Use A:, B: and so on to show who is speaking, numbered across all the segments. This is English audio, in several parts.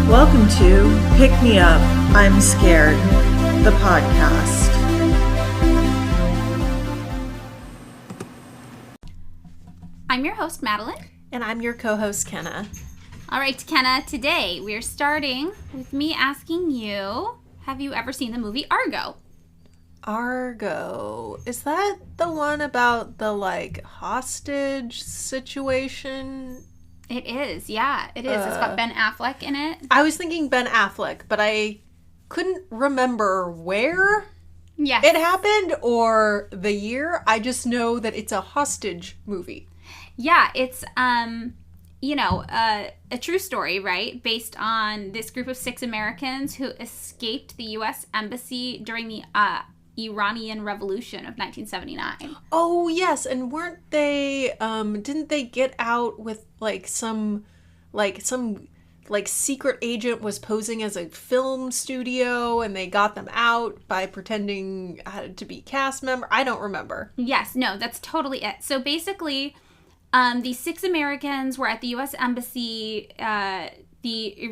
A: Welcome to Pick Me Up, I'm Scared, the podcast.
B: I'm your host, Madeline.
A: And I'm your co-host, Kenna.
B: All right, Kenna, today we're starting with me asking you, have you ever seen the movie Argo?
A: Argo. Is that the one about the, hostage situation?
B: It is, yeah, it is. It's got Ben Affleck in it.
A: I was thinking Ben Affleck, but I couldn't remember where it happened or the year. I just know that it's a hostage movie.
B: Yeah, it's, a true story, right? Based on this group of 6 Americans who escaped the U.S. Embassy during the Iranian Revolution of 1979.
A: Oh, yes. And weren't they, didn't they get out with, some secret agent was posing as a film studio and they got them out by pretending to be cast member? I don't remember.
B: Yes, no, that's totally it. So basically, these 6 Americans were at the U.S. Embassy, the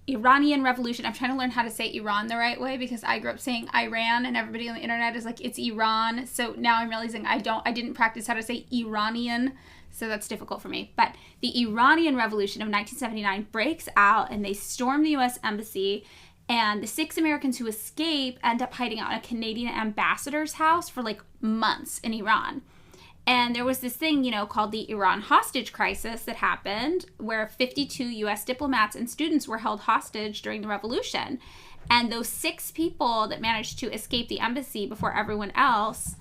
B: Iranian Revolution. I'm trying to learn how to say Iran the right way because I grew up saying Iran and everybody on the internet is like, it's Iran. So now I'm realizing I didn't practice how to say Iranian. So that's difficult for me. But the Iranian Revolution of 1979 breaks out and they storm the U.S. Embassy. And the 6 Americans who escape end up hiding out in a Canadian ambassador's house for months in Iran. And there was this thing, called the Iran hostage crisis that happened where 52 U.S. diplomats and students were held hostage during the revolution. And those 6 people that managed to escape the embassy before everyone else,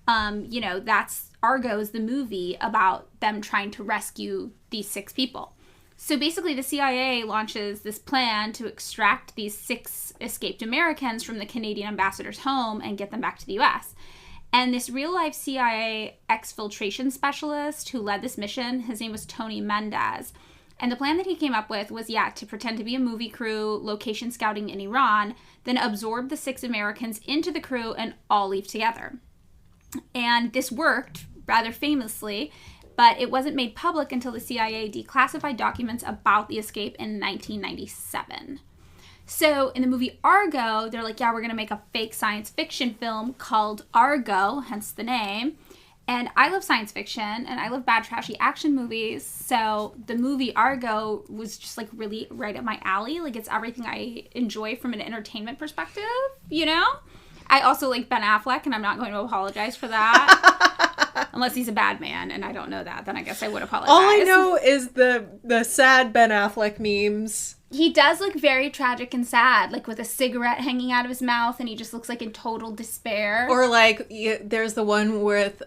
B: that's Argo's the movie about them trying to rescue these 6 people. So basically the CIA launches this plan to extract these 6 escaped Americans from the Canadian ambassador's home and get them back to the U.S. And this real-life CIA exfiltration specialist who led this mission, his name was Tony Mendez. And the plan that he came up with was, to pretend to be a movie crew, location scouting in Iran, then absorb the 6 Americans into the crew and all leave together. And this worked rather famously, but it wasn't made public until the CIA declassified documents about the escape in 1997. So in the movie Argo, they're like, we're going to make a fake science fiction film called Argo, hence the name. And I love science fiction and I love bad, trashy action movies. So the movie Argo was just really right up my alley. It's everything I enjoy from an entertainment perspective, I also like Ben Affleck and I'm not going to apologize for that. Unless he's a bad man and I don't know that, then I guess I would apologize.
A: All I know is the sad Ben Affleck memes.
B: He does look very tragic and sad, with a cigarette hanging out of his mouth, and he just looks in total despair.
A: Or there's the one with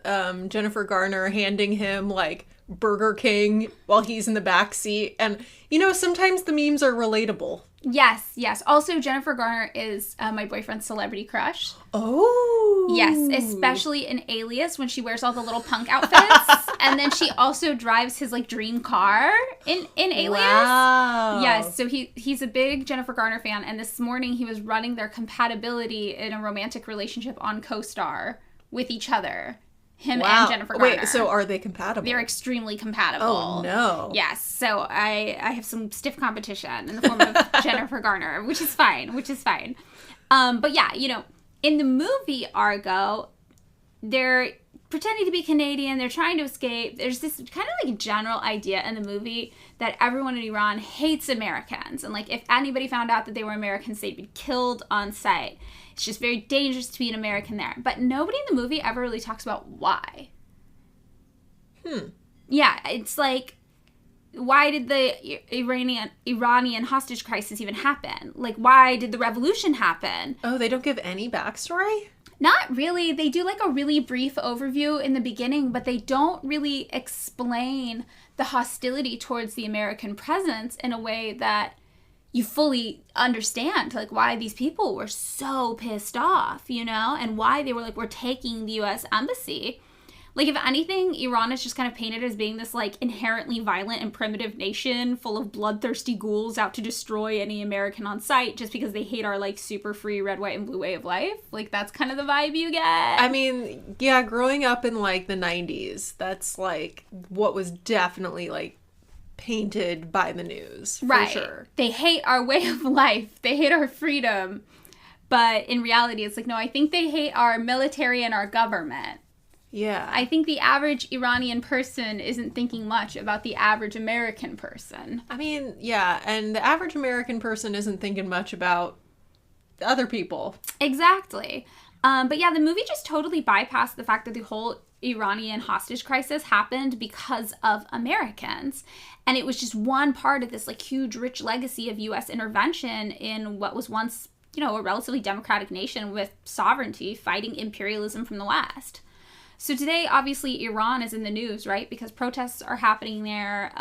A: Jennifer Garner handing him Burger King while he's in the back seat, and sometimes the memes are relatable.
B: Yes. Also, Jennifer Garner is my boyfriend's celebrity crush.
A: Oh.
B: Yes, especially in Alias when she wears all the little punk outfits. And then she also drives his dream car in Alias.
A: Wow.
B: Yes, so he's a big Jennifer Garner fan. And this morning he was running their compatibility in a romantic relationship on CoStar with each other. Him and Jennifer Garner.
A: Wait, so are they compatible?
B: They're extremely compatible.
A: Oh, no.
B: Yes, so I have some stiff competition in the form of Jennifer Garner, which is fine. But in the movie Argo, they're pretending to be Canadian. They're trying to escape. There's this kind of general idea in the movie that everyone in Iran hates Americans. And if anybody found out that they were Americans, they'd be killed on sight. It's just very dangerous to be an American there. But nobody in the movie ever really talks about why. Yeah, it's why did the Iranian hostage crisis even happen? Why did the revolution happen?
A: Oh, they don't give any backstory?
B: Not really. They do a really brief overview in the beginning, but they don't really explain the hostility towards the American presence in a way that you fully understand, why these people were so pissed off, and why they were we're taking the U.S. Embassy. If anything, Iran is just kind of painted as being this, inherently violent and primitive nation full of bloodthirsty ghouls out to destroy any American on sight just because they hate our, super free red, white, and blue way of life. That's kind of the vibe you get.
A: I mean, yeah, growing up in, the 90s, that's, what was definitely, painted by the news, for
B: right.
A: sure.
B: They hate our way of life. They hate our freedom. But in reality, it's like, no, I think they hate our military and our government.
A: Yeah.
B: I think the average Iranian person isn't thinking much about the average American person.
A: I mean, yeah, and the average American person isn't thinking much about other people.
B: Exactly. But yeah, the movie just totally bypassed the fact that the whole Iranian hostage crisis happened because of Americans. And it was just one part of this like huge, rich legacy of U.S. intervention in what was once, a relatively democratic nation with sovereignty fighting imperialism from the West. So today, obviously, Iran is in the news, right? Because protests are happening there.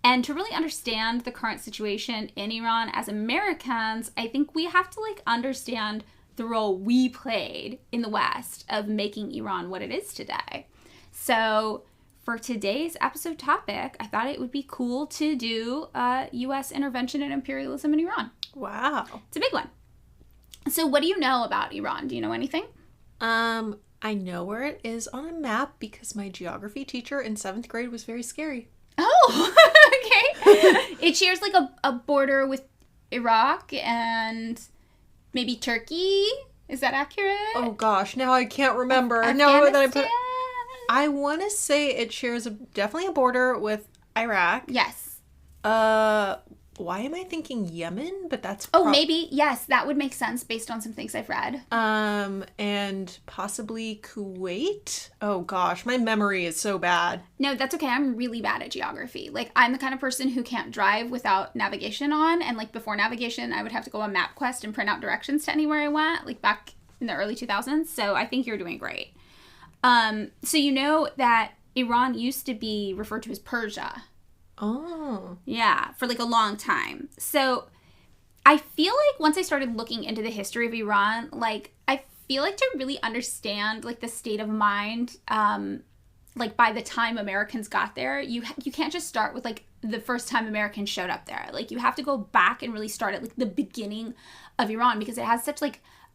B: And to really understand the current situation in Iran as Americans, I think we have to understand the role we played in the West of making Iran what it is today. So for today's episode topic, I thought it would be cool to do U.S. intervention and imperialism in Iran.
A: Wow.
B: It's a big one. So what do you know about Iran? Do you know anything?
A: I know where it is on a map because my geography teacher in 7th grade was very scary.
B: Oh, okay. It shares a border with Iraq and maybe Turkey. Is that accurate?
A: Oh gosh, now I can't remember. I want to say it shares definitely a border with Iraq.
B: Yes.
A: Why am I thinking Yemen? But that's
B: maybe. Yes, that would make sense based on some things I've read.
A: And possibly Kuwait. Oh gosh, my memory is so bad.
B: No, that's okay. I'm really bad at geography. I'm the kind of person who can't drive without navigation on, and before navigation, I would have to go on MapQuest and print out directions to anywhere I went, back in the early 2000s. So I think you're doing great. So you know that Iran used to be referred to as Persia.
A: Oh.
B: Yeah, for a long time. So I feel like once I started looking into the history of Iran, I feel like to really understand the state of mind, by the time Americans got there, you can't just start with the first time Americans showed up there. You have to go back and really start at the beginning of Iran because it has such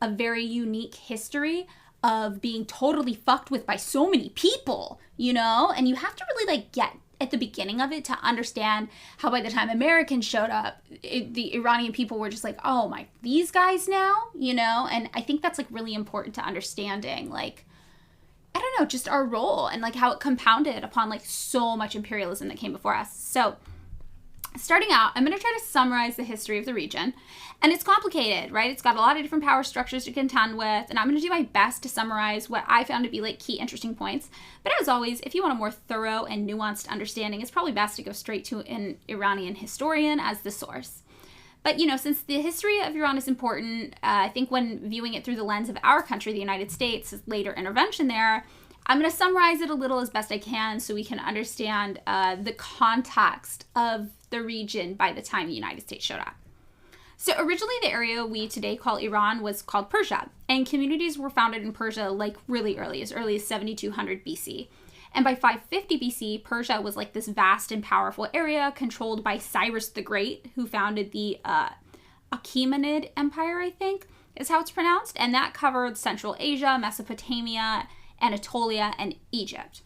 B: a very unique history of being totally fucked with by so many people, and you have to really get at the beginning of it to understand how by the time Americans showed up, the Iranian people were just oh my, these guys now, and I think that's really important to understanding I don't know, just our role and how it compounded upon so much imperialism that came before us. So starting out, I'm going to try to summarize the history of the region. And it's complicated, right? It's got a lot of different power structures to contend with. And I'm going to do my best to summarize what I found to be key interesting points. But as always, if you want a more thorough and nuanced understanding, it's probably best to go straight to an Iranian historian as the source. But, since the history of Iran is important, I think when viewing it through the lens of our country, the United States, later intervention there, I'm going to summarize it a little as best I can so we can understand the context of the region by the time the United States showed up. So originally the area we today call Iran was called Persia, and communities were founded in Persia really early as 7200 BC. And by 550 BC, Persia was this vast and powerful area controlled by Cyrus the Great, who founded the Achaemenid Empire, I think is how it's pronounced, and that covered Central Asia, Mesopotamia, Anatolia, and Egypt.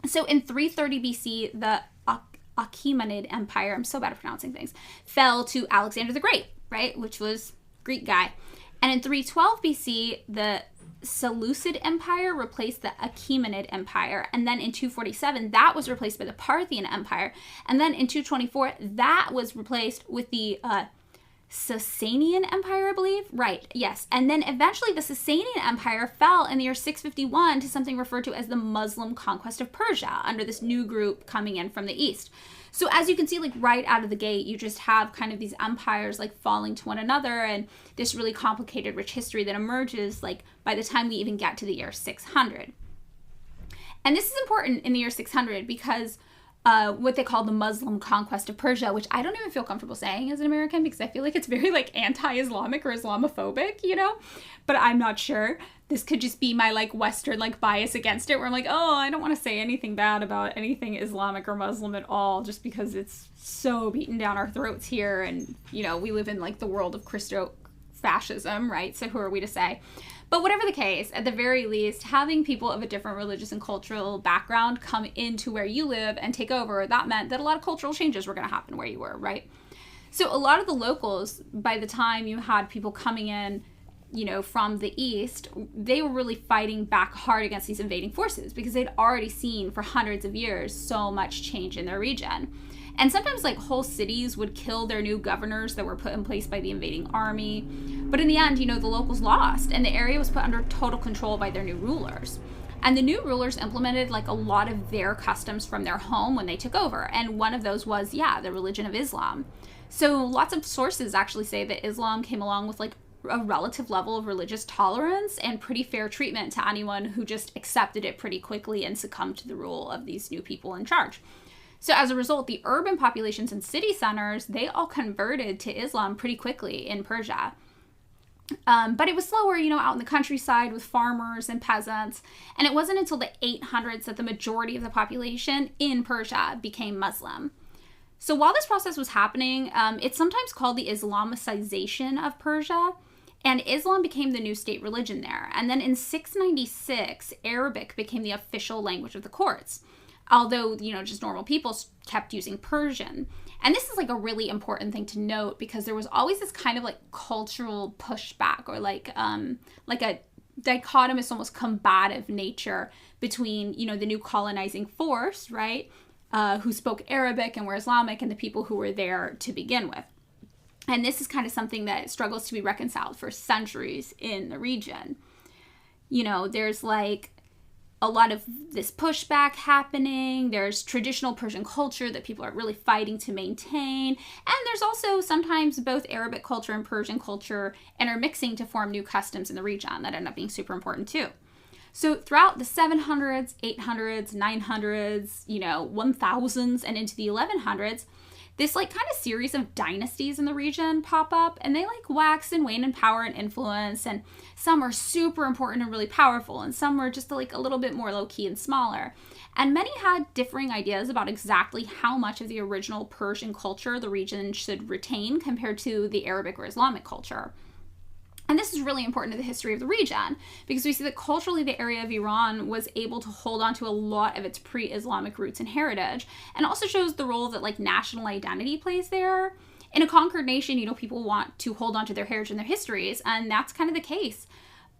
B: So in 330 BC, the Achaemenid Empire, I'm so bad at pronouncing things, fell to Alexander the Great, right, which was Greek guy. And in 312 BC, the Seleucid Empire replaced the Achaemenid Empire. And then in 247, that was replaced by the Parthian Empire. And then in 224, that was replaced with the Sasanian Empire, I believe. Right, yes. And then eventually the Sasanian Empire fell in the year 651 to something referred to as the Muslim conquest of Persia under this new group coming in from the east. So as you can see, right out of the gate, you just have kind of these empires falling to one another and this really complicated, rich history that emerges by the time we even get to the year 600. And this is important in the year 600 because what they call the Muslim conquest of Persia, which I don't even feel comfortable saying as an American because I feel it's very anti-Islamic or Islamophobic, but I'm not sure. This could just be my Western bias against it where I'm oh, I don't want to say anything bad about anything Islamic or Muslim at all just because it's so beaten down our throats here and, we live in the world of fascism, right? So who are we to say? But whatever the case, at the very least, having people of a different religious and cultural background come into where you live and take over, that meant that a lot of cultural changes were going to happen where you were, right? So a lot of the locals, by the time you had people coming in, you know, from the east, they were really fighting back hard against these invading forces because they'd already seen for hundreds of years so much change in their region. And sometimes like whole cities would kill their new governors that were put in place by the invading army. But in the end, you know, the locals lost and the area was put under total control by their new rulers. And the new rulers implemented like a lot of their customs from their home when they took over. And one of those was, the religion of Islam. So lots of sources actually say that Islam came along with like a relative level of religious tolerance and pretty fair treatment to anyone who just accepted it pretty quickly and succumbed to the rule of these new people in charge. So as a result, the urban populations and city centers, they all converted to Islam pretty quickly in Persia. But it was slower, you know, out in the countryside with farmers and peasants. And it wasn't until the 800s that the majority of the population in Persia became Muslim. So while this process was happening, it's sometimes called the Islamicization of Persia. And Islam became the new state religion there. And then in 696, Arabic became the official language of the courts. Although, you know, just normal people kept using Persian. And this is like a really important thing to note because there was always this kind of like cultural pushback or like a dichotomous, almost combative nature between, you know, the new colonizing force, right, who spoke Arabic and were Islamic, and the people who were there to begin with. And this is kind of something that struggles to be reconciled for centuries in the region. You know, there's like a lot of this pushback happening. There's traditional Persian culture that people are really fighting to maintain. And there's also sometimes both Arabic culture and Persian culture intermixing to form new customs in the region that end up being super important too. So throughout the 700s, 800s, 900s, you know, 1000s, and into the 1100s, this like kind of series of dynasties in the region pop up, and they like wax and wane in power and influence, and some are super important and really powerful, and some were just like a little bit more low-key and smaller. And many had differing ideas about exactly how much of the original Persian culture the region should retain compared to the Arabic or Islamic culture. And this is really important to the history of the region because we see that culturally the area of Iran was able to hold on to a lot of its pre-Islamic roots and heritage, and also shows the role that like national identity plays there. In a conquered nation, you know, people want to hold on to their heritage and their histories, and that's kind of the case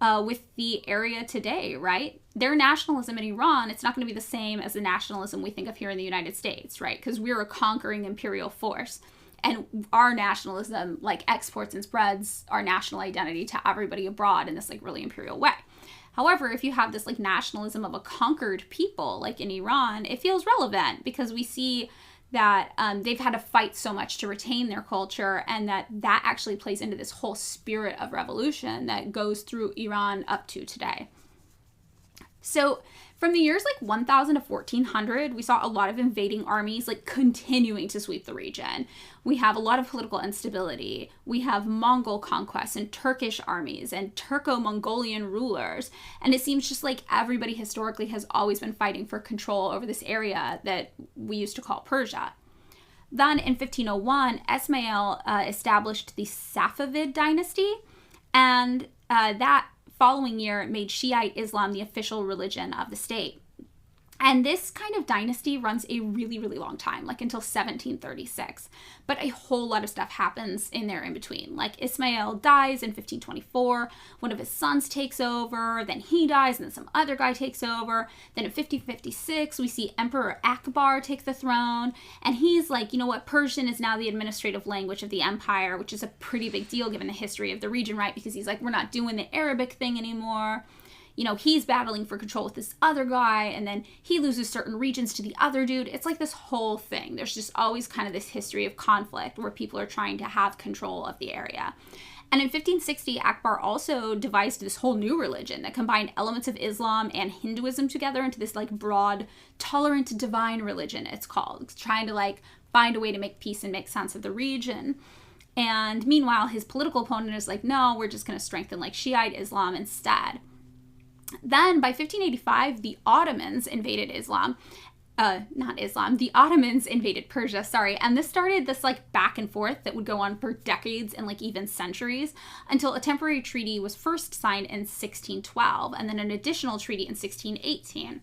B: with the area today, right? Their nationalism in Iran, it's not going to be the same as the nationalism we think of here in the United States, right? Because we're a conquering imperial force. And our nationalism, like, exports and spreads our national identity to everybody abroad in this, like, really imperial way. However, if you have this, like, nationalism of a conquered people, like in Iran, it feels relevant because we see that they've had to fight so much to retain their culture, and that actually plays into this whole spirit of revolution that goes through Iran up to today. So from the years like 1000 to 1400, we saw a lot of invading armies like continuing to sweep the region. We have a lot of political instability. We have Mongol conquests and Turkish armies and Turco-Mongolian rulers. And it seems just like everybody historically has always been fighting for control over this area that we used to call Persia. Then in 1501, Ismail established the Safavid dynasty, and that following year made Shiite Islam the official religion of the state. And this kind of dynasty runs a really, really long time, like until 1736. But a whole lot of stuff happens in there in between. Like Ismail dies in 1524, one of his sons takes over, then he dies, and then some other guy takes over. Then in 1556, we see Emperor Akbar take the throne, and he's like, you know what, Persian is now the administrative language of the empire, which is a pretty big deal given the history of the region, right? Because he's like, we're not doing the Arabic thing anymore. You know, he's battling for control with this other guy, and then he loses certain regions to the other dude. It's like this whole thing. There's just always kind of this history of conflict where people are trying to have control of the area. And in 1560, Akbar also devised this whole new religion that combined elements of Islam and Hinduism together into this like broad, tolerant, divine religion, it's called. It's trying to like find a way to make peace and make sense of the region. And meanwhile, his political opponent is like, no, we're just going to strengthen like Shiite Islam instead. Then by 1585, the Ottomans invaded Islam, the Ottomans invaded Persia, and this started this like back and forth that would go on for decades and like even centuries until a temporary treaty was first signed in 1612 and then an additional treaty in 1618.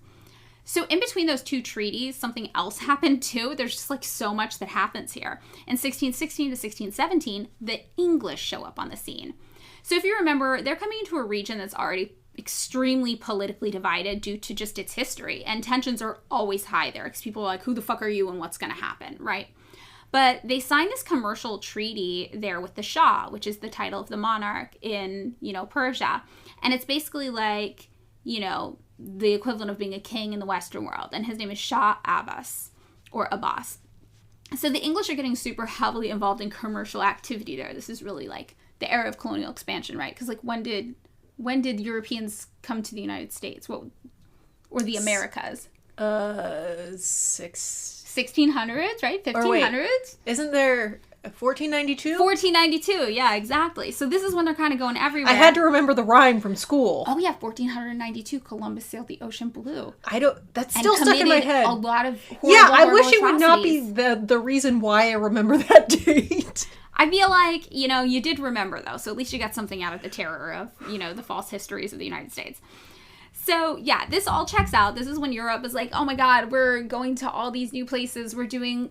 B: So in between those two treaties, something else happened too. There's just like so much that happens here. In 1616 to 1617, the English show up on the scene. So if you remember, they're coming into a region that's already extremely politically divided due to just its history, and tensions are always high there because people are like, who the fuck are you and what's going to happen, right? But they signed this commercial treaty there with the Shah, which is the title of the monarch in, Persia. And it's basically like, the equivalent of being a king in the Western world. And his name is Shah Abbas, or Abbas. So the English are getting super heavily involved in commercial activity there. This is really like the era of colonial expansion, right? Because like when did Europeans come to the United States? Or the Americas? 1600s, right? 1500s?
A: Isn't there 1492?
B: 1492, yeah, exactly. So this is when they're kind of going everywhere.
A: I had to remember the rhyme from school.
B: Oh yeah, 1492, Columbus sailed the ocean blue.
A: That's still stuck in my head.
B: A lot of
A: I wish it would not be the reason why I remember that date.
B: I feel like, you did remember, though, so at least you got something out of the terror of, the false histories of the United States. So, yeah, this all checks out. This is when Europe is like, oh my god, we're going to all these new places. We're doing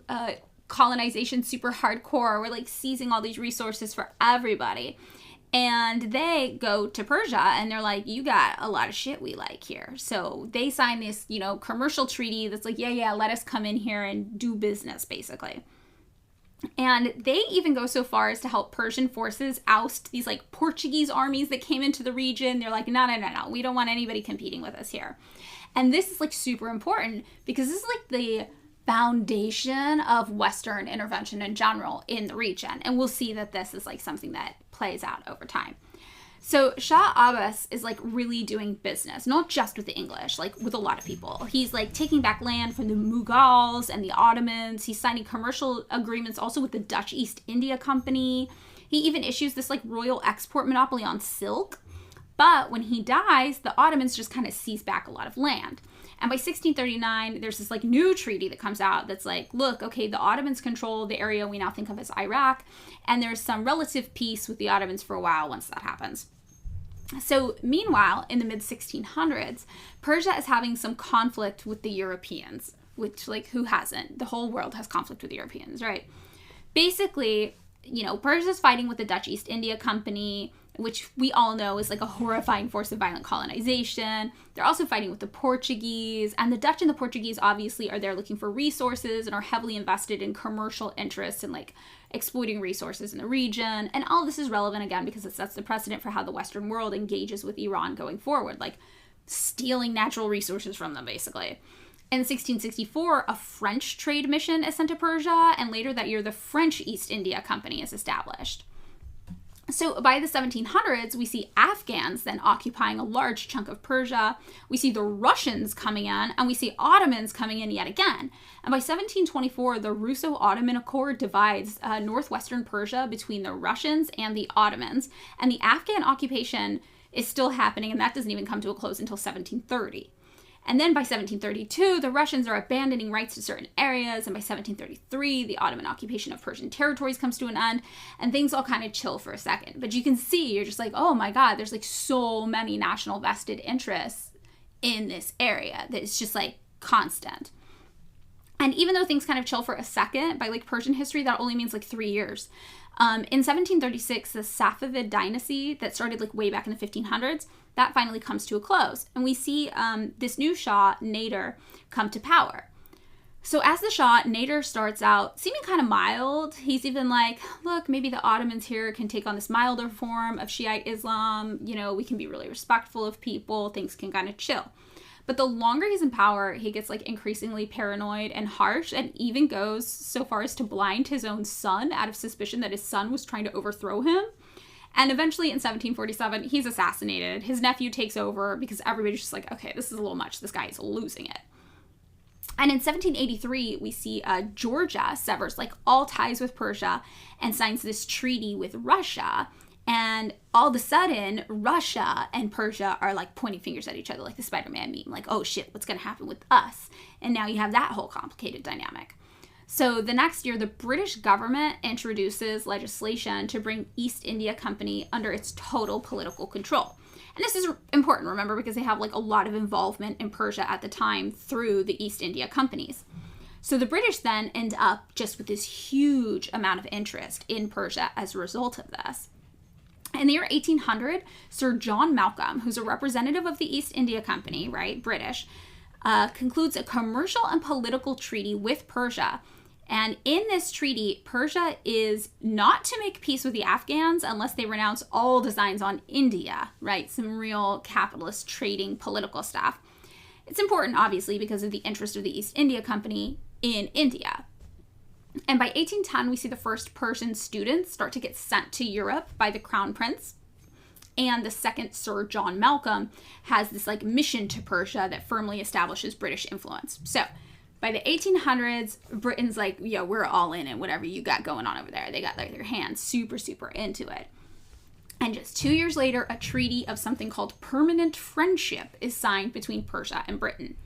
B: colonization super hardcore. We're, like, seizing all these resources for everybody. And they go to Persia, and they're like, you got a lot of shit we like here. So they sign this, commercial treaty that's like, yeah, let us come in here and do business, basically. And they even go so far as to help Persian forces oust these like Portuguese armies that came into the region. They're like, no, we don't want anybody competing with us here. And this is like super important because this is like the foundation of Western intervention in general in the region. And we'll see that this is like something that plays out over time. So Shah Abbas is like really doing business, not just with the English, like with a lot of people. He's like taking back land from the Mughals and the Ottomans. He's signing commercial agreements also with the Dutch East India Company. He even issues this like royal export monopoly on silk. But when he dies, the Ottomans just kind of seize back a lot of land. And by 1639, there's this like new treaty that comes out that's like, look, okay, the Ottomans control the area we now think of as Iraq, and there's some relative peace with the Ottomans for a while once that happens. So meanwhile, in the mid-1600s, Persia is having some conflict with the Europeans, which, like, who hasn't? The whole world has conflict with the Europeans, right? Basically, Persia's fighting with the Dutch East India Company, which we all know is like a horrifying force of violent colonization. They're also fighting with the Portuguese, and the Dutch and the Portuguese obviously are there looking for resources and are heavily invested in commercial interests and like exploiting resources in the region. And all this is relevant again because it sets the precedent for how the Western world engages with Iran going forward, like stealing natural resources from them basically. In 1664, a French trade mission is sent to Persia, and later that year the French East India Company is established. So by the 1700s, we see Afghans then occupying a large chunk of Persia. We see the Russians coming in, and we see Ottomans coming in yet again. And by 1724, the Russo-Ottoman Accord divides northwestern Persia between the Russians and the Ottomans. And the Afghan occupation is still happening, and that doesn't even come to a close until 1730. And then by 1732, the Russians are abandoning rights to certain areas. And by 1733, the Ottoman occupation of Persian territories comes to an end. And things all kind of chill for a second. But you can see, you're just like, oh my God, there's like so many national vested interests in this area that it's just like constant. And even though things kind of chill for a second, by like Persian history, that only means like 3 years. In 1736, the Safavid dynasty that started like way back in the 1500s, that finally comes to a close. And we see this new Shah, Nader, come to power. So as the Shah, Nader starts out seeming kind of mild. He's even like, look, maybe the Ottomans here can take on this milder form of Shiite Islam. We can be really respectful of people. Things can kind of chill. But the longer he's in power, he gets like increasingly paranoid and harsh, and even goes so far as to blind his own son out of suspicion that his son was trying to overthrow him. And eventually in 1747, he's assassinated. His nephew takes over because everybody's just like, okay, this is a little much. This guy is losing it. And in 1783, we see Georgia severs like all ties with Persia and signs this treaty with Russia. And all of a sudden, Russia and Persia are like pointing fingers at each other, like the Spider-Man meme, like, oh shit, what's going to happen with us? And now you have that whole complicated dynamic. So the next year, the British government introduces legislation to bring East India Company under its total political control. And this is important, remember, because they have like a lot of involvement in Persia at the time through the East India Companies. So the British then end up just with this huge amount of interest in Persia as a result of this. In the year 1800, Sir John Malcolm, who's a representative of the East India Company, right, British, concludes a commercial and political treaty with Persia. And in this treaty, Persia is not to make peace with the Afghans unless they renounce all designs on India, right? Some real capitalist trading political stuff. It's important, obviously, because of the interest of the East India Company in India. And by 1810, we see the first Persian students start to get sent to Europe by the Crown Prince. And the second Sir John Malcolm has this like mission to Persia that firmly establishes British influence. So by the 1800s, Britain's like, yeah, we're all in it, whatever you got going on over there. They got like their hands super, super into it. And just 2 years later, a treaty of something called permanent friendship is signed between Persia and Britain.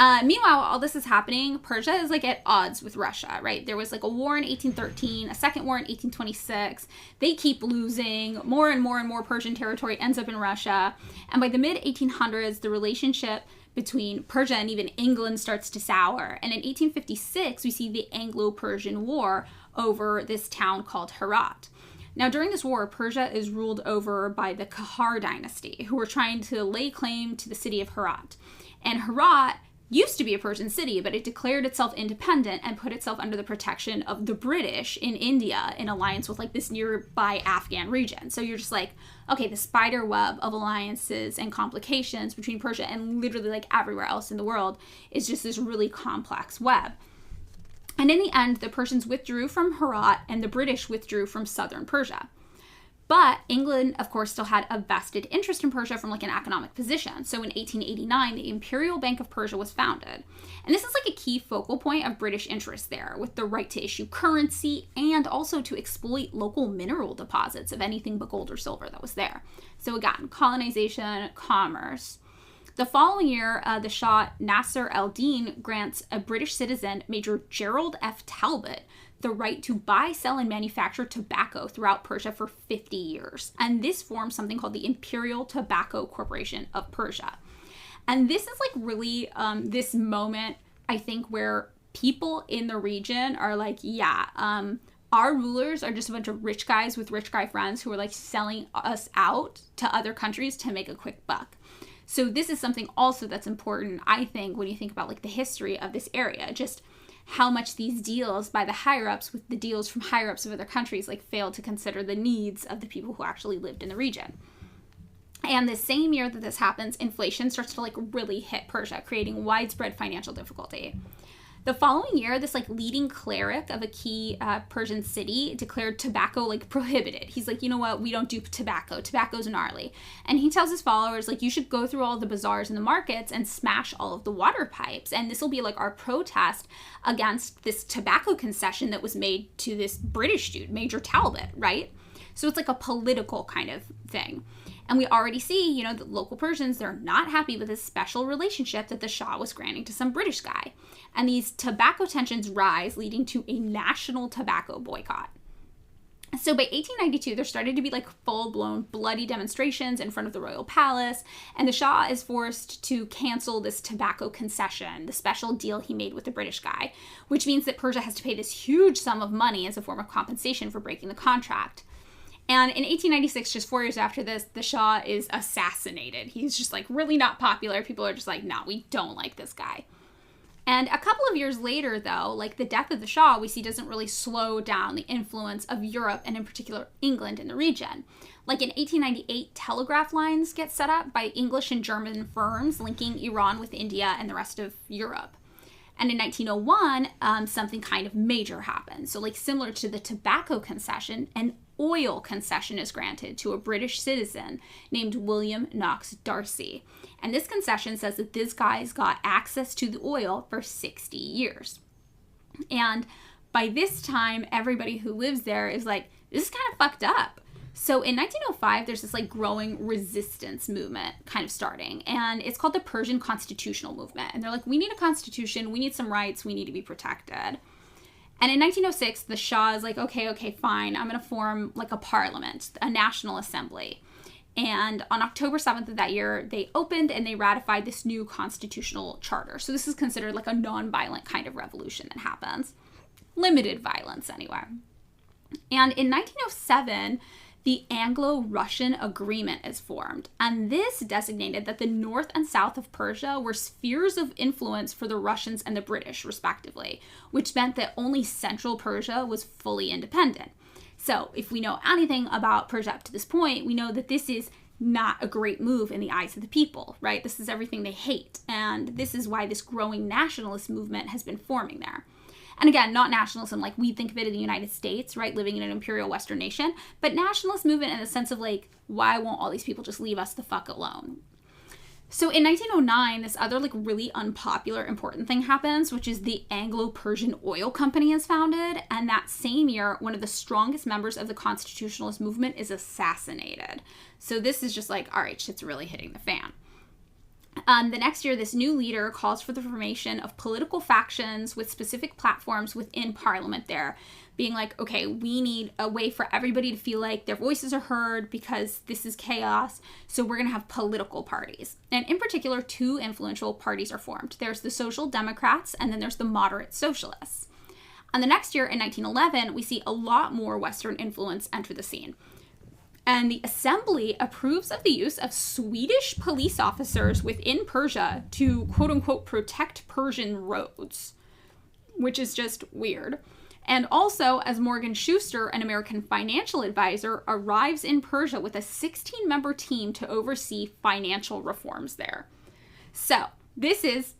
B: Meanwhile, all this is happening, Persia is like at odds with Russia, right? There was like a war in 1813, a second war in 1826. They keep losing. More and more and more Persian territory ends up in Russia. And by the mid-1800s, the relationship between Persia and even England starts to sour. And in 1856, we see the Anglo-Persian War over this town called Herat. Now, during this war, Persia is ruled over by the Kahar dynasty, who were trying to lay claim to the city of Herat. And Herat used to be a Persian city, but it declared itself independent and put itself under the protection of the British in India in alliance with like this nearby Afghan region. So you're just like, okay, the spider web of alliances and complications between Persia and literally like everywhere else in the world is just this really complex web. And in the end, the Persians withdrew from Herat and the British withdrew from southern Persia. But England, of course, still had a vested interest in Persia from like an economic position. So in 1889, the Imperial Bank of Persia was founded. And this is like a key focal point of British interest there, with the right to issue currency and also to exploit local mineral deposits of anything but gold or silver that was there. So again, colonization, commerce. The following year, the Shah Nasser al-Din grants a British citizen, Major Gerald F. Talbot, the right to buy, sell, and manufacture tobacco throughout Persia for 50 years. And this forms something called the Imperial Tobacco Corporation of Persia. And this is like really this moment, I think, where people in the region are like, yeah, our rulers are just a bunch of rich guys with rich guy friends who are like selling us out to other countries to make a quick buck. So this is something also that's important, I think, when you think about like the history of this area, just how much these deals by the higher-ups with the deals from higher-ups of other countries like failed to consider the needs of the people who actually lived in the region. And the same year that this happens, inflation starts to like really hit Persia, creating widespread financial difficulty. The following year, this like leading cleric of a key Persian city declared tobacco like prohibited. He's like, you know what? We don't do tobacco. Tobacco's gnarly. And he tells his followers, like, you should go through all the bazaars and the markets and smash all of the water pipes. And this will be like our protest against this tobacco concession that was made to this British dude, Major Talbot, right? So it's like a political kind of thing. And we already see, you know, the local Persians, they're not happy with this special relationship that the Shah was granting to some British guy. And these tobacco tensions rise, leading to a national tobacco boycott. So by 1892, there started to be like full-blown bloody demonstrations in front of the royal palace, and the Shah is forced to cancel this tobacco concession, the special deal he made with the British guy, which means that Persia has to pay this huge sum of money as a form of compensation for breaking the contract. And in 1896, just 4 years after this, the Shah is assassinated. He's just like really not popular. People are just like, no, we don't like this guy. And a couple of years later, though, like the death of the Shah, we see doesn't really slow down the influence of Europe and in particular England in the region. Like in 1898, telegraph lines get set up by English and German firms linking Iran with India and the rest of Europe. And in 1901, something kind of major happens. So like similar to the tobacco concession, an oil concession is granted to a British citizen named William Knox Darcy. And this concession says that this guy's got access to the oil for 60 years. And by this time, everybody who lives there is like, this is kind of fucked up. So in 1905, there's this like growing resistance movement kind of starting, and it's called the Persian Constitutional Movement. And they're like, we need a constitution, we need some rights, we need to be protected. And in 1906, the Shah is like, okay, fine, I'm going to form like a parliament, a national assembly. And on October 7th of that year, they opened and they ratified this new constitutional charter. So this is considered like a non-violent kind of revolution that happens. Limited violence, anyway. And in 1907, the Anglo-Russian Agreement is formed. And this designated that the north and south of Persia were spheres of influence for the Russians and the British, respectively, which meant that only central Persia was fully independent. So if we know anything about Persia up to this point, we know that this is not a great move in the eyes of the people, right? This is everything they hate. And this is why this growing nationalist movement has been forming there. And again, not nationalism like we think of it in the United States, right? Living in an imperial Western nation, but nationalist movement in the sense of like, why won't all these people just leave us the fuck alone? So in 1909, this other like really unpopular important thing happens, which is the Anglo-Persian Oil Company is founded. And that same year, one of the strongest members of the constitutionalist movement is assassinated. So this is just like, all right, shit's really hitting the fan. The next year, this new leader calls for the formation of political factions with specific platforms within Parliament there, being like, okay, we need a way for everybody to feel like their voices are heard because this is chaos, so we're going to have political parties. And in particular, two influential parties are formed. There's the Social Democrats, and then there's the Moderate Socialists. And the next year, in 1911, we see a lot more Western influence enter the scene. And the assembly approves of the use of Swedish police officers within Persia to, quote-unquote, protect Persian roads, which is just weird. And also, as Morgan Schuster, an American financial advisor, arrives in Persia with a 16-member team to oversee financial reforms there. So, this is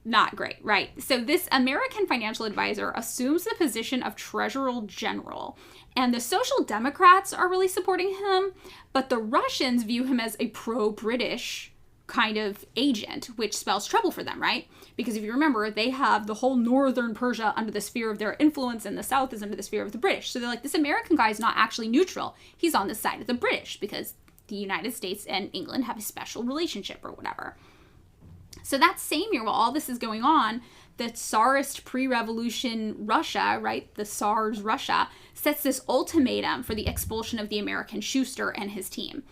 B: not great, right? So this American financial advisor assumes the position of Treasurer General, and the Social Democrats are really supporting him, but the Russians view him as a pro-British kind of agent, which spells trouble for them, right? Because if you remember, they have the whole northern Persia under the sphere of their influence, and the south is under the sphere of the British. So they're like, this American guy is not actually neutral. He's on the side of the British, because the United States and England have a special relationship or whatever. So that same year, while all this is going on, the Tsarist pre-revolution Russia, right, the Tsar's Russia, sets this ultimatum for the expulsion of the American Schuster and his team.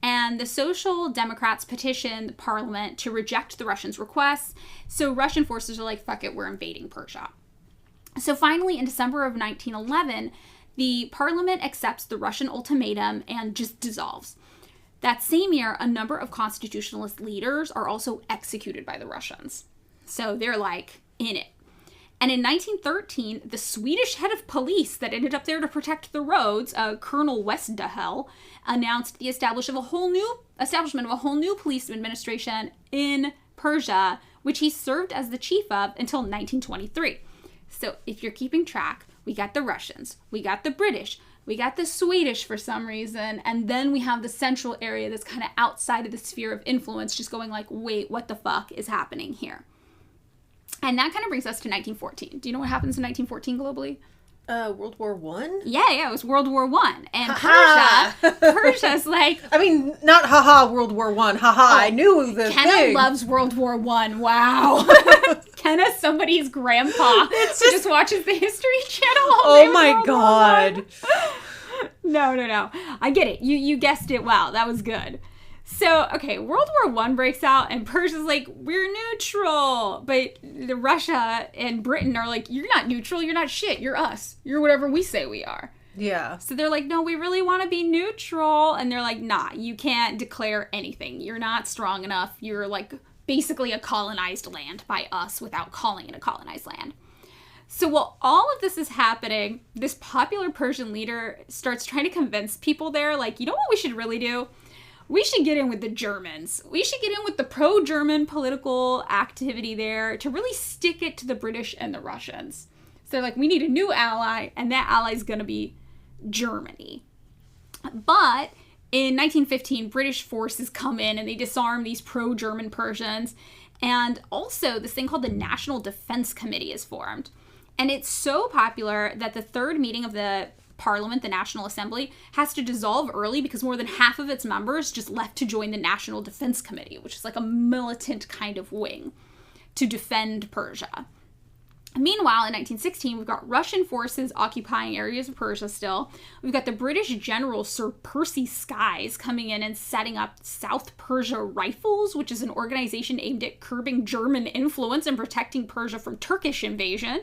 B: And the Social Democrats petition the parliament to reject the Russians' requests. So Russian forces are like, fuck it, we're invading Persia. So finally, in December of 1911, the parliament accepts the Russian ultimatum and just dissolves. That same year, a number of constitutionalist leaders are also executed by the Russians. So they're like in it. And in 1913, the Swedish head of police that ended up there to protect the roads, Colonel Westdahl, announced the establishment of a whole new police administration in Persia, which he served as the chief of until 1923. So if you're keeping track, we got the Russians, we got the British, we got the Swedish for some reason, and then we have the central area that's kind of outside of the sphere of influence, just going like, wait, what the fuck is happening here? And that kind of brings us to 1914. Do you know what happens in 1914 globally?
A: World War One?
B: Yeah, it was World War One. And Persia's like...
A: I mean, not haha, World War One, haha, I knew the
B: Kenna
A: thing.
B: Loves World War One, wow. Kenna's somebody's grandpa who just watches the History Channel all day.
A: Oh my god.
B: No. I get it. You guessed it well. That was good. So, okay, World War One breaks out, and Persia's like, we're neutral. But Russia and Britain are like, you're not neutral, you're not shit, you're us. You're whatever we say we are.
A: Yeah.
B: So they're like, no, we really want to be neutral. And they're like, nah, you can't declare anything. You're not strong enough. You're like basically a colonized land by us without calling it a colonized land. So while all of this is happening, this popular Persian leader starts trying to convince people there, like, you know what we should really do? We should get in with the Germans. We should get in with the pro-German political activity there to really stick it to the British and the Russians. So they're like, we need a new ally, and that ally is going to be Germany. But in 1915, British forces come in and they disarm these pro-German Persians. And also, this thing called the National Defense Committee is formed. And it's so popular that the third meeting of the parliament, the National Assembly, has to dissolve early because more than half of its members just left to join the National Defense Committee, which is like a militant kind of wing to defend Persia. Meanwhile, in 1916, we've got Russian forces occupying areas of Persia still. We've got the British general Sir Percy Skies coming in and setting up South Persia Rifles, which is an organization aimed at curbing German influence and protecting Persia from Turkish invasion.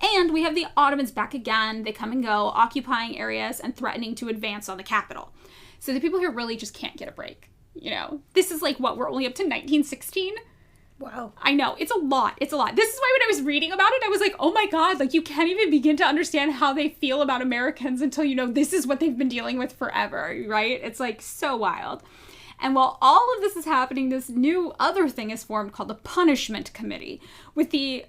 B: And we have the Ottomans back again. They come and go, occupying areas and threatening to advance on the capital. So the people here really just can't get a break. You know, this is like, what, we're only up to 1916?
A: Wow.
B: I know. It's a lot. It's a lot. This is why when I was reading about it, I was like, oh my God, like you can't even begin to understand how they feel about Americans until you know this is what they've been dealing with forever, right? It's like so wild. And while all of this is happening, this new other thing is formed called the Punishment Committee with the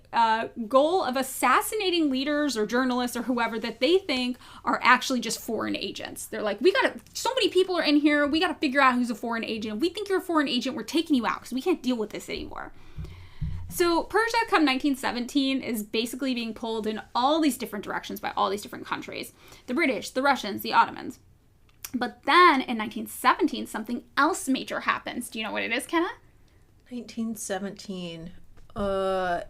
B: goal of assassinating leaders or journalists or whoever that they think are actually just foreign agents. They're like, so many people are in here. We got to figure out who's a foreign agent. If we think you're a foreign agent, we're taking you out because we can't deal with this anymore. So Persia, come 1917, is basically being pulled in all these different directions by all these different countries. The British, the Russians, the Ottomans. But then in 1917, something else major happens. Do you know what it is, Kenna?
A: 1917.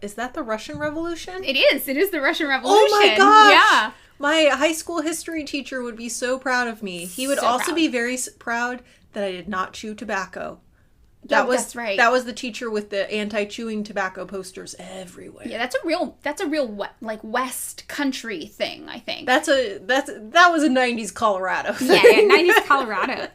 A: Is that the Russian Revolution?
B: It is. It is the Russian Revolution.
A: Oh my gosh!
B: Yeah.
A: My high school history teacher would be so proud of me. He would also be very proud that I did not chew tobacco.
B: That's right.
A: That was the teacher with the anti-chewing tobacco posters everywhere.
B: Yeah, that's a real like West Country thing, I think.
A: That was a 90s Colorado thing.
B: Yeah, 90s Colorado.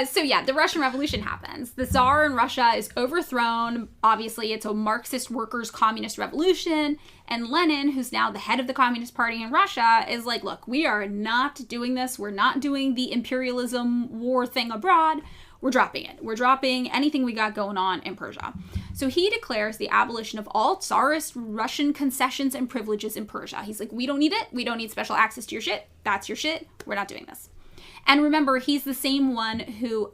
B: So yeah, the Russian Revolution happens. The Tsar in Russia is overthrown. Obviously, it's a Marxist workers' communist revolution. And Lenin, who's now the head of the Communist Party in Russia, is like, look, we are not doing this. We're not doing the imperialism war thing abroad. We're dropping it. We're dropping anything we got going on in Persia. So he declares the abolition of all Tsarist Russian concessions and privileges in Persia. He's like, we don't need it. We don't need special access to your shit. That's your shit. We're not doing this. And remember, he's the same one who,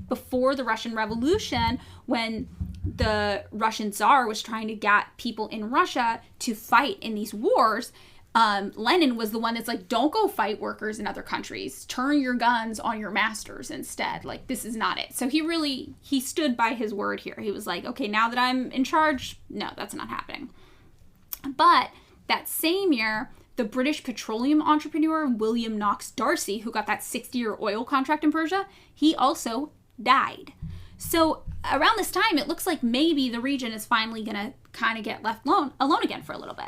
B: before the Russian Revolution, when the Russian Tsar was trying to get people in Russia to fight in these wars, Lenin was the one that's like, don't go fight workers in other countries. Turn your guns on your masters instead. Like, this is not it. So he stood by his word here. He was like, okay, now that I'm in charge, no, that's not happening. But that same year, the British petroleum entrepreneur William Knox Darcy, who got that 60-year oil contract in Persia, he also died. So around this time, it looks like maybe the region is finally going to kind of get left alone again for a little bit.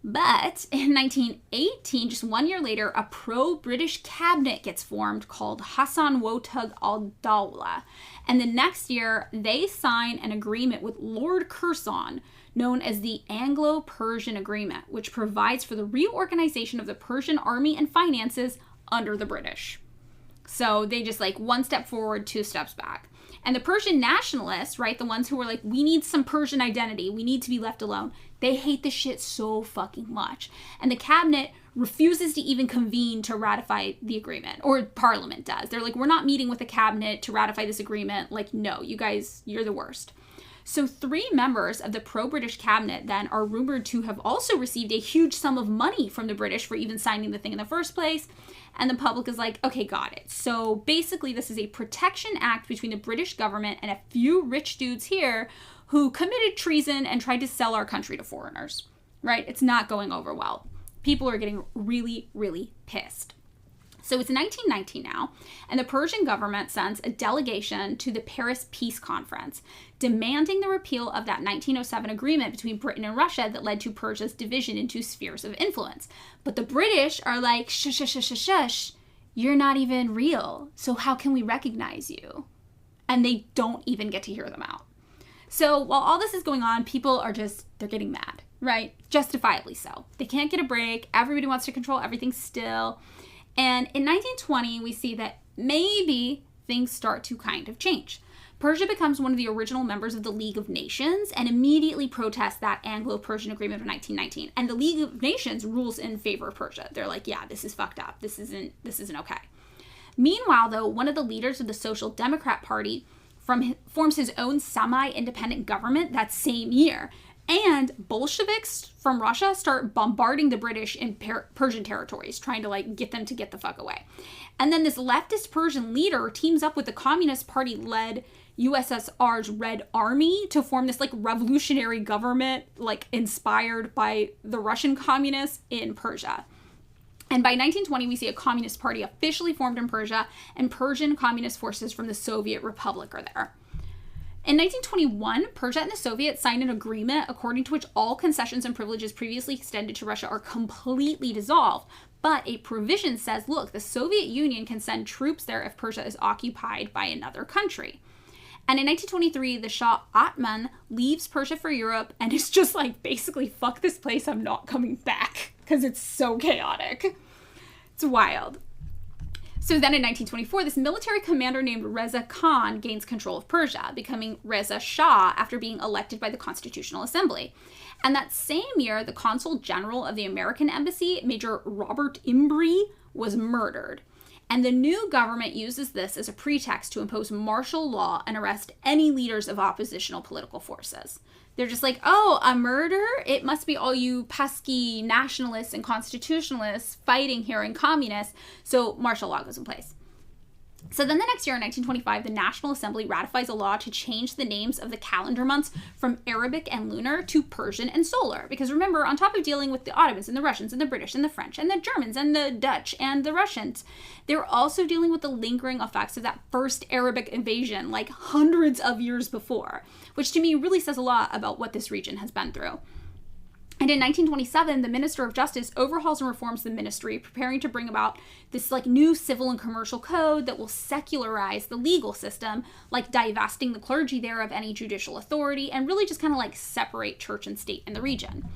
B: But in 1918, just 1 year later, a pro-British cabinet gets formed called Hassan Wotug al-Dawla. And the next year, they sign an agreement with Lord Curzon, known as the Anglo-Persian Agreement, which provides for the reorganization of the Persian army and finances under the British. So they just like one step forward, two steps back. And the Persian nationalists, right, the ones who were like, we need some Persian identity, we need to be left alone, they hate this shit so fucking much. And the cabinet refuses to even convene to ratify the agreement, or Parliament does. They're like, we're not meeting with the cabinet to ratify this agreement. Like, no, you guys, you're the worst. So 3 members of the pro-British cabinet then are rumored to have also received a huge sum of money from the British for even signing the thing in the first place. And the public is like, okay, got it. So basically this is a protection act between the British government and a few rich dudes here who committed treason and tried to sell our country to foreigners, right? It's not going over well. People are getting really, really pissed. So it's 1919 now, and the Persian government sends a delegation to the Paris Peace Conference, demanding the repeal of that 1907 agreement between Britain and Russia that led to Persia's division into spheres of influence. But the British are like, shush, shush, shush, shush, shush, you're not even real, so how can we recognize you? And they don't even get to hear them out. So while all this is going on, people are they're getting mad, right? Justifiably so. They can't get a break. Everybody wants to control everything still. And in 1920, we see that maybe things start to kind of change. Persia becomes one of the original members of the League of Nations and immediately protests that Anglo-Persian agreement of 1919. And the League of Nations rules in favor of Persia. They're like, yeah, this is fucked up. This isn't okay. Meanwhile, though, one of the leaders of the Social Democrat Party forms his own semi-independent government that same year. And Bolsheviks from Russia start bombarding the British in Persian territories, trying to like get them to get the fuck away. And then this leftist Persian leader teams up with the Communist Party-led USSR's Red Army to form this like revolutionary government, like inspired by the Russian communists in Persia. And by 1920, we see a communist party officially formed in Persia, and Persian communist forces from the Soviet Republic are there. In 1921, Persia and the Soviets signed an agreement according to which all concessions and privileges previously extended to Russia are completely dissolved. But a provision says, look, the Soviet Union can send troops there if Persia is occupied by another country. And in 1923, the Shah Atman leaves Persia for Europe and is just like, basically, fuck this place, I'm not coming back, because it's so chaotic. It's wild. So then in 1924, this military commander named Reza Khan gains control of Persia, becoming Reza Shah after being elected by the Constitutional Assembly. And that same year, the consul general of the American embassy, Major Robert Embry, was murdered. And the new government uses this as a pretext to impose martial law and arrest any leaders of oppositional political forces. They're just like, oh, a murder? It must be all you pesky nationalists and constitutionalists fighting here and communists. So martial law goes in place. So then the next year, in 1925, the National Assembly ratifies a law to change the names of the calendar months from Arabic and lunar to Persian and solar. Because remember, on top of dealing with the Ottomans and the Russians and the British and the French and the Germans and the Dutch and the Russians, they're also dealing with the lingering effects of that first Arabic invasion, like hundreds of years before, which to me really says a lot about what this region has been through. And in 1927, the Minister of Justice overhauls and reforms the ministry, preparing to bring about this like new civil and commercial code that will secularize the legal system, like divesting the clergy there of any judicial authority, and really just kind of like separate church and state in the region.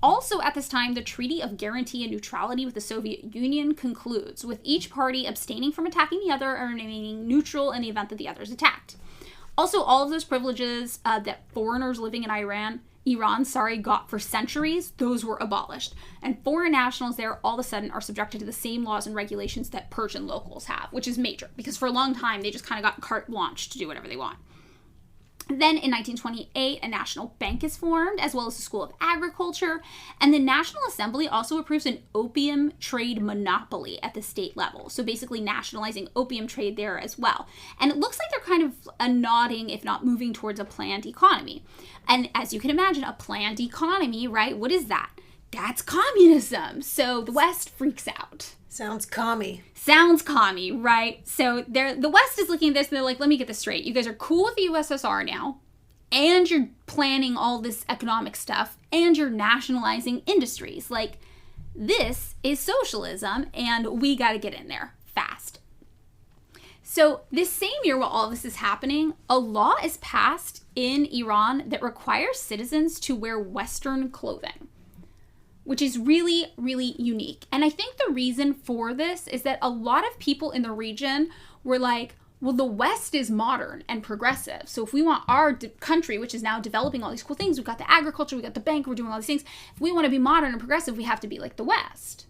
B: Also at this time, the Treaty of Guarantee and Neutrality with the Soviet Union concludes, with each party abstaining from attacking the other and remaining neutral in the event that the other is attacked. Also, all of those privileges that foreigners living in Iran got for centuries, those were abolished. And foreign nationals there all of a sudden are subjected to the same laws and regulations that Persian locals have, which is major, because for a long time they just kind of got carte blanche to do whatever they want. Then in 1928, a national bank is formed, as well as a school of agriculture, and the National Assembly also approves an opium trade monopoly at the state level, so basically nationalizing opium trade there as well. And it looks like they're kind of nodding, if not moving towards a planned economy. And as you can imagine, a planned economy, right? What is that? That's communism. So the West freaks out.
A: Sounds commie.
B: Sounds commie, right? So the West is looking at this and they're like, let me get this straight. You guys are cool with the USSR now, and you're planning all this economic stuff, and you're nationalizing industries. Like, this is socialism, and we got to get in there fast. So this same year while all this is happening, a law is passed in Iran that requires citizens to wear Western clothing, which is really, really unique. And I think the reason for this is that a lot of people in the region were like, well, the West is modern and progressive. So if we want our country, which is now developing all these cool things, we've got the agriculture, we've got the bank, we're doing all these things. If we want to be modern and progressive, we have to be like the West.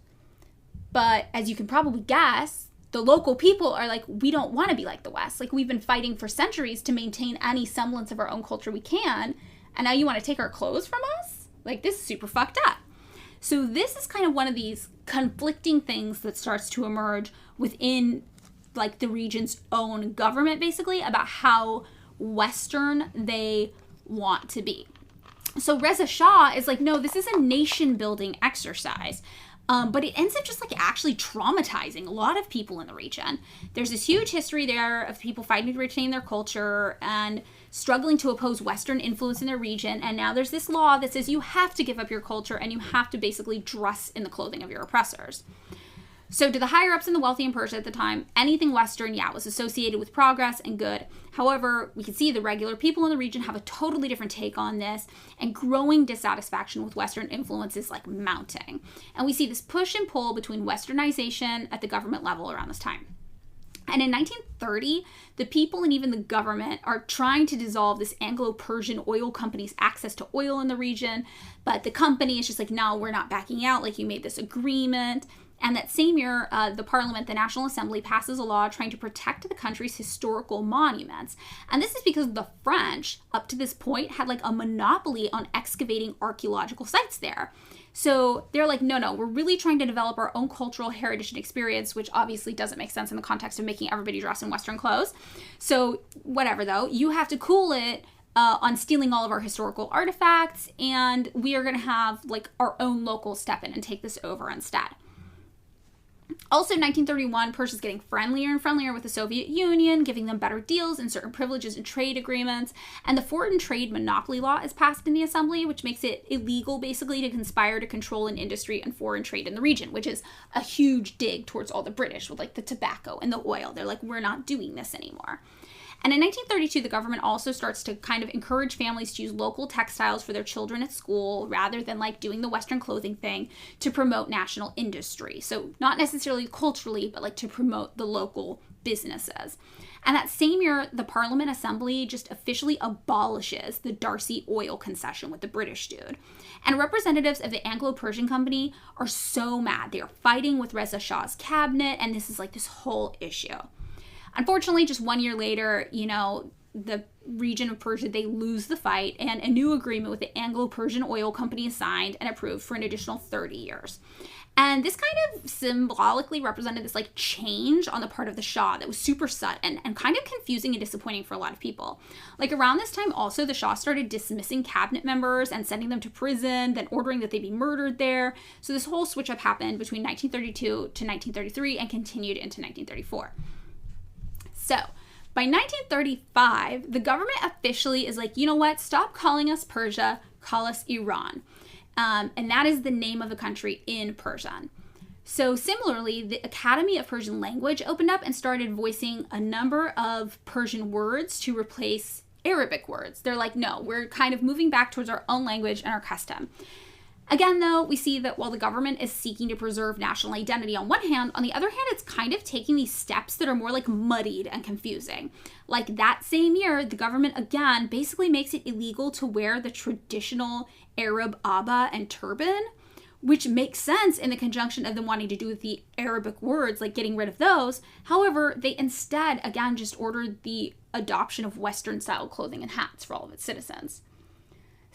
B: But as you can probably guess, the local people are like, we don't want to be like the West. Like, we've been fighting for centuries to maintain any semblance of our own culture we can. And now you want to take our clothes from us? Like, this is super fucked up. So this is kind of one of these conflicting things that starts to emerge within like the region's own government, basically, about how Western they want to be. So Reza Shah is like, no, this is a nation building exercise. But it ends up just like actually traumatizing a lot of people in the region. There's this huge history there of people fighting to retain their culture and struggling to oppose Western influence in their region. And now there's this law that says you have to give up your culture and you have to basically dress in the clothing of your oppressors. So to the higher-ups and the wealthy in Persia at the time, anything Western, was associated with progress and good. However, we can see the regular people in the region have a totally different take on this, and growing dissatisfaction with Western influence is like mounting. And we see this push and pull between Westernization at the government level around this time. And in 1930, the people and even the government are trying to dissolve this Anglo-Persian oil company's access to oil in the region. But the company is just like, no, we're not backing out. Like, you made this agreement. And that same year, the Parliament, the National Assembly, passes a law trying to protect the country's historical monuments. And this is because the French, up to this point, had like a monopoly on excavating archaeological sites there. So they're like, no, we're really trying to develop our own cultural heritage and experience, which obviously doesn't make sense in the context of making everybody dress in Western clothes. So whatever, though, you have to cool it on stealing all of our historical artifacts, and we are going to have like our own local step in and take this over instead. Also, in 1931, Persia's getting friendlier and friendlier with the Soviet Union, giving them better deals and certain privileges and trade agreements. And the Foreign Trade Monopoly Law is passed in the assembly, which makes it illegal, basically, to conspire to control an industry and foreign trade in the region, which is a huge dig towards all the British with, like, the tobacco and the oil. They're like, we're not doing this anymore. And in 1932, the government also starts to kind of encourage families to use local textiles for their children at school rather than like doing the Western clothing thing to promote national industry. So not necessarily culturally, but like to promote the local businesses. And that same year, the Parliament Assembly just officially abolishes the Darcy oil concession with the British dude. And representatives of the Anglo-Persian Company are so mad. They are fighting with Reza Shah's cabinet, and this is like this whole issue. Unfortunately, just 1 year later, the region of Persia, they lose the fight, and a new agreement with the Anglo-Persian Oil Company is signed and approved for an additional 30 years. And this kind of symbolically represented this like change on the part of the Shah that was super sudden and kind of confusing and disappointing for a lot of people. Like around this time also, the Shah started dismissing cabinet members and sending them to prison, then ordering that they be murdered there. So this whole switch up happened between 1932 to 1933 and continued into 1934. So, by 1935, the government officially is like, you know what, stop calling us Persia, call us Iran. And that is the name of the country in Persian. So, similarly, the Academy of Persian Language opened up and started voicing a number of Persian words to replace Arabic words. They're like, no, we're kind of moving back towards our own language and our custom. Again, though, we see that while the government is seeking to preserve national identity on one hand, on the other hand, it's kind of taking these steps that are more like muddied and confusing. Like that same year, the government again basically makes it illegal to wear the traditional Arab abba and turban, which makes sense in the conjunction of them wanting to do with the Arabic words, like getting rid of those. However, they instead, again, just ordered the adoption of Western-style clothing and hats for all of its citizens.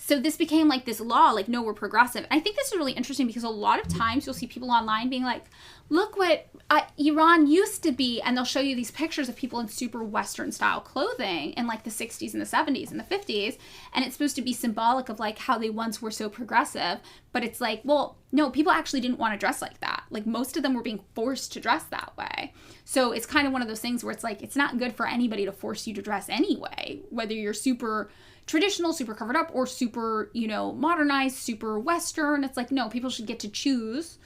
B: So this became like this law, like, no, we're progressive. And I think this is really interesting because a lot of times you'll see people online being like, look what Iran used to be. And they'll show you these pictures of people in super Western style clothing in like the 60s and the 70s and the 50s. And it's supposed to be symbolic of like how they once were so progressive. But it's like, well, no, people actually didn't want to dress like that. Like most of them were being forced to dress that way. So it's kind of one of those things where it's like, it's not good for anybody to force you to dress anyway, whether you're super traditional, super covered up, or super, modernized, super Western. It's like, no, people should get to choose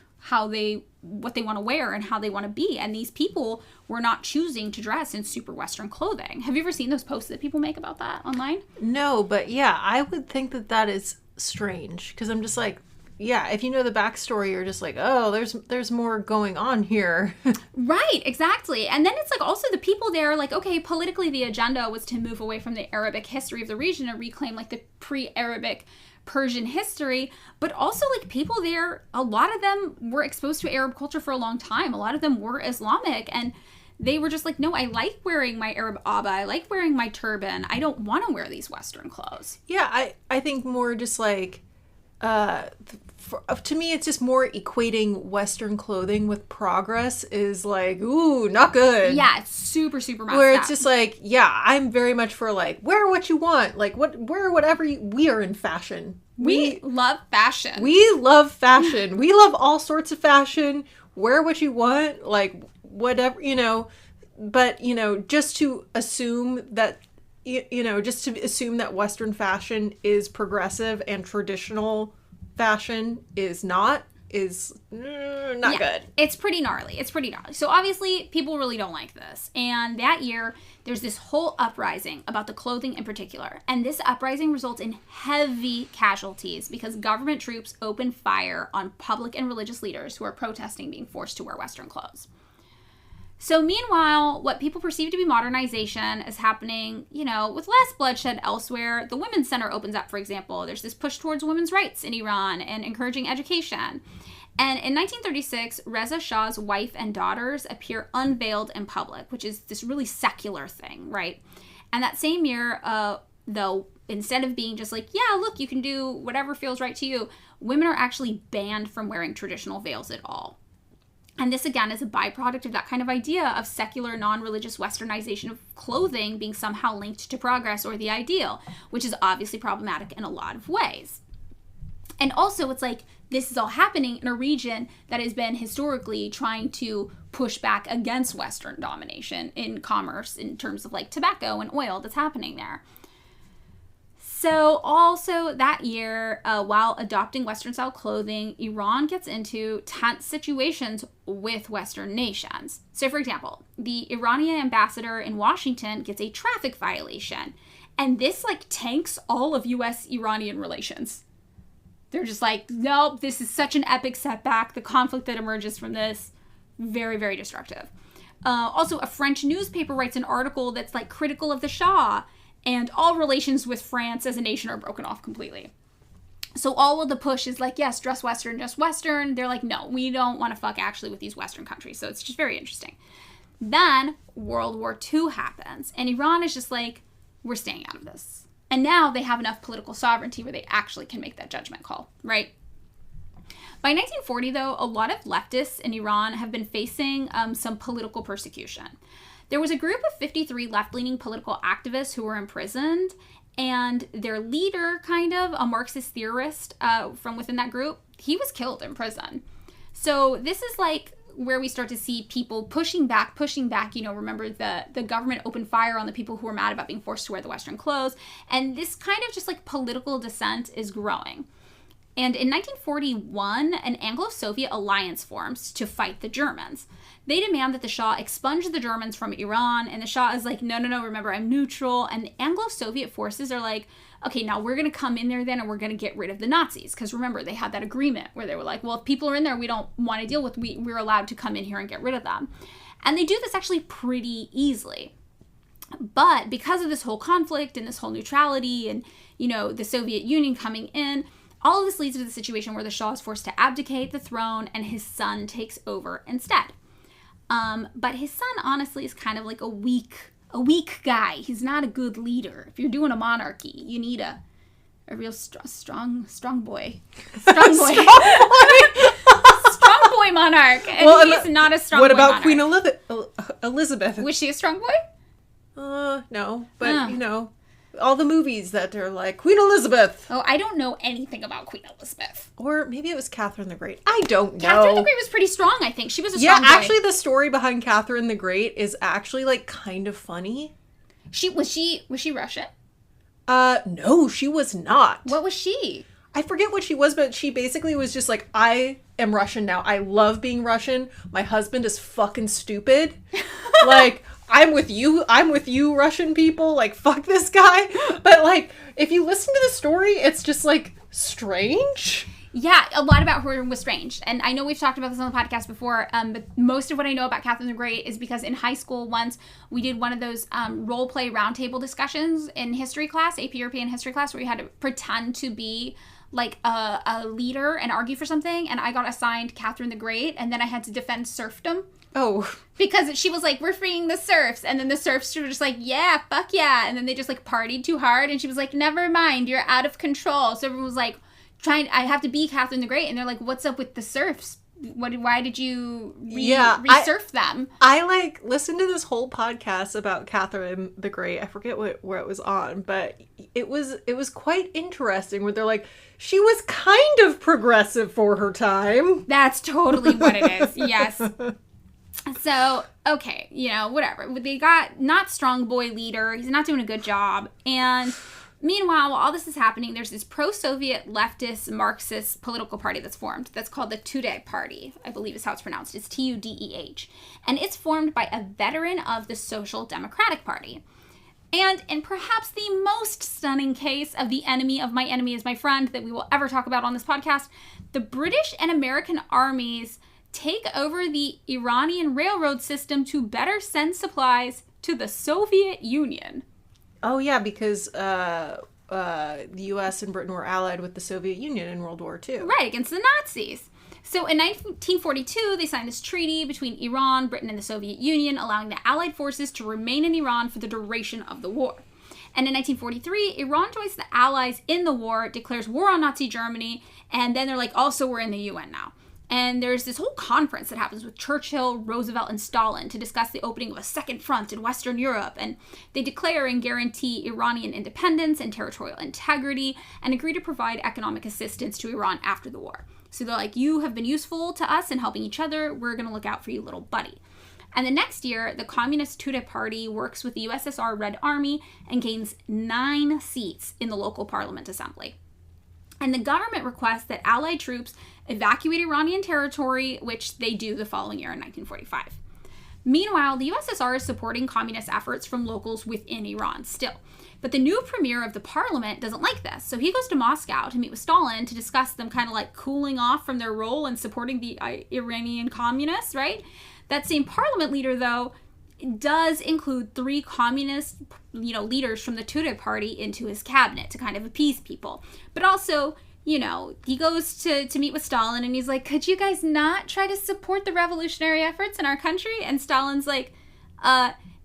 B: what they want to wear and how they want to be. And these people were not choosing to dress in super Western clothing. Have you ever seen those posts that people make about that online?
A: No, but yeah, I would think that is strange because I'm just like, yeah, if you know the backstory, you're just like, oh, there's more going on here.
B: Right, exactly. And then it's like also the people there, like, okay, politically the agenda was to move away from the Arabic history of the region and reclaim like the pre-Arabic Persian history, but also like people there, a lot of them were exposed to Arab culture for a long time. A lot of them were Islamic, and they were just like, no, I like wearing my Arab abba, I like wearing my turban, I don't want to wear these Western clothes.
A: Yeah, I think more just like, to me, it's just more equating Western clothing with progress is like, ooh, not good.
B: Yeah, it's super, super messed
A: Where
B: up.
A: it's just like, yeah, I'm very much for like, wear what you want. Like, wear whatever we are in fashion.
B: We love fashion.
A: We love fashion. We love all sorts of fashion. Wear what you want. Like, whatever, But, just to assume that, Western fashion is progressive and traditional fashion is not good.
B: It's pretty gnarly. So obviously people really don't like this. And that year there's this whole uprising about the clothing in particular. And this uprising results in heavy casualties because government troops open fire on public and religious leaders who are protesting being forced to wear Western clothes. So meanwhile, what people perceive to be modernization is happening, with less bloodshed elsewhere. The Women's Center opens up, for example. There's this push towards women's rights in Iran and encouraging education. And in 1936, Reza Shah's wife and daughters appear unveiled in public, which is this really secular thing, right? And that same year, though, instead of being just like, yeah, look, you can do whatever feels right to you, women are actually banned from wearing traditional veils at all. And this, again, is a byproduct of that kind of idea of secular, non-religious westernization of clothing being somehow linked to progress or the ideal, which is obviously problematic in a lot of ways. And also, it's like, this is all happening in a region that has been historically trying to push back against Western domination in commerce in terms of like tobacco and oil that's happening there. So also that year, while adopting Western-style clothing, Iran gets into tense situations with Western nations. So, for example, the Iranian ambassador in Washington gets a traffic violation. And this, like, tanks all of U.S.-Iranian relations. They're just like, nope, this is such an epic setback. The conflict that emerges from this, very, very destructive. Also, a French newspaper writes an article that's, like, critical of the Shah. And all relations with France as a nation are broken off completely. So all of the push is like, yes, dress Western, just Western. They're like, no, we don't want to fuck actually with these Western countries. So it's just very interesting. Then World War II happens. And Iran is just like, we're staying out of this. And now they have enough political sovereignty where they actually can make that judgment call, right? By 1940, though, a lot of leftists in Iran have been facing some political persecution. There was a group of 53 left-leaning political activists who were imprisoned, and their leader, kind of, a Marxist theorist from within that group, he was killed in prison. So this is like where we start to see people pushing back, you know, remember the government opened fire on the people who were mad about being forced to wear the Western clothes, and this kind of just like political dissent is growing. And in 1941, an Anglo-Soviet alliance forms to fight the Germans. They demand that the Shah expunge the Germans from Iran, and the Shah is like, no, remember, I'm neutral. And the Anglo-Soviet forces are like, okay, now we're going to come in there then, and we're going to get rid of the Nazis. Because remember, they had that agreement where they were like, well, if people are in there we don't want to deal with, we're allowed to come in here and get rid of them. And they do this actually pretty easily. But because of this whole conflict and this whole neutrality and, you know, the Soviet Union coming in, all of this leads to the situation where the Shah is forced to abdicate the throne and his son takes over instead. But his son, honestly, is kind of like a weak guy. He's not a good leader. If you're doing a monarchy, you need a real strong boy. Strong boy. Strong boy monarch. And well, he's not a strong boy monarch.
A: What about Queen Elizabeth?
B: Was she a strong boy?
A: No. But, you know, all the movies that are like, Queen Elizabeth.
B: Oh, I don't know anything about Queen Elizabeth.
A: Or maybe it was Catherine the Great. I don't know.
B: Catherine the Great was pretty strong, I think. She was a strong boy.
A: Yeah, actually, the story behind Catherine the Great is actually, like, kind of funny.
B: Was she Russian?
A: No, she was not.
B: What was she?
A: I forget what she was, but she basically was just like, I am Russian now. I love being Russian. My husband is fucking stupid. Like, I'm with you, Russian people. Like, fuck this guy. But, like, if you listen to the story, it's just, like, strange.
B: Yeah, a lot about her was strange. And I know we've talked about this on the podcast before, but most of what I know about Catherine the Great is because in high school once we did one of those role play roundtable discussions in history class, AP European history class, where you had to pretend to be like a leader and argue for something. And I got assigned Catherine the Great, and then I had to defend serfdom.
A: Oh.
B: Because she was like, we're freeing the serfs. And then the serfs were just like, yeah, fuck yeah. And then they just like partied too hard. And she was like, never mind, you're out of control. So everyone was like, I have to be Catherine the Great. And they're like, what's up with the serfs? Why did you resurf them?
A: I like listened to this whole podcast about Catherine the Great. I forget where it was on, but it was quite interesting where they're like, she was kind of progressive for her time.
B: That's totally what it is. Yes. So, okay, you know, whatever. They got not strong boy leader. He's not doing a good job. And meanwhile, while all this is happening, there's this pro-Soviet leftist Marxist political party that's formed. That's called the Tudeh Party, I believe is how it's pronounced. It's Tudeh. And it's formed by a veteran of the Social Democratic Party. And in perhaps the most stunning case of the enemy of my enemy is my friend that we will ever talk about on this podcast, the British and American armies take over the Iranian railroad system to better send supplies to the Soviet Union.
A: Oh, yeah, because the U.S. and Britain were allied with the Soviet Union in World War II.
B: Right, against the Nazis. So in 1942, they signed this treaty between Iran, Britain, and the Soviet Union, allowing the Allied forces to remain in Iran for the duration of the war. And in 1943, Iran joins the Allies in the war, declares war on Nazi Germany, and then they're like, also, we're in the UN now. And there's this whole conference that happens with Churchill, Roosevelt, and Stalin to discuss the opening of a second front in Western Europe. And they declare and guarantee Iranian independence and territorial integrity and agree to provide economic assistance to Iran after the war. So they're like, you have been useful to us in helping each other. We're going to look out for you, little buddy. And the next year, the Communist Tudeh Party works with the USSR Red Army and gains 9 seats in the local parliament assembly. And the government requests that Allied troops evacuate Iranian territory, which they do the following year in 1945. Meanwhile, the USSR is supporting communist efforts from locals within Iran still. But the new premier of the parliament doesn't like this, so he goes to Moscow to meet with Stalin to discuss them kind of like cooling off from their role in supporting the Iranian communists, right? That same parliament leader, though, does include 3 communist, leaders from the Tudeh party into his cabinet to kind of appease people. But also, he goes to meet with Stalin and he's like, could you guys not try to support the revolutionary efforts in our country? And Stalin's like,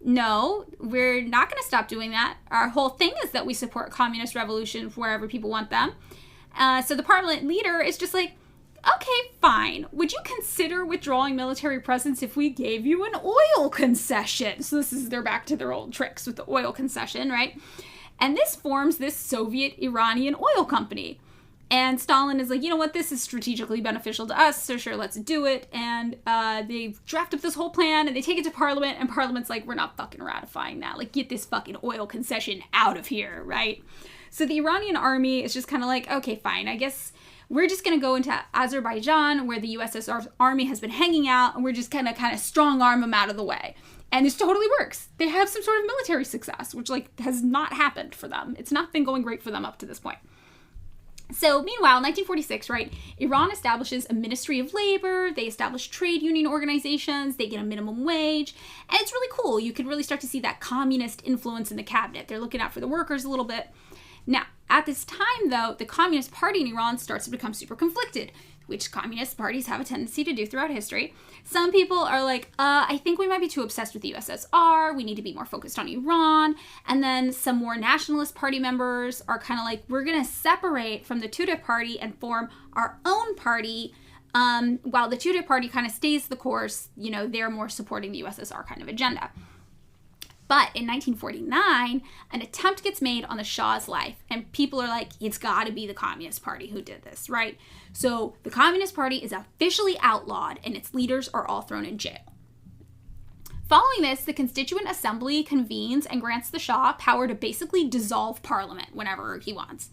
B: no, we're not going to stop doing that. Our whole thing is that we support communist revolution wherever people want them. So the parliament leader is just like, okay, fine. Would you consider withdrawing military presence if we gave you an oil concession? So they're back to their old tricks with the oil concession, right? And this forms this Soviet Iranian oil company. And Stalin is like, you know what, this is strategically beneficial to us, so sure, let's do it. And they draft up this whole plan, and they take it to Parliament, and Parliament's like, we're not fucking ratifying that. Like, get this fucking oil concession out of here, right? So the Iranian army is just kind of like, okay, fine, I guess we're just going to go into Azerbaijan, where the USSR army has been hanging out, and we're just going to kind of strong-arm them out of the way. And this totally works. They have some sort of military success, which, has not happened for them. It's not been going great for them up to this point. So, meanwhile, in 1946, right, Iran establishes a Ministry of Labor, they establish trade union organizations, they get a minimum wage, and it's really cool. You can really start to see that communist influence in the cabinet. They're looking out for the workers a little bit. Now, at this time, though, the Communist Party in Iran starts to become super conflicted, which communist parties have a tendency to do throughout history. Some people are like, I think we might be too obsessed with the USSR. We need to be more focused on Iran. And then some more nationalist party members are kind of like, we're going to separate from the Tudeh party and form our own party. While the Tudeh party kind of stays the course, they're more supporting the USSR kind of agenda. But in 1949, an attempt gets made on the Shah's life, and people are like, it's got to be the Communist Party who did this, right? So the Communist Party is officially outlawed, and its leaders are all thrown in jail. Following this, the Constituent Assembly convenes and grants the Shah power to basically dissolve parliament whenever he wants.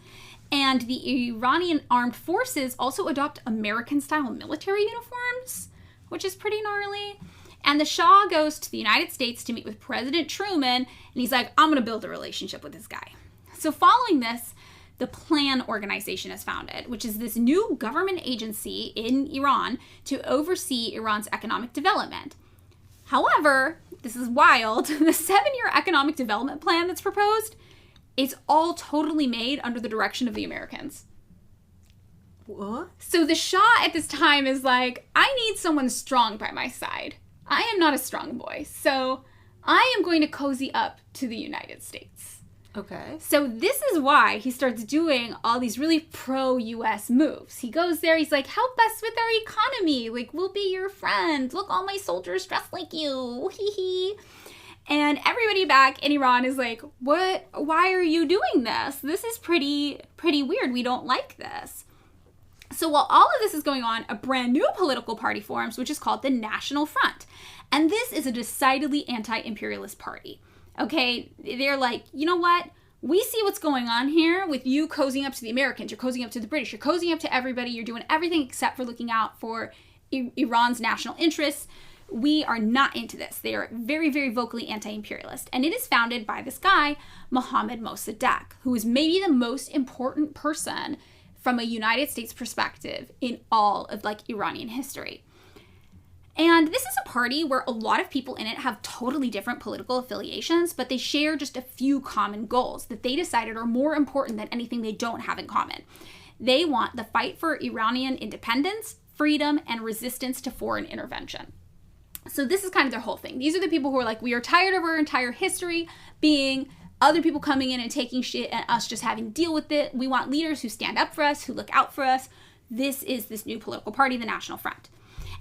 B: And the Iranian armed forces also adopt American-style military uniforms, which is pretty gnarly. And the Shah goes to the United States to meet with President Truman, and he's like, I'm going to build a relationship with this guy. So following this, the Plan Organization is founded, which is this new government agency in Iran to oversee Iran's economic development. However, this is wild, the 7-year economic development plan that's proposed, it's all totally made under the direction of the Americans.
A: What?
B: So the Shah at this time is like, I need someone strong by my side. I am not a strong boy, so I am going to cozy up to the United States.
A: Okay.
B: So this is why he starts doing all these really pro-US moves. He goes there, he's like, help us with our economy. Like, we'll be your friend. Look, all my soldiers dressed like you. Hee hee. And everybody back in Iran is like, what? Why are you doing this? This is pretty weird. We don't like this. So while all of this is going on, a brand new political party forms, which is called the National Front. And this is a decidedly anti-imperialist party. Okay, they're like, you know what? We see what's going on here with you cozying up to the Americans. You're cozying up to the British. You're cozying up to everybody. You're doing everything except for looking out for Iran's national interests. We are not into this. They are very, very vocally anti-imperialist. And it is founded by this guy, Mohammad Mossadegh, who is maybe the most important person from a United States perspective in all of Iranian history. And this is a party where a lot of people in it have totally different political affiliations, but they share just a few common goals that they decided are more important than anything they don't have in common. They want the fight for Iranian independence, freedom, and resistance to foreign intervention. So this is kind of their whole thing. These are the people who are like, we are tired of our entire history being other people coming in and taking shit and us just having to deal with it. We want leaders who stand up for us, who look out for us. This is this new political party, the National Front.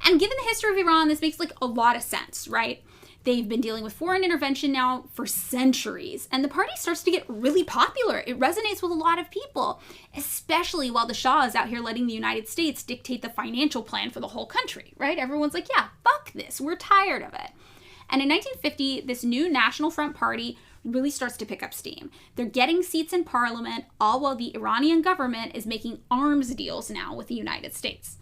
B: And given the history of Iran, this makes like a lot of sense, right? They've been dealing with foreign intervention now for centuries, and the party starts to get really popular. It resonates with a lot of people, especially while the Shah is out here letting the United States dictate the financial plan for the whole country, right? Everyone's like, yeah, fuck this. We're tired of it. And in 1950, this new National Front party really starts to pick up steam. They're getting seats in parliament, all while the Iranian government is making arms deals now with the United States.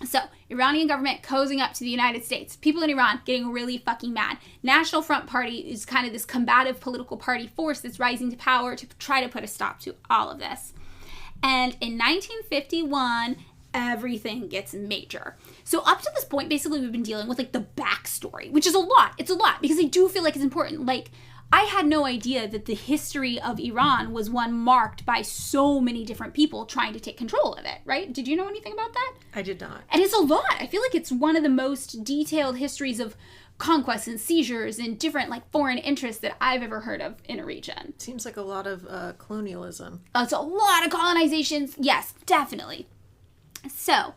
B: So, Iranian government cozying up to the United States. People in Iran getting really fucking mad. National Front Party is kind of this combative political party force that's rising to power to try to put a stop to all of this. And in 1951, everything gets major. So up to this point, basically, we've been dealing with like the backstory, which is a lot. It's a lot because I do feel like it's important. Like, I had no idea that the history of Iran was one marked by so many different people trying to take control of it, right? Did you know anything about that?
A: I did not.
B: And it's a lot. I feel like it's one of the most detailed histories of conquests and seizures and different like foreign interests that I've ever heard of in a region.
A: Seems like a lot of colonialism.
B: It's a lot of colonizations. Yes, definitely. So,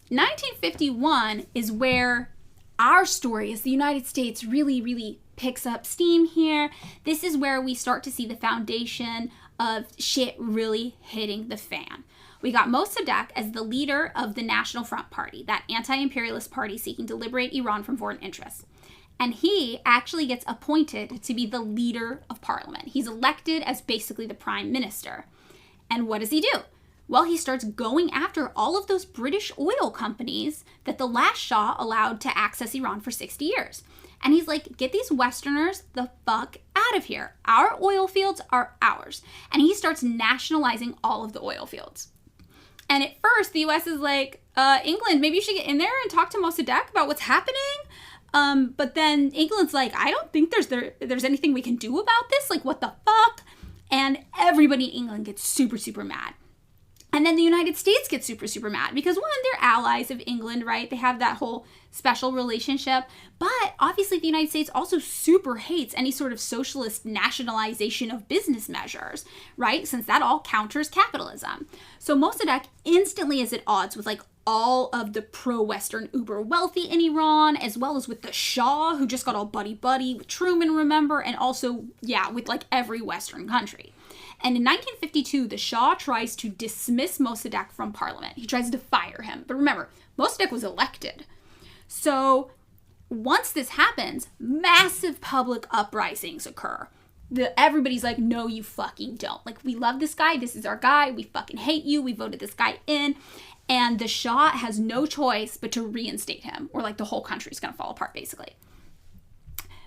B: 1951 is where our story as the United States really picks up steam here. This is where we start to see the foundation of shit really hitting the fan. We got Mossadegh as the leader of the National Front Party, that anti-imperialist party seeking to liberate Iran from foreign interests. And he actually gets appointed to be the leader of parliament. He's elected as basically the prime minister. And what does he do? Well, he starts going after all of those British oil companies that the last Shah allowed to access Iran for 60 years. And he's like, get these Westerners the fuck out of here. Our oil fields are ours. And he starts nationalizing all of the oil fields. And at first, the U.S. is like, England, maybe you should get in there and talk to Mossadegh about what's happening. But then England's like, I don't think there's anything we can do about this. Like, what the fuck? And everybody in England gets super mad. And then the United States gets super mad because, one, they're allies of England, right? They have that whole special relationship. But obviously the United States also super hates any sort of socialist nationalization of business measures, right? Since that all counters capitalism. So Mossadegh instantly is at odds with like all of the pro-Western uber wealthy in Iran, as well as with the Shah, who just got all buddy-buddy with Truman, remember? And also, yeah, with like every Western country. And in 1952, the Shah tries to dismiss Mossadegh from parliament. He tries to fire him. But remember, Mossadegh was elected. So once this happens, massive public uprisings occur. Everybody's like, no, you fucking don't. Like, we love this guy. This is our guy. We fucking hate you. We voted this guy in. And the Shah has no choice but to reinstate him, or like the whole country's going to fall apart, basically.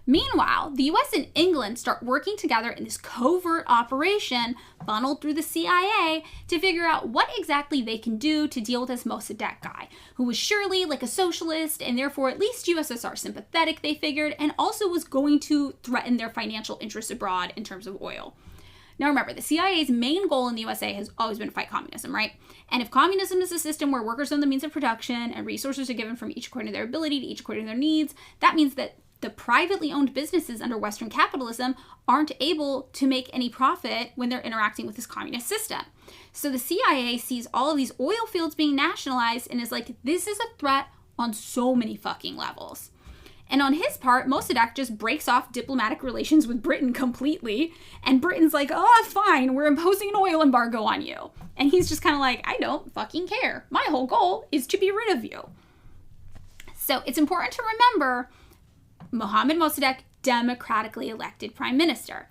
B: Meanwhile, the US and England start working together in this covert operation funneled through the CIA to figure out what exactly they can do to deal with this Mossadegh guy, who was surely like a socialist and therefore at least USSR sympathetic, they figured, and also was going to threaten their financial interests abroad in terms of oil. Now remember, the CIA's main goal in the USA has always been to fight communism, right? And if communism is a system where workers own the means of production and resources are given from each according to their ability to each according to their needs, that means that the privately owned businesses under Western capitalism aren't able to make any profit when they're interacting with this communist system. So the CIA sees all of these oil fields being nationalized and is like, this is a threat on so many fucking levels. And on his part, Mossadegh just breaks off diplomatic relations with Britain completely. And Britain's like, oh, fine, we're imposing an oil embargo on you. And he's just kind of like, I don't fucking care. My whole goal is to be rid of you. So it's important to remember Mohammad Mossadegh, democratically elected prime minister.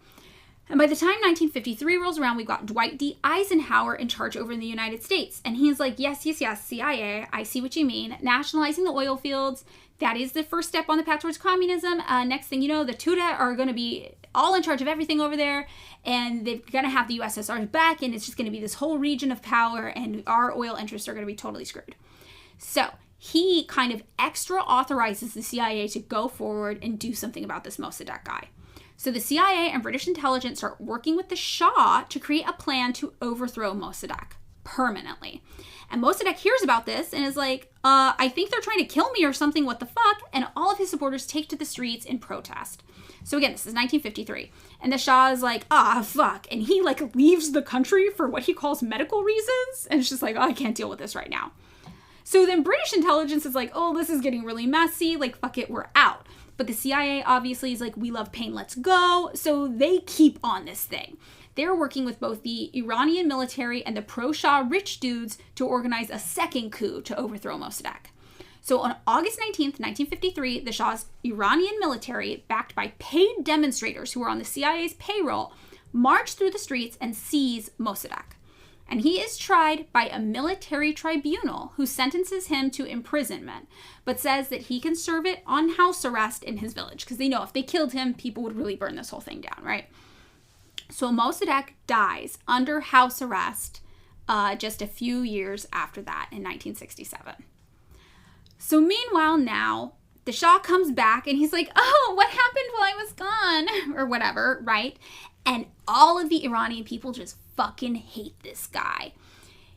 B: And by the time 1953 rolls around, we've got Dwight D. Eisenhower in charge over in the United States. And he's like, yes, CIA, I see what you mean. Nationalizing the oil fields, that is the first step on the path towards communism. Next thing you know, the Tudeh are going to be all in charge of everything over there. And they're going to have the USSR's back. And it's just going to be this whole region of power. And our oil interests are going to be totally screwed. So he kind of extra authorizes the CIA to go forward and do something about this Mossadegh guy. So the CIA and British intelligence start working with the Shah to create a plan to overthrow Mossadegh. permanently. And Mossadegh hears about this and is like, I think they're trying to kill me or something, what the fuck? And all of his supporters take to the streets in protest. So again, this is 1953. And the Shah is like, fuck. And he like leaves the country for what he calls medical reasons. And it's just like, I can't deal with this right now. So then British intelligence is like, this is getting really messy. Like, fuck it, we're out. But the CIA obviously is like, we love pain, let's go. So they keep on this thing. They're working with both the Iranian military and the pro-Shah rich dudes to organize a second coup to overthrow Mossadegh. So on August 19th, 1953, the Shah's Iranian military, backed by paid demonstrators who were on the CIA's payroll, marched through the streets and seize Mossadegh. And he is tried by a military tribunal who sentences him to imprisonment, but says that he can serve it on house arrest in his village, because they know if they killed him, people would really burn this whole thing down, right? So Mossadegh dies under house arrest just a few years after that in 1967. So meanwhile now, the Shah comes back and he's like, what happened while I was gone? Or whatever, right? And all of the Iranian people just fucking hate this guy.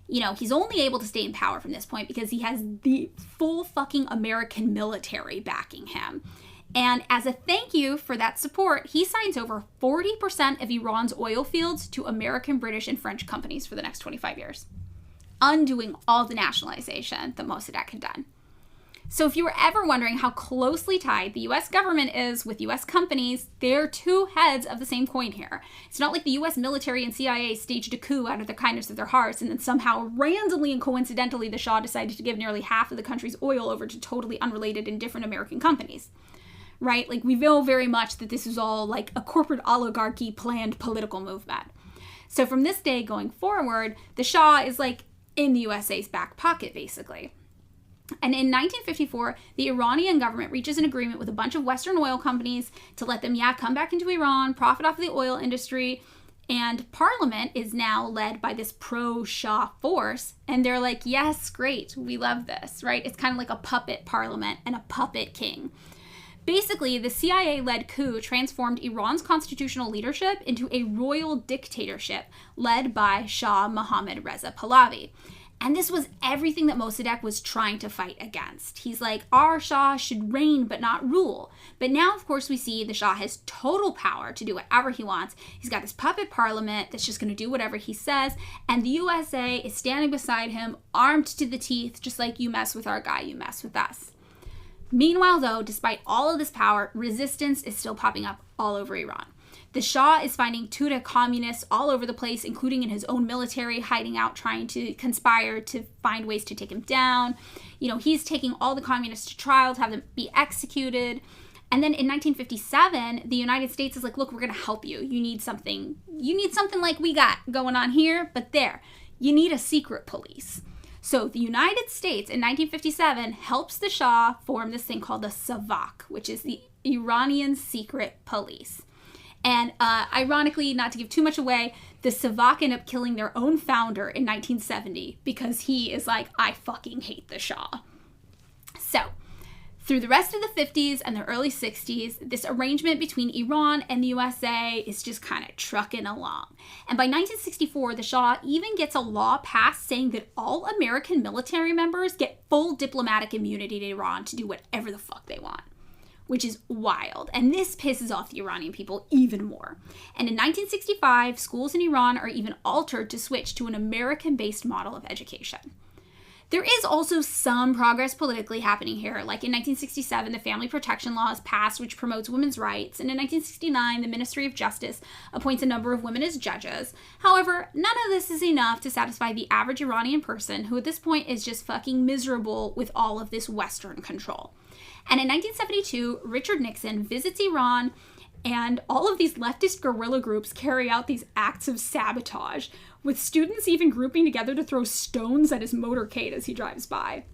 B: You know, he's only able to stay in power from this point because he has the full fucking American military backing him. And as a thank you for that support, he signs over 40% of Iran's oil fields to American, British, and French companies for the next 25 years, undoing all the nationalization that Mossadegh had done. So if you were ever wondering how closely tied the U.S. government is with U.S. companies, they're two heads of the same coin here. It's not like the U.S. military and CIA staged a coup out of the kindness of their hearts and then somehow randomly and coincidentally the Shah decided to give nearly half of the country's oil over to totally unrelated and different American companies. Right? Like, we know very much that this is all like a corporate oligarchy planned political movement. So from this day going forward, the Shah is like in the USA's back pocket, basically. And in 1954, the Iranian government reaches an agreement with a bunch of Western oil companies to let them, come back into Iran, profit off of the oil industry. And parliament is now led by this pro-Shah force. And they're like, yes, great, we love this, right? It's kind of like a puppet parliament and a puppet king. Basically, the CIA-led coup transformed Iran's constitutional leadership into a royal dictatorship led by Shah Mohammad Reza Pahlavi. And this was everything that Mossadegh was trying to fight against. He's like, our Shah should reign but not rule. But now, of course, we see the Shah has total power to do whatever he wants. He's got this puppet parliament that's just going to do whatever he says. And the USA is standing beside him, armed to the teeth, just like, you mess with our guy, you mess with us. Meanwhile, though, despite all of this power, resistance is still popping up all over Iran. The Shah is finding Tudeh communists all over the place, including in his own military, hiding out, trying to conspire to find ways to take him down. You know, he's taking all the communists to trial to have them be executed. And then in 1957, the United States is like, look, we're going to help you. You need something like we got going on here, but you need a secret police. So the United States in 1957 helps the Shah form this thing called the Savak, which is the Iranian secret police. And ironically, not to give too much away, the Savak end up killing their own founder in 1970 because he is like, I fucking hate the Shah. So, through the rest of the 50s and the early 60s, this arrangement between Iran and the USA is just kind of trucking along. And by 1964, the Shah even gets a law passed saying that all American military members get full diplomatic immunity to Iran to do whatever the fuck they want, which is wild. And this pisses off the Iranian people even more. And in 1965, schools in Iran are even altered to switch to an American-based model of education. There is also some progress politically happening here. Like in 1967, the Family Protection Law is passed, which promotes women's rights. And in 1969, the Ministry of Justice appoints a number of women as judges. However, none of this is enough to satisfy the average Iranian person, who at this point is just fucking miserable with all of this Western control. And in 1972, Richard Nixon visits Iran, and all of these leftist guerrilla groups carry out these acts of sabotage, with students even grouping together to throw stones at his motorcade as he drives by.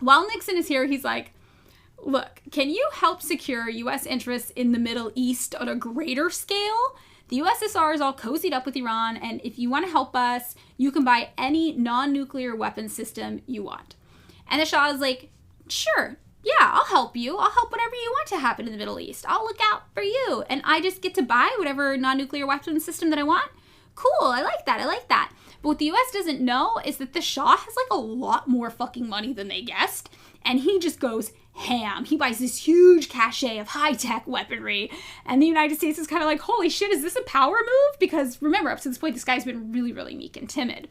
B: While Nixon is here, he's like, look, can you help secure U.S. interests in the Middle East on a greater scale? The USSR is all cozied up with Iran, and if you want to help us, you can buy any non-nuclear weapons system you want. And the Shah is like, sure, yeah, I'll help you. I'll help whatever you want to happen in the Middle East. I'll look out for you. And I just get to buy whatever non-nuclear weapons system that I want. Cool, I like that. But what the US doesn't know is that the Shah has like a lot more fucking money than they guessed. And he just goes ham. He buys this huge cache of high-tech weaponry. And the United States is kind of like, holy shit, is this a power move? Because remember, up to this point, this guy's been really, really meek and timid.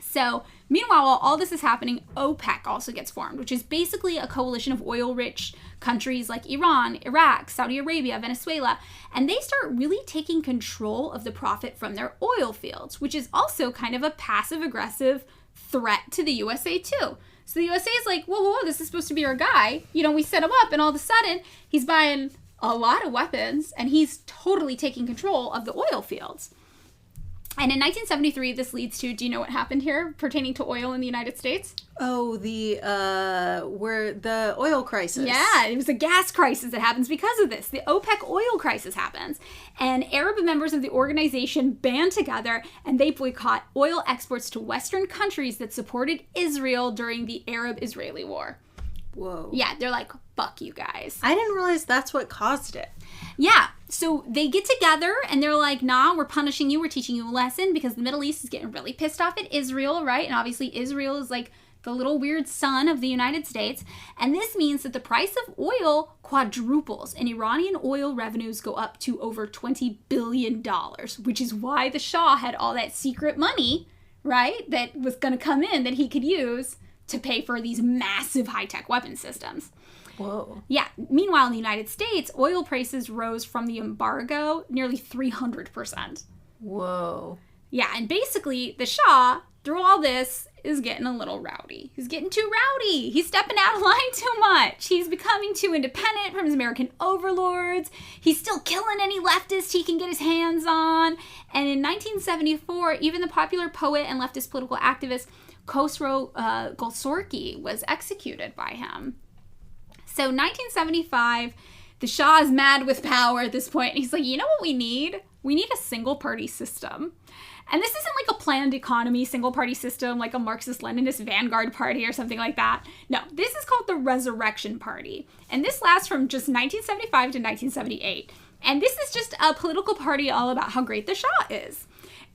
B: So, meanwhile, while all this is happening, OPEC also gets formed, which is basically a coalition of oil-rich countries like Iran, Iraq, Saudi Arabia, Venezuela, and they start really taking control of the profit from their oil fields, which is also kind of a passive-aggressive threat to the USA, too. So the USA is like, whoa, this is supposed to be our guy. You know, we set him up, and all of a sudden, he's buying a lot of weapons, and he's totally taking control of the oil fields. And in 1973, this leads to, do you know what happened here pertaining to oil in the United States?
A: Oh, the oil crisis.
B: Yeah, it was a gas crisis that happens because of this. The OPEC oil crisis happens. And Arab members of the organization band together and they boycott oil exports to Western countries that supported Israel during the Arab-Israeli War.
A: Whoa.
B: Yeah, they're like, fuck you guys.
A: I didn't realize that's what caused it.
B: Yeah, so they get together and they're like, nah, we're punishing you, we're teaching you a lesson because the Middle East is getting really pissed off at Israel, right? And obviously Israel is like the little weird son of the United States. And this means that the price of oil quadruples and Iranian oil revenues go up to over $20 billion, which is why the Shah had all that secret money, right, that was going to come in that he could use to pay for these massive high-tech weapon systems.
A: Whoa.
B: Yeah. Meanwhile, in the United States, oil prices rose from the embargo nearly 300%.
A: Whoa.
B: Yeah, and basically, the Shah, through all this, is getting a little rowdy. He's getting too rowdy. He's stepping out of line too much. He's becoming too independent from his American overlords. He's still killing any leftist he can get his hands on. And in 1974, even the popular poet and leftist political activist Khosrow Golsorki was executed by him. So 1975, the Shah is mad with power at this point, and he's like, you know what we need? We need a single-party system. And this isn't like a planned economy single-party system, like a Marxist-Leninist vanguard party or something like that. No, this is called the Resurrection Party. And this lasts from just 1975 to 1978. And this is just a political party all about how great the Shah is.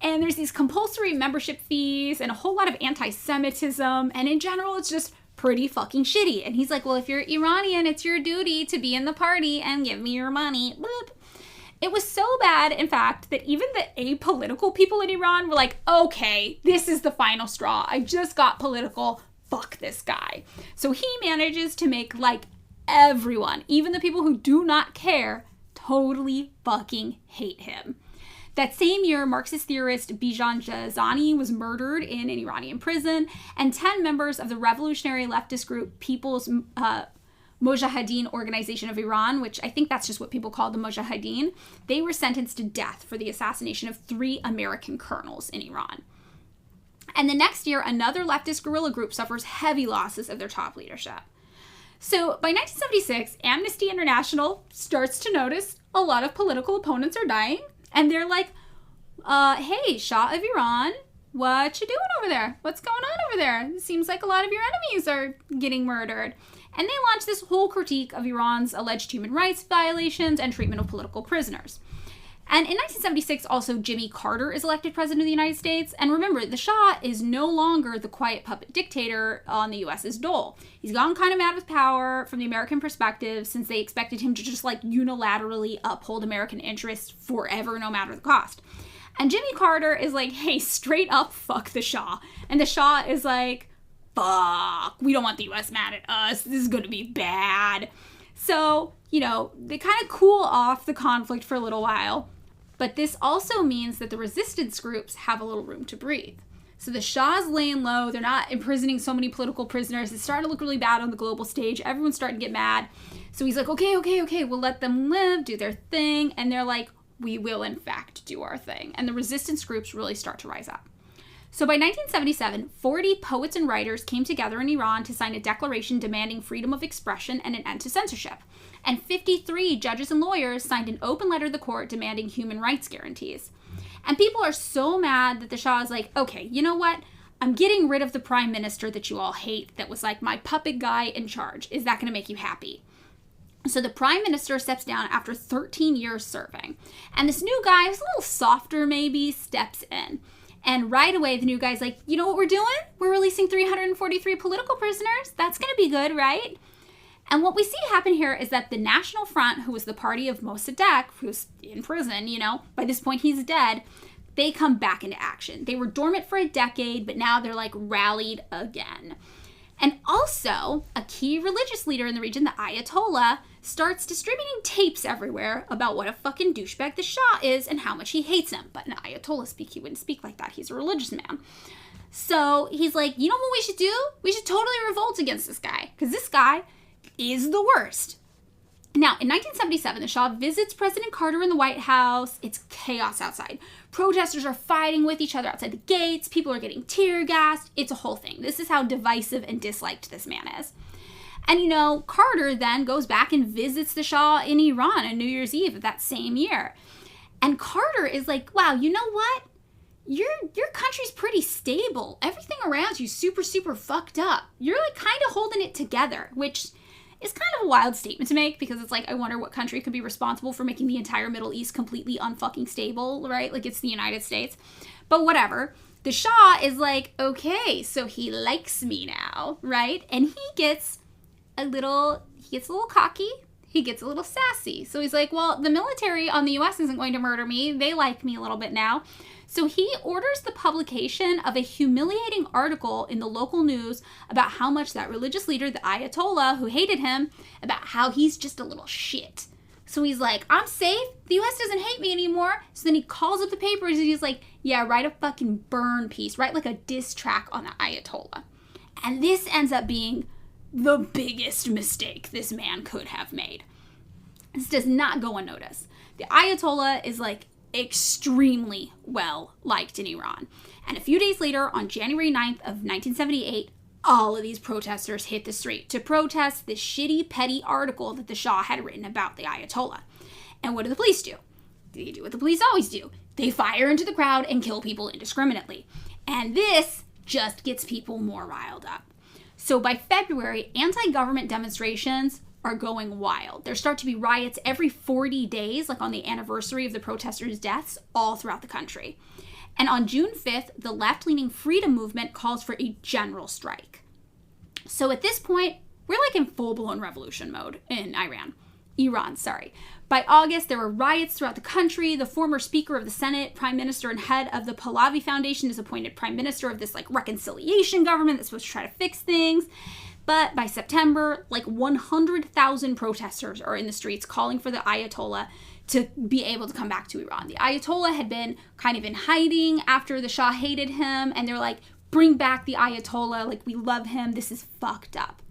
B: And there's these compulsory membership fees and a whole lot of anti-Semitism. And in general, it's just pretty fucking shitty. And he's like, well, if you're Iranian, it's your duty to be in the party and give me your money. Boop. It was so bad, in fact, that even the apolitical people in Iran were like, okay, this is the final straw. I just got political. Fuck this guy. So he manages to make, like, everyone, even the people who do not care, totally fucking hate him. That same year, Marxist theorist Bijan Jazani was murdered in an Iranian prison, and 10 members of the revolutionary leftist group People's Mojahedin Organization of Iran, which I think that's just what people call the Mojahedin, they were sentenced to death for the assassination of 3 American colonels in Iran. And the next year, another leftist guerrilla group suffers heavy losses of their top leadership. So by 1976, Amnesty International starts to notice a lot of political opponents are dying. And they're like, hey, Shah of Iran, what you doing over there? What's going on over there? It seems like a lot of your enemies are getting murdered. And they launched this whole critique of Iran's alleged human rights violations and treatment of political prisoners. And in 1976, also, Jimmy Carter is elected president of the United States. And remember, the Shah is no longer the quiet puppet dictator on the U.S.'s dole. He's gone kind of mad with power from the American perspective since they expected him to just, like, unilaterally uphold American interests forever, no matter the cost. And Jimmy Carter is like, hey, straight up, fuck the Shah. And the Shah is like, fuck, we don't want the U.S. mad at us. This is going to be bad. So, you know, they kind of cool off the conflict for a little while. But this also means that the resistance groups have a little room to breathe. So the Shah's laying low. They're not imprisoning so many political prisoners. It's starting to look really bad on the global stage. Everyone's starting to get mad. So he's like, okay, we'll let them live, do their thing. And they're like, we will, in fact, do our thing. And the resistance groups really start to rise up. So by 1977, 40 poets and writers came together in Iran to sign a declaration demanding freedom of expression and an end to censorship. And 53 judges and lawyers signed an open letter to the court demanding human rights guarantees. And people are so mad that the Shah is like, okay, you know what? I'm getting rid of the prime minister that you all hate that was like my puppet guy in charge. Is that going to make you happy? So the prime minister steps down after 13 years serving. And this new guy, who's a little softer maybe, steps in. And right away, the new guy's like, you know what we're doing? We're releasing 343 political prisoners. That's going to be good, right? And what we see happen here is that the National Front, who was the party of Mossadegh, who's in prison, by this point he's dead, they come back into action. They were dormant for a decade, but now they're like rallied again. And also, a key religious leader in the region, the Ayatollah, starts distributing tapes everywhere about what a fucking douchebag the Shah is and how much he hates him. But an Ayatollah he wouldn't speak like that. He's a religious man. So he's like, you know what we should do? We should totally revolt against this guy, because this guy is the worst. Now, in 1977, the Shah visits President Carter in the White House. It's chaos outside. Protesters are fighting with each other outside the gates. People are getting tear gassed. It's a whole thing. This is how divisive and disliked this man is. And, Carter then goes back and visits the Shah in Iran on New Year's Eve of that same year. And Carter is like, wow, you know what? Your country's pretty stable. Everything around you super, super fucked up. You're like kind of holding it together, which is kind of a wild statement to make, because it's like, I wonder what country could be responsible for making the entire Middle East completely unfucking stable, right? Like, it's the United States. But whatever. The Shah is like, okay, so he likes me now, right? And he gets a little cocky. He gets a little sassy. So he's like, well, the military on the U.S. isn't going to murder me. They like me a little bit now. So he orders the publication of a humiliating article in the local news about how much that religious leader, the Ayatollah, who hated him, about how he's just a little shit. So he's like, I'm safe. The U.S. doesn't hate me anymore. So then he calls up the papers and he's like, yeah, write a fucking burn piece. Write like a diss track on the Ayatollah. And this ends up being the biggest mistake this man could have made. This does not go unnoticed. The Ayatollah is like extremely well liked in Iran. And a few days later, on January 9th of 1978, all of these protesters hit the street to protest this shitty, petty article that the Shah had written about the Ayatollah. And what do the police do? They do what the police always do. They fire into the crowd and kill people indiscriminately. And this just gets people more riled up. So by February, anti-government demonstrations are going wild. There start to be riots every 40 days, like on the anniversary of the protesters' deaths, all throughout the country. And on June 5th, the left-leaning freedom movement calls for a general strike. So at this point, we're like in full-blown revolution mode in Iran. By August, there were riots throughout the country. The former Speaker of the Senate, Prime Minister, and head of the Pahlavi Foundation is appointed Prime Minister of this like reconciliation government that's supposed to try to fix things. But by September, like 100,000 protesters are in the streets calling for the Ayatollah to be able to come back to Iran. The Ayatollah had been kind of in hiding after the Shah hated him, and they're like, bring back the Ayatollah, like, we love him, this is fucked up.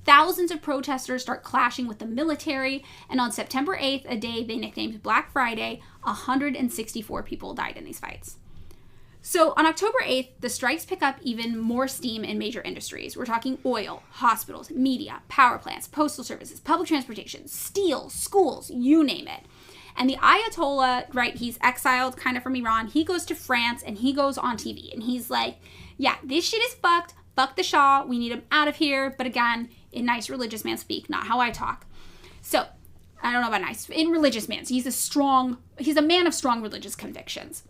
B: Thousands of protesters start clashing with the military, and on September 8th, a day they nicknamed Black Friday, 164 people died in these fights. So on October 8th, the strikes pick up even more steam in major industries. We're talking oil, hospitals, media, power plants, postal services, public transportation, steel, schools, you name it. And the Ayatollah, right, he's exiled kind of from Iran. He goes to France and he goes on TV and he's like, yeah, this shit is fucked. Fuck the Shah. We need him out of here. But again, in nice religious man speak, not how I talk. So, I don't know about nice. In religious man, so he's a man of strong religious convictions.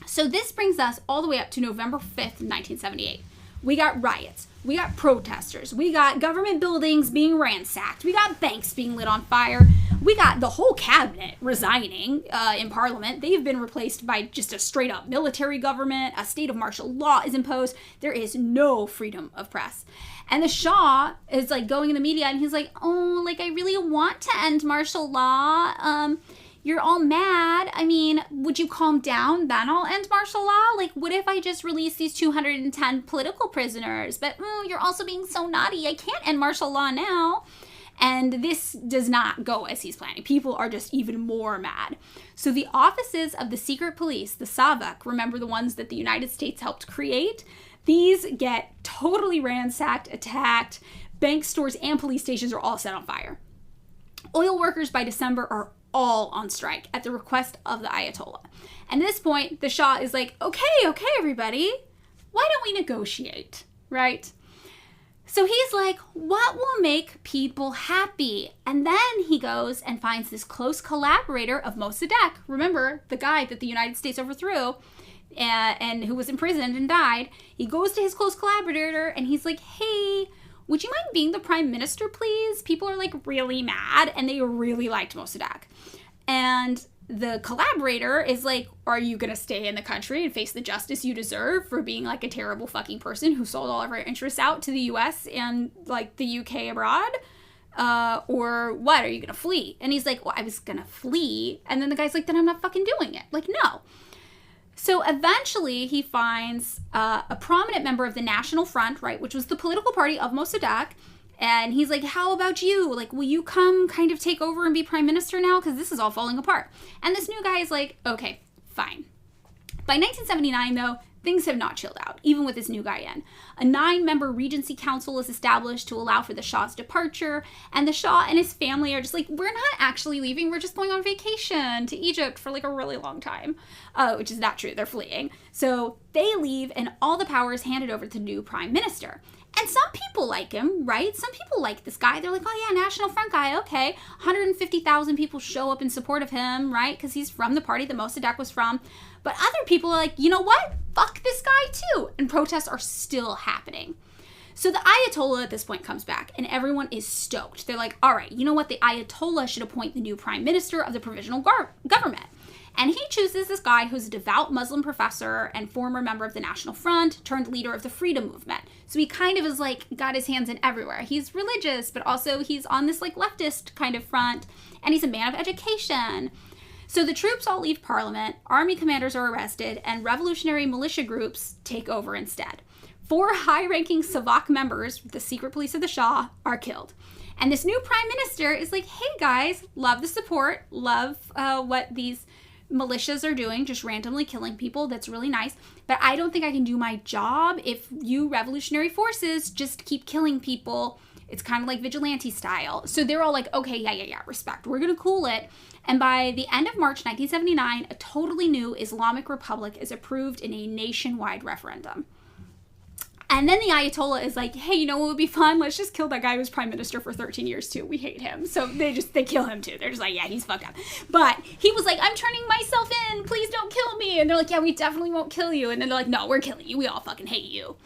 B: So this brings us all the way up to November 5th, 1978. We got riots. We got protesters. We got government buildings being ransacked. We got banks being lit on fire. We got the whole cabinet resigning in Parliament. They've been replaced by just a straight-up military government. A state of martial law is imposed. There is no freedom of press. And the Shah is like going in the media and he's like, oh, like I really want to end martial law. You're all mad. I mean, would you calm down? Then I'll end martial law? Like, what if I just release these 210 political prisoners? But you're also being so naughty. I can't end martial law now. And this does not go as he's planning. People are just even more mad. So the offices of the secret police, the SAVAK, remember the ones that the United States helped create? These get totally ransacked, attacked. Bank stores and police stations are all set on fire. Oil workers by December are all on strike at the request of the Ayatollah. And at this point, the Shah is like, okay, everybody, why don't we negotiate, right? So he's like, what will make people happy? And then he goes and finds this close collaborator of Mossadegh. Remember, the guy that the United States overthrew and who was imprisoned and died. He goes to his close collaborator and he's like, hey, would you mind being the prime minister, please? People are like really mad and they really liked Mossadegh. And the collaborator is like, are you going to stay in the country and face the justice you deserve for being like a terrible fucking person who sold all of our interests out to the US and like the UK abroad? Or what? Are you going to flee? And he's like, well, I was going to flee. And then the guy's like, then I'm not fucking doing it. Like, no. So eventually he finds a prominent member of the National Front, right, which was the political party of Mossadegh. And he's like, how about you? Like, will you come kind of take over and be prime minister now? Because this is all falling apart. And this new guy is like, okay, fine. By 1979, though, things have not chilled out, even with this new guy in. A 9-member Regency Council is established to allow for the Shah's departure. And the Shah and his family are just like, we're not actually leaving. We're just going on vacation to Egypt for like a really long time. Which is not true. They're fleeing. So they leave and all the power is handed over to the new prime minister. And some people like him, right? Some people like this guy. They're like, oh yeah, National Front guy, okay. 150,000 people show up in support of him, right? Because he's from the party that Mossadegh was from. But other people are like, you know what? Fuck this guy too. And protests are still happening. So the Ayatollah at this point comes back and everyone is stoked. They're like, all right, you know what? The Ayatollah should appoint the new prime minister of the provisional government. And he chooses this guy who's a devout Muslim professor and former member of the National Front turned leader of the freedom movement. So he kind of is like got his hands in everywhere. He's religious, but also he's on this like leftist kind of front, and he's a man of education. So the troops all leave parliament, army commanders are arrested, and revolutionary militia groups take over instead. 4 high-ranking Savak members, the secret police of the Shah, are killed. And this new prime minister is like, hey guys, love the support, love what these militias are doing, just randomly killing people. That's really nice. But I don't think I can do my job if you revolutionary forces just keep killing people. It's kind of like vigilante style. So they're all like, okay, yeah, respect. We're going to cool it. And by the end of March 1979, a totally new Islamic Republic is approved in a nationwide referendum. And then the Ayatollah is like, hey, you know what would be fun? Let's just kill that guy who was prime minister for 13 years too. We hate him. So they kill him too. They're just like, yeah, he's fucked up. But he was like, I'm turning myself in. Please don't kill me. And they're like, yeah, we definitely won't kill you. And then they're like, no, we're killing you. We all fucking hate you.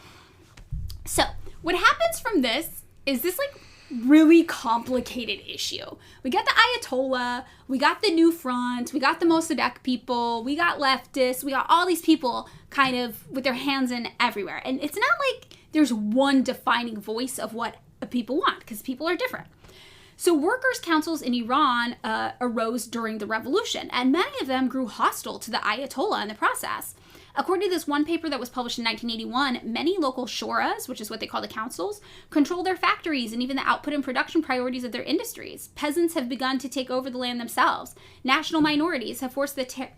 B: So what happens from this is this like really complicated issue. We got the Ayatollah, we got the New Front, we got the Mossadegh people, we got leftists, we got all these people kind of with their hands in everywhere. And it's not like there's one defining voice of what people want, because people are different. So workers' councils in Iran arose during the revolution, and many of them grew hostile to the Ayatollah in the process. According to this one paper that was published in 1981, many local shuras, which is what they call the councils, control their factories and even the output and production priorities of their industries. Peasants have begun to take over the land themselves. National minorities have forced the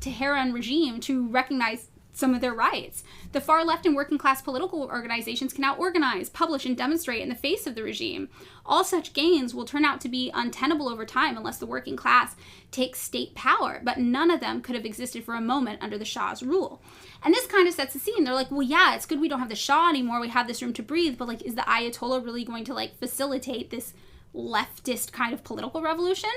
B: Tehran regime to recognize some of their rights. The far left and working class political organizations can now organize, publish, and demonstrate in the face of the regime. All such gains will turn out to be untenable over time unless the working class takes state power, but none of them could have existed for a moment under the Shah's rule. And this kind of sets the scene. They're like, well, yeah, it's good we don't have the Shah anymore. We have this room to breathe, but like, is the Ayatollah really going to like facilitate this leftist kind of political revolution?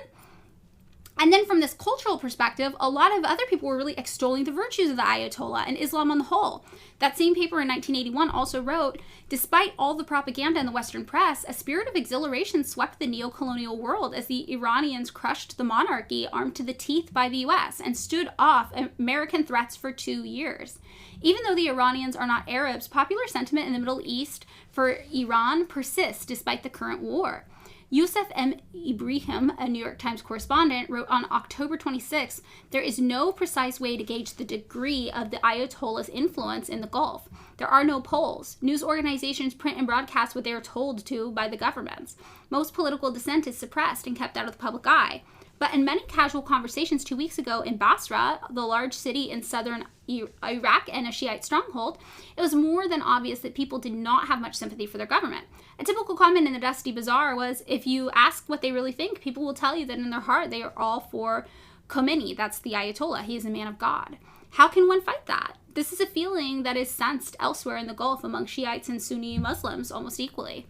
B: And then from this cultural perspective, a lot of other people were really extolling the virtues of the Ayatollah and Islam on the whole. That same paper in 1981 also wrote, despite all the propaganda in the Western press, a spirit of exhilaration swept the neo-colonial world as the Iranians crushed the monarchy armed to the teeth by the US and stood off American threats for 2 years. Even though the Iranians are not Arabs, popular sentiment in the Middle East for Iran persists despite the current war. Youssef M. Ibrahim, a New York Times correspondent, wrote on October 26, there is no precise way to gauge the degree of the Ayatollah's influence in the Gulf. There are no polls. News organizations print and broadcast what they are told to by the governments. Most political dissent is suppressed and kept out of the public eye. But in many casual conversations 2 weeks ago in Basra, the large city in southern Iraq and a Shiite stronghold, it was more than obvious that people did not have much sympathy for their government. A typical comment in the Dusty Bazaar was, if you ask what they really think, people will tell you that in their heart they are all for Khomeini. That's the Ayatollah. He is a man of God. How can one fight that? this is a feeling that is sensed elsewhere in the Gulf among Shiites and Sunni Muslims almost equally.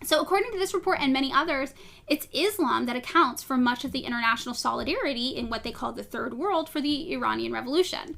B: So according to this report and many others, it's Islam that accounts for much of the international solidarity in what they call the Third World for the Iranian Revolution.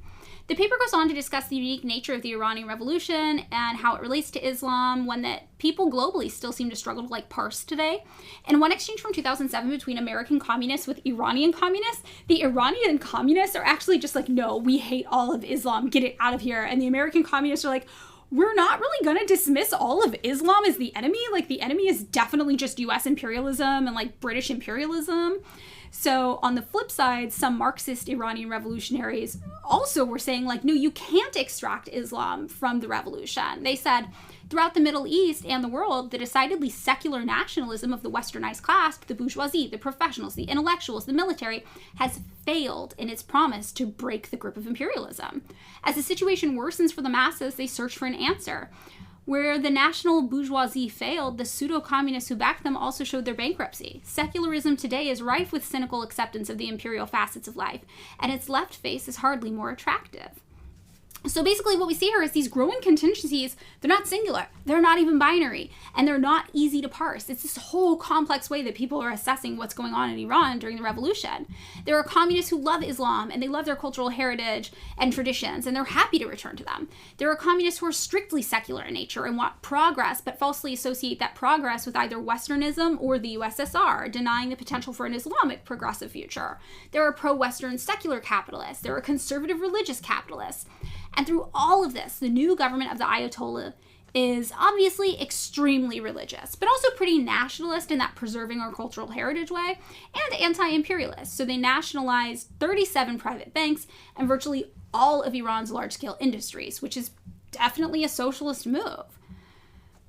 B: The paper goes on to discuss the unique nature of the Iranian Revolution and how it relates to Islam, one that people globally still seem to struggle to parse today. In one exchange from 2007 between American communists with Iranian communists, the Iranian communists are actually just no, we hate all of Islam, get it out of here. And the American communists are like, we're not really going to dismiss all of Islam as the enemy. The enemy is definitely just US imperialism and British imperialism. So on the flip side, some Marxist Iranian revolutionaries also were saying no, you can't extract Islam from the revolution. They said, throughout the Middle East and the world, the decidedly secular nationalism of the westernized class, the bourgeoisie, the professionals, the intellectuals, the military, has failed in its promise to break the grip of imperialism. As the situation worsens for the masses, they search for an answer. Where the national bourgeoisie failed, the pseudo-communists who backed them also showed their bankruptcy. Secularism today is rife with cynical acceptance of the imperial facets of life, and its left face is hardly more attractive. So basically what we see here is these growing contingencies, they're not singular, they're not even binary, and they're not easy to parse. It's this whole complex way that people are assessing what's going on in Iran during the revolution. There are communists who love Islam, and they love their cultural heritage and traditions, and they're happy to return to them. There are communists who are strictly secular in nature and want progress, but falsely associate that progress with either Westernism or the USSR, denying the potential for an Islamic progressive future. There are pro-Western secular capitalists. There are conservative religious capitalists. And through all of this, the new government of the Ayatollah is obviously extremely religious, but also pretty nationalist in that preserving our cultural heritage way, and anti-imperialist. So they nationalized 37 private banks and virtually all of Iran's large-scale industries, which is definitely a socialist move.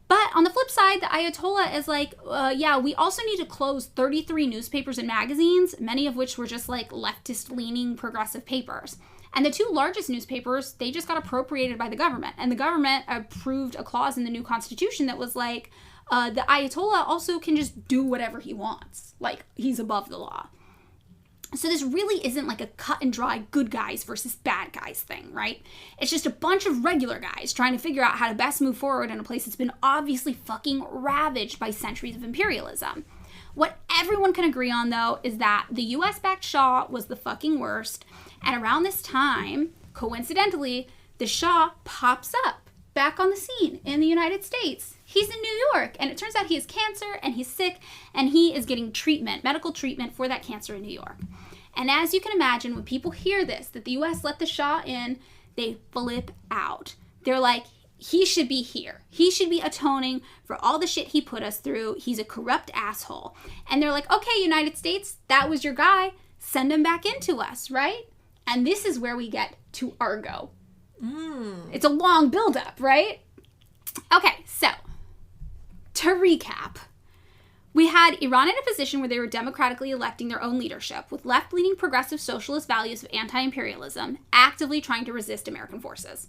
B: But on the flip side, the Ayatollah is yeah, we also need to close 33 newspapers and magazines, many of which were just leftist-leaning progressive papers. And the two largest newspapers, they just got appropriated by the government. And the government approved a clause in the new constitution that was the Ayatollah also can just do whatever he wants. He's above the law. So this really isn't a cut and dry good guys versus bad guys thing, right? It's just a bunch of regular guys trying to figure out how to best move forward in a place that's been obviously fucking ravaged by centuries of imperialism. What everyone can agree on, though, is that the US-backed Shah was the fucking worst. And around this time, coincidentally, the Shah pops up back on the scene in the United States. He's in New York, and it turns out he has cancer, and he's sick, and he is getting treatment, medical treatment for that cancer in New York. And as you can imagine, when people hear this, that the US let the Shah in, they flip out. They're like, he should be here. He should be atoning for all the shit he put us through. He's a corrupt asshole. And they're like, okay, United States, that was your guy. Send him back into us, right? And this is where we get to Argo. It's a long buildup, right? Okay, so to recap, we had Iran in a position where they were democratically electing their own leadership with left-leaning progressive socialist values of anti-imperialism actively trying to resist American forces.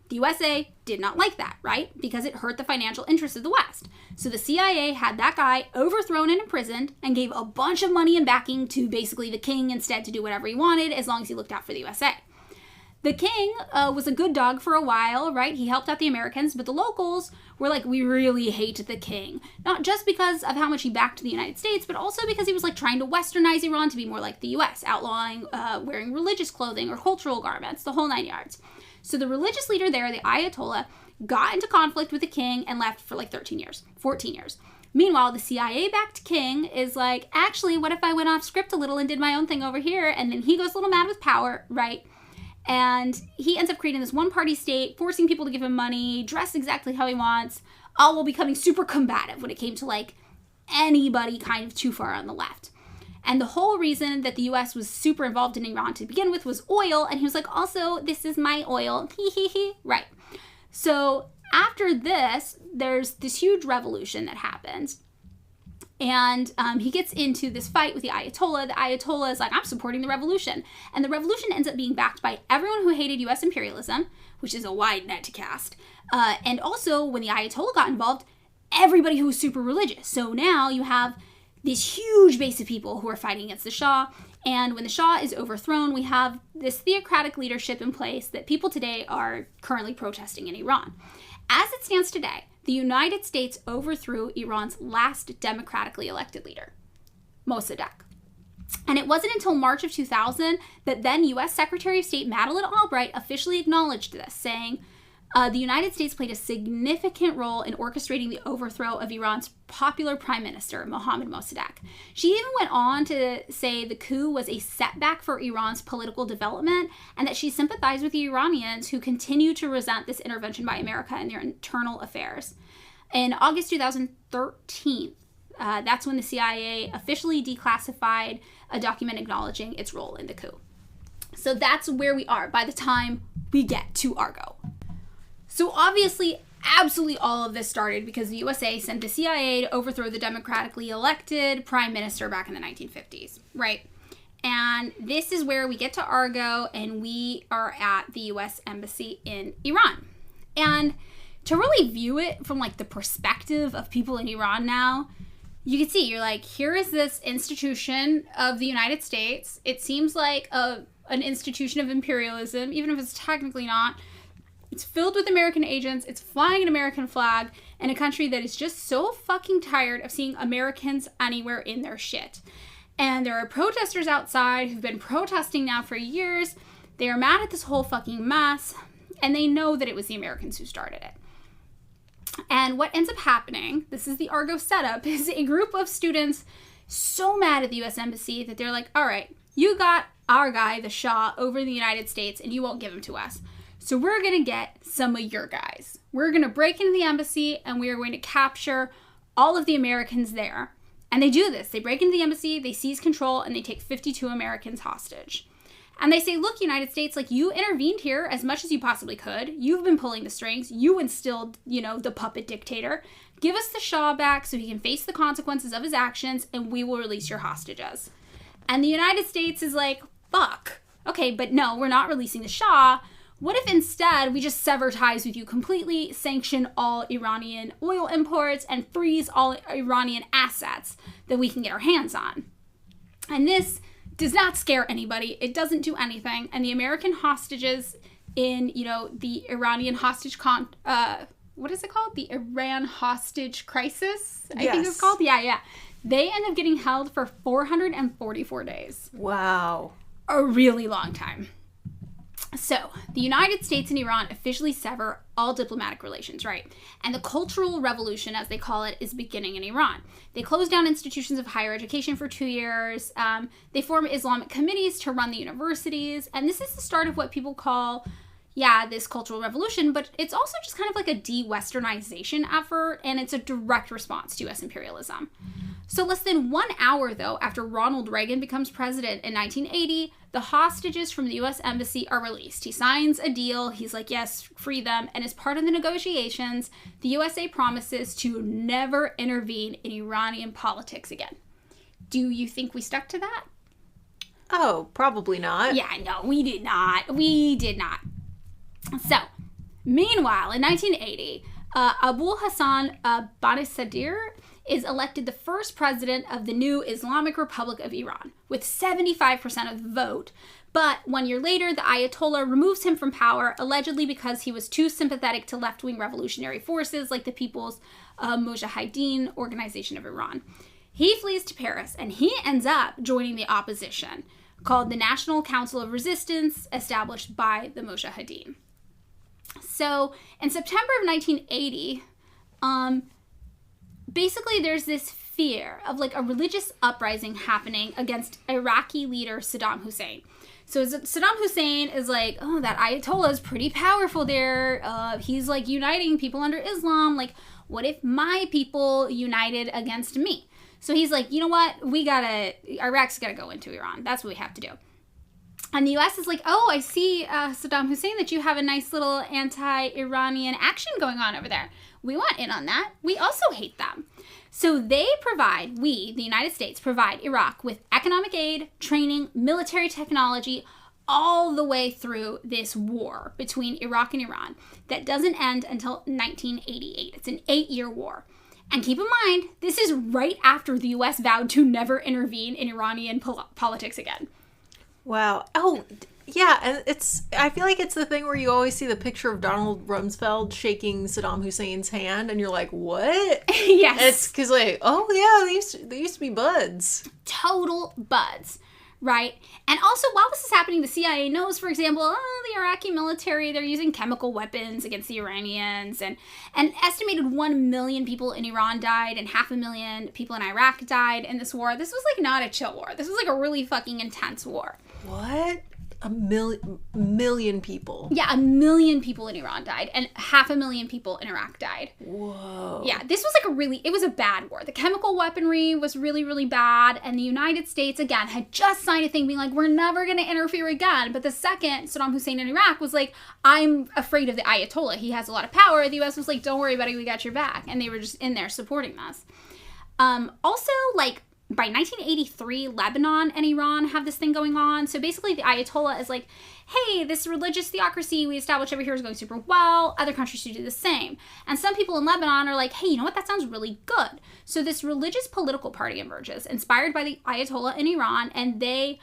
B: The USA did not like that, right? Because it hurt the financial interests of the West. So the CIA had that guy overthrown and imprisoned and gave a bunch of money and backing to basically the king instead to do whatever he wanted as long as he looked out for the USA. The king was a good dog for a while, right? He helped out the Americans, but the locals were like, we really hate the king. Not just because of how much he backed the United States, but also because he was trying to westernize Iran to be more like the US, outlawing wearing religious clothing or cultural garments, the whole 9 yards. So the religious leader there, the Ayatollah, got into conflict with the king and left for 14 years. Meanwhile, the CIA-backed king is actually, what if I went off script a little and did my own thing over here? And then he goes a little mad with power, right? And he ends up creating this one-party state, forcing people to give him money, dress exactly how he wants, all while becoming super combative when it came to anybody kind of too far on the left. And the whole reason that the US was super involved in Iran to begin with was oil. And he was like, also, this is my oil. Right. So after this, there's this huge revolution that happens. And he gets into this fight with the Ayatollah. The Ayatollah is like, I'm supporting the revolution. And the revolution ends up being backed by everyone who hated US imperialism, which is a wide net to cast. And also, when the Ayatollah got involved, everybody who was super religious. So now you have this huge base of people who are fighting against the Shah. And when the Shah is overthrown, we have this theocratic leadership in place that people today are currently protesting in Iran. As it stands today, the United States overthrew Iran's last democratically elected leader, Mossadegh. And it wasn't until March of 2000 that then U.S. Secretary of State Madeline Albright officially acknowledged this, saying, the United States played a significant role in orchestrating the overthrow of Iran's popular prime minister, Mohammad Mossadegh. She even went on to say the coup was a setback for Iran's political development and that she sympathized with the Iranians who continue to resent this intervention by America in their internal affairs. In August 2013, that's when the CIA officially declassified a document acknowledging its role in the coup. So that's where we are by the time we get to Argo. So obviously, absolutely all of this started because the USA sent the CIA to overthrow the democratically elected prime minister back in the 1950s, right? And this is where we get to Argo, and we are at the US Embassy in Iran. And to really view it from like the perspective of people in Iran now, you can see, you're like, here is this institution of the United States. It seems like an institution of imperialism, even if it's technically not. It's filled with American agents, it's flying an American flag, in a country that is just so fucking tired of seeing Americans anywhere in their shit. And there are protesters outside who've been protesting now for years. They are mad at this whole fucking mess, and they know that it was the Americans who started it. And what ends up happening, this is the Argo setup, is a group of students so mad at the U.S. Embassy that they're like, all right, you got our guy, the Shah, over in the United States, and you won't give him to us. So we're going to get some of your guys. We're going to break into the embassy and we are going to capture all of the Americans there. And they do this. They break into the embassy, they seize control, and they take 52 Americans hostage. And they say, look, United States, like, you intervened here as much as you possibly could. You've been pulling the strings. You instilled, the puppet dictator. Give us the Shah back so he can face the consequences of his actions, and we will release your hostages. And the United States is like, fuck. Okay, but no, we're not releasing the Shah. What if instead we just sever ties with you completely, sanction all Iranian oil imports, and freeze all Iranian assets that we can get our hands on? And this does not scare anybody. It doesn't do anything. And the American hostages in, the Iranian hostage what is it called? The Iran hostage crisis, I think it's called. Yeah. They end up getting held for 444 days.
A: Wow.
B: A really long time. So, the United States and Iran officially sever all diplomatic relations, right? And the Cultural Revolution, as they call it, is beginning in Iran. They close down institutions of higher education for 2 years. They form Islamic committees to run the universities. And this is the start of what people call, this Cultural Revolution, but it's also just kind of like a de-Westernization effort, and it's a direct response to U.S. imperialism. So less than 1 hour, though, after Ronald Reagan becomes president in 1980, the hostages from the U.S. Embassy are released. He signs a deal. He's like, yes, free them. And as part of the negotiations, the USA promises to never intervene in Iranian politics again. Do you think we stuck to that?
A: Oh, probably not.
B: Yeah, no, we did not. We did not. So, meanwhile, in 1980, Abu Hassan Banisadr is elected the first president of the new Islamic Republic of Iran, with 75% of the vote. But 1 year later, the Ayatollah removes him from power, allegedly because he was too sympathetic to left-wing revolutionary forces like the People's Mujahideen Organization of Iran. He flees to Paris, and he ends up joining the opposition, called the National Council of Resistance, established by the Mujahideen. So, in September of 1980, basically there's this fear of like a religious uprising happening against Iraqi leader Saddam Hussein. So Saddam Hussein is like, oh, that Ayatollah is pretty powerful there. He's like uniting people under Islam. Like, what if my people united against me? So he's like, you know what? Iraq's gotta go into Iran. That's what we have to do. And the U.S. is like, oh, I see, Saddam Hussein, that you have a nice little anti-Iranian action going on over there. We want in on that. We also hate them. So the United States, provide Iraq with economic aid, training, military technology, all the way through this war between Iraq and Iran that doesn't end until 1988. It's an 8-year war. And keep in mind, this is right after the U.S. vowed to never intervene in Iranian politics again.
A: Wow. Oh, yeah. And I feel like it's the thing where you always see the picture of Donald Rumsfeld shaking Saddam Hussein's hand, and you're like, what?
B: Yes.
A: It's because, like, oh, yeah, they used to be buds.
B: Total buds. Right? And also, while this is happening, the CIA knows, for example, the Iraqi military, they're using chemical weapons against the Iranians, and an estimated 1 million people in Iran died, and 500,000 people in Iraq died in this war. This was, like, not a chill war. This was, like, a really fucking intense war.
A: What? A million people.
B: Yeah, 1 million people in Iran died, and 500,000 people in Iraq died.
A: Whoa.
B: Yeah, this was it was a bad war. The chemical weaponry was really, really bad, and the United States, again, had just signed a thing being like, we're never going to interfere again. But the second Saddam Hussein in Iraq was like, I'm afraid of the Ayatollah. He has a lot of power. The U.S. was like, don't worry, buddy, we got your back. And they were just in there supporting this. Also, like, by 1983, Lebanon and Iran have this thing going on. So basically the Ayatollah is like, hey, this religious theocracy we established over here is going super well. Other countries should do the same. And some people in Lebanon are like, hey, you know what? That sounds really good. So this religious political party emerges, inspired by the Ayatollah in Iran. And they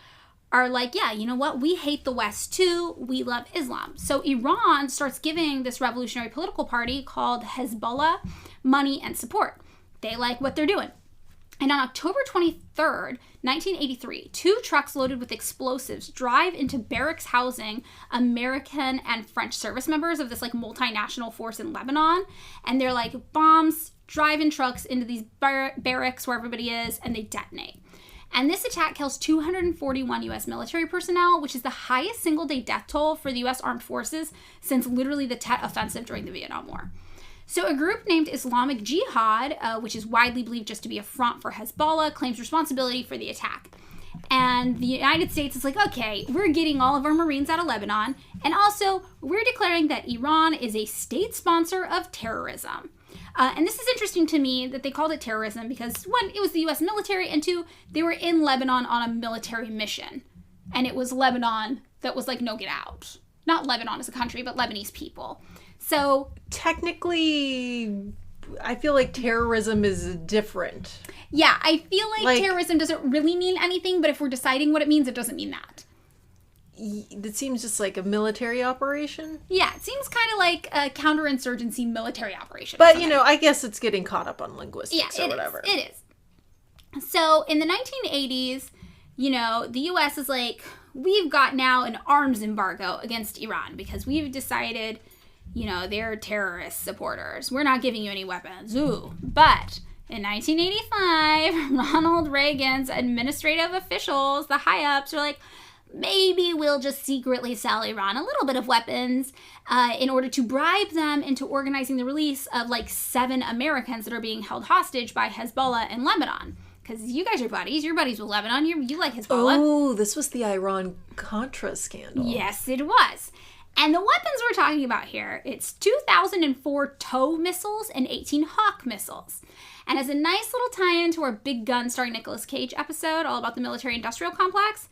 B: are like, yeah, you know what? We hate the West too. We love Islam. So Iran starts giving this revolutionary political party called Hezbollah money and support. They like what they're doing. And on October 23rd, 1983, 2 trucks loaded with explosives drive into barracks housing American and French service members of this, like, multinational force in Lebanon. And they're like, bombs drive in trucks into these barracks where everybody is, and they detonate. And this attack kills 241 U.S. military personnel, which is the highest single-day death toll for the U.S. Armed Forces since literally the Tet Offensive during the Vietnam War. So a group named Islamic Jihad, which is widely believed just to be a front for Hezbollah, claims responsibility for the attack. And the United States is like, okay, we're getting all of our Marines out of Lebanon, and also we're declaring that Iran is a state sponsor of terrorism. And this is interesting to me that they called it terrorism because, 1, it was the U.S. military, and 2, they were in Lebanon on a military mission. And it was Lebanon that was like, no, get out. Not Lebanon as a country, but Lebanese people. So
A: technically, I feel like terrorism is different.
B: Yeah, I feel like terrorism doesn't really mean anything, but if we're deciding what it means, it doesn't mean that.
A: It seems just like a military operation.
B: Yeah, it seems kind of like a counterinsurgency military operation.
A: But, you know, I guess it's getting caught up on linguistics or whatever.
B: It is. So in the 1980s, you know, the U.S. is like, we've got now an arms embargo against Iran because we've decided, you know, they're terrorist supporters. We're not giving you any weapons. Ooh. But in 1985, Ronald Reagan's administrative officials, the high-ups, are like, maybe we'll just secretly sell Iran a little bit of weapons in order to bribe them into organizing the release of, like, 7 Americans that are being held hostage by Hezbollah in Lebanon. Because you guys are buddies. You're buddies with Lebanon. You like Hezbollah.
A: Oh, this was the Iran-Contra scandal.
B: Yes, it was. And the weapons we're talking about here, it's 2004 TOW missiles and 18 Hawk missiles. And as a nice little tie-in to our Big Gun starring Nicolas Cage episode, all about the military-industrial complex,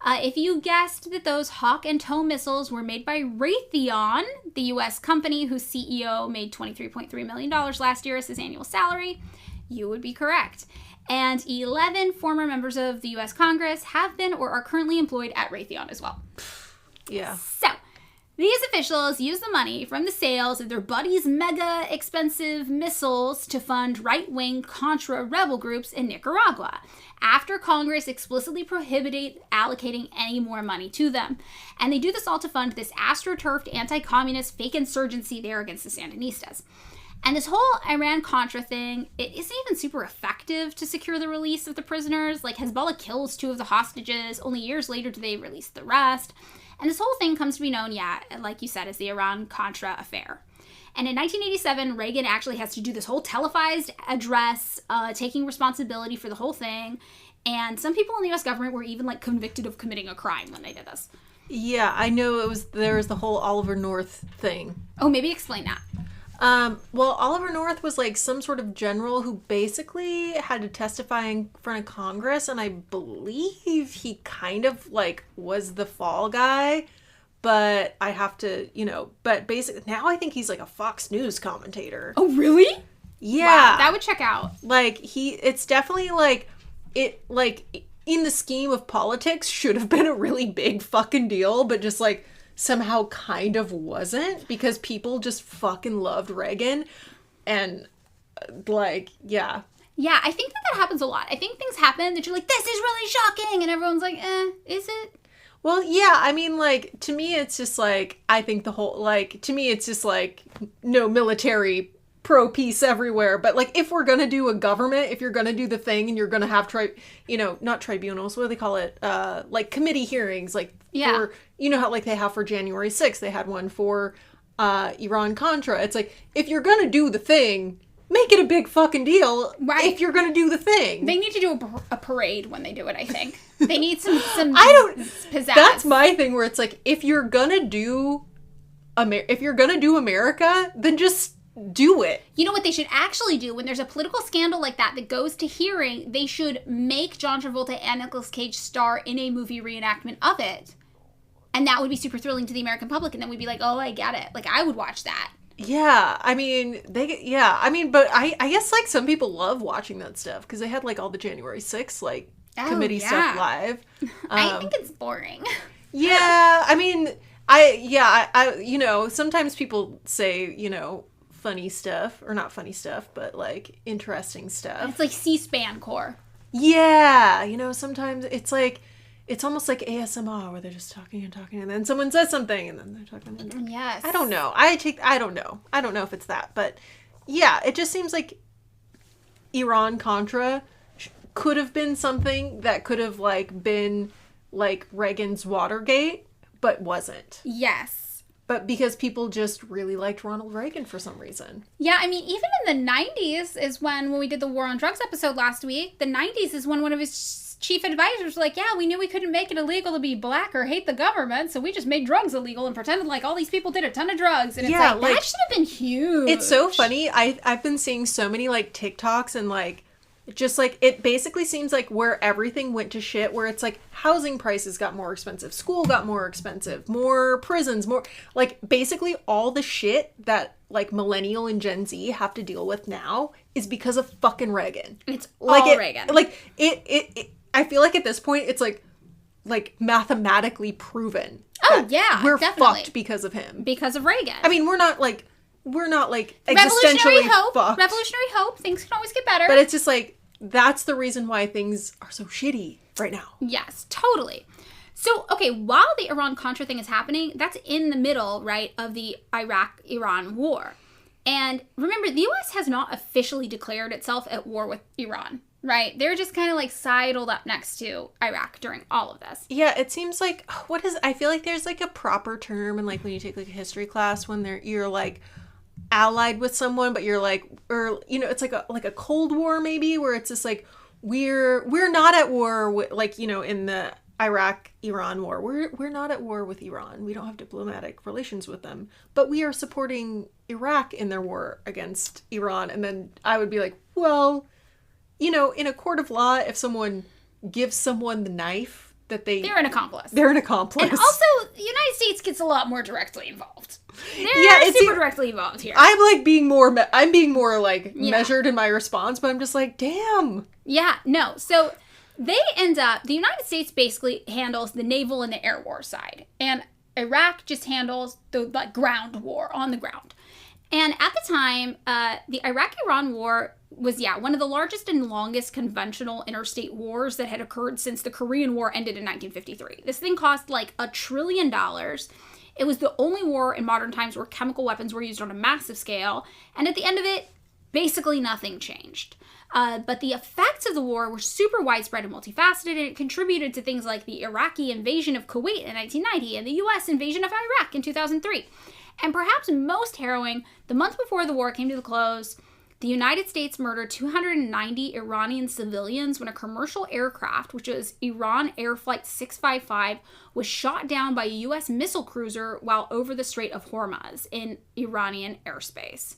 B: if you guessed that those Hawk and TOW missiles were made by Raytheon, the U.S. company whose CEO made $23.3 million last year as his annual salary, you would be correct. And 11 former members of the U.S. Congress have been or are currently employed at Raytheon as well.
A: Yeah.
B: So, these officials use the money from the sales of their buddies' mega expensive missiles to fund right-wing Contra rebel groups in Nicaragua, after Congress explicitly prohibited allocating any more money to them. And they do this all to fund this astroturfed anti-communist fake insurgency there against the Sandinistas. And this whole Iran-Contra thing, it isn't even super effective to secure the release of the prisoners. Like, Hezbollah kills 2 of the hostages. Only years later do they release the rest. And this whole thing comes to be known, like you said, as the Iran-Contra affair. And in 1987, Reagan actually has to do this whole televised address, taking responsibility for the whole thing. And some people in the U.S. government were even, like, convicted of committing a crime when they did this.
A: Yeah, I know there was the whole Oliver North thing.
B: Oh, maybe explain that.
A: Well, Oliver North was like some sort of general who basically had to testify in front of Congress, and I believe he kind of like was the fall guy, but I have to, but basically now I think he's like a Fox News commentator.
B: Oh, really?
A: Yeah.
B: Wow, that would check out.
A: Like, it's definitely, like, it, like, in the scheme of politics, should have been a really big fucking deal, but just, like, somehow kind of wasn't, because people just fucking loved Reagan, and, like, yeah.
B: Yeah, I think that happens a lot. I think things happen that you're like, this is really shocking, and everyone's like, is it?
A: Well, yeah, I mean, like, to me, it's just, like, I think the whole, like, to me, it's just, like, no military pro-peace everywhere, but, like, if we're gonna do a government, if you're gonna do the thing, and you're gonna have, not tribunals, what do they call it, like, committee hearings, like, for, you know how, like, they have for January 6th, they had one for, Iran-Contra, it's like, if you're gonna do the thing, make it a big fucking deal,
B: right?
A: If you're gonna do the thing.
B: They need to do a parade when they do it, I think. They need some pizzazz.
A: That's my thing, where it's like, if you're gonna do America, then just do it.
B: You know what they should actually do? When there's a political scandal like that goes to hearing, they should make John Travolta and Nicolas Cage star in a movie reenactment of it. And that would be super thrilling to the American public, and then we'd be like, oh, I get it. Like, I would watch that.
A: Yeah, I mean, but I guess, like, some people love watching that stuff, because they had, like, all the January 6th, like, committee stuff live.
B: I think it's boring.
A: Yeah, I mean, I you know, sometimes people say, you know, funny stuff, or not funny stuff, but, like, interesting stuff.
B: It's like C-SPAN core.
A: Yeah, you know, sometimes it's like, it's almost like ASMR, where they're just talking, and then someone says something, and then they're talking.
B: Yes.
A: I don't know. I don't know. I don't know if it's that, but yeah, it just seems like Iran-Contra could have been something that could have, like, been, like, Reagan's Watergate, but wasn't.
B: Yes.
A: But because people just really liked Ronald Reagan for some reason.
B: Yeah, I mean, even in the 90s is when we did the War on Drugs episode last week, the 90s is when one of his chief advisors was like, yeah, we knew we couldn't make it illegal to be black or hate the government, so we just made drugs illegal and pretended like all these people did a ton of drugs. And it's like, that should have been huge.
A: It's so funny. I've been seeing so many, like, TikToks and, like, just, like, it basically seems like where everything went to shit, where it's like housing prices got more expensive, school got more expensive, more prisons, more, like, basically all the shit that, like, millennial and Gen Z have to deal with now is because of fucking Reagan.
B: It's
A: like
B: all Reagan.
A: Like, it I feel like at this point it's like mathematically proven.
B: Oh yeah,
A: we're
B: definitely
A: fucked because of him.
B: Because of Reagan.
A: I mean, we're not like existentially fucked.
B: Revolutionary hope. Things can always get better.
A: But it's just like, that's the reason why things are so shitty right now.
B: Yes, totally. So, okay, while the Iran-Contra thing is happening, that's in the middle, right, of the Iraq-Iran war. And remember, the U.S. has not officially declared itself at war with Iran, right? They're just kind of, like, sidled up next to Iraq during all of this.
A: Yeah, it seems like, I feel like there's, like, a proper term, and, like, when you take, like, a history class, when you're, like, allied with someone, but you're like, or, you know, it's like a Cold War maybe, where it's just like, we're not at war with, like, you know, in the Iraq-Iran war, we're not at war with Iran, we don't have diplomatic relations with them, but we are supporting Iraq in their war against Iran. And then I would be like, well, you know, in a court of law, if someone gives someone the knife, they're
B: an accomplice.
A: They're an accomplice.
B: And also, the United States gets a lot more directly involved. They're super directly involved here.
A: I'm like being more like measured in my response, but I'm just like, damn.
B: Yeah, no. So they end up, the United States basically handles the naval and the air war side, and Iraq just handles the, like, ground war on the ground. And at the time, the Iraq-Iran war was, one of the largest and longest conventional interstate wars that had occurred since the Korean War ended in 1953. This thing cost, like, $1 trillion. It was the only war in modern times where chemical weapons were used on a massive scale. And at the end of it, basically nothing changed. But the effects of the war were super widespread and multifaceted, and it contributed to things like the Iraqi invasion of Kuwait in 1990 and the U.S. invasion of Iraq in 2003. And perhaps most harrowing, the month before the war came to the close, the United States murdered 290 Iranian civilians when a commercial aircraft, which was Iran Air Flight 655, was shot down by a U.S. missile cruiser while over the Strait of Hormuz in Iranian airspace.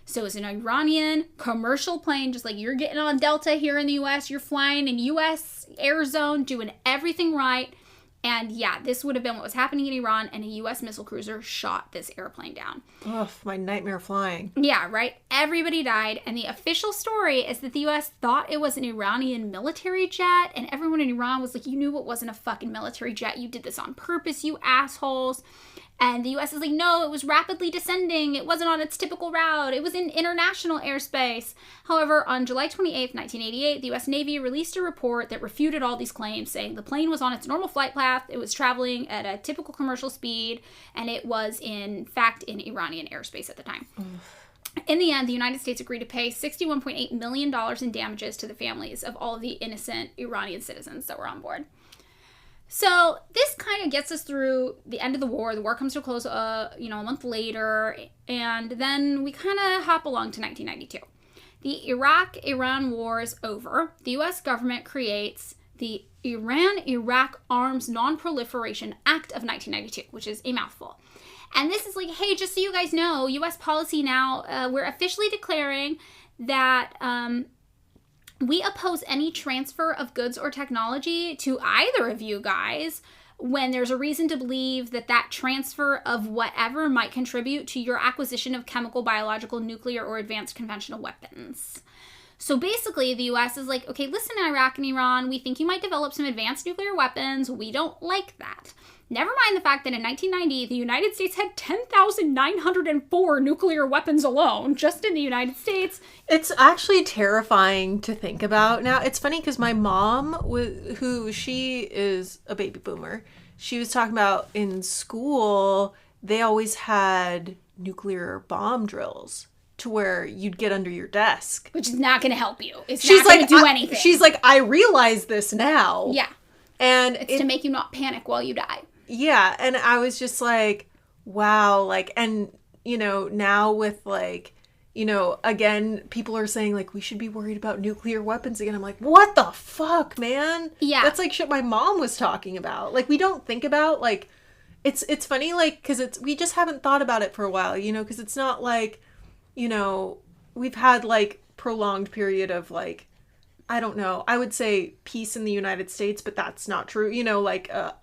B: So it's an Iranian commercial plane, just like you're getting on Delta here in the U.S., you're flying in U.S. air zone, doing everything right, And yeah, this would have been what was happening in Iran, and a U.S. missile cruiser shot this airplane down.
A: Ugh, my nightmare flying.
B: Yeah, right? Everybody died, and the official story is that the U.S. thought it was an Iranian military jet, and everyone in Iran was like, you knew it wasn't a fucking military jet. You did this on purpose, you assholes. And the U.S. is like, no, it was rapidly descending. It wasn't on its typical route. It was in international airspace. However, on July 28th, 1988, the U.S. Navy released a report that refuted all these claims, saying the plane was on its normal flight path, it was traveling at a typical commercial speed, and it was, in fact, in Iranian airspace at the time. In the end, the United States agreed to pay $61.8 million in damages to the families of all of the innocent Iranian citizens that were on board. So this kind of gets us through the end of the war. The war comes to a close, a month later, and then we kind of hop along to 1992. The Iraq-Iran war is over. The U.S. government creates the Iran-Iraq Arms Non-Proliferation Act of 1992, which is a mouthful. And this is like, hey, just so you guys know, U.S. policy now, we're officially declaring that we oppose any transfer of goods or technology to either of you guys when there's a reason to believe that that transfer of whatever might contribute to your acquisition of chemical, biological, nuclear, or advanced conventional weapons. So basically, the U.S. is like, okay, listen, Iraq and Iran, we think you might develop some advanced nuclear weapons. We don't like that. Never mind the fact that in 1990, the United States had 10,904 nuclear weapons alone, just in the United States.
A: It's actually terrifying to think about. Now, it's funny because my mom, who she is a baby boomer, she was talking about in school, they always had nuclear bomb drills to where you'd get under your desk.
B: Which is not going to help you. It's not going to do anything.
A: She's like, I realize this now.
B: Yeah.
A: And
B: it's to make you not panic while you die.
A: Yeah, and I was just like, wow, like, and, now with, like, again, people are saying, like, we should be worried about nuclear weapons again. I'm like, what the fuck, man?
B: Yeah.
A: That's, like, shit my mom was talking about. Like, we don't think about, like, it's funny, like, because we just haven't thought about it for a while, because it's not like, we've had, like, prolonged period of, like, I don't know, I would say peace in the United States, but that's not true, like a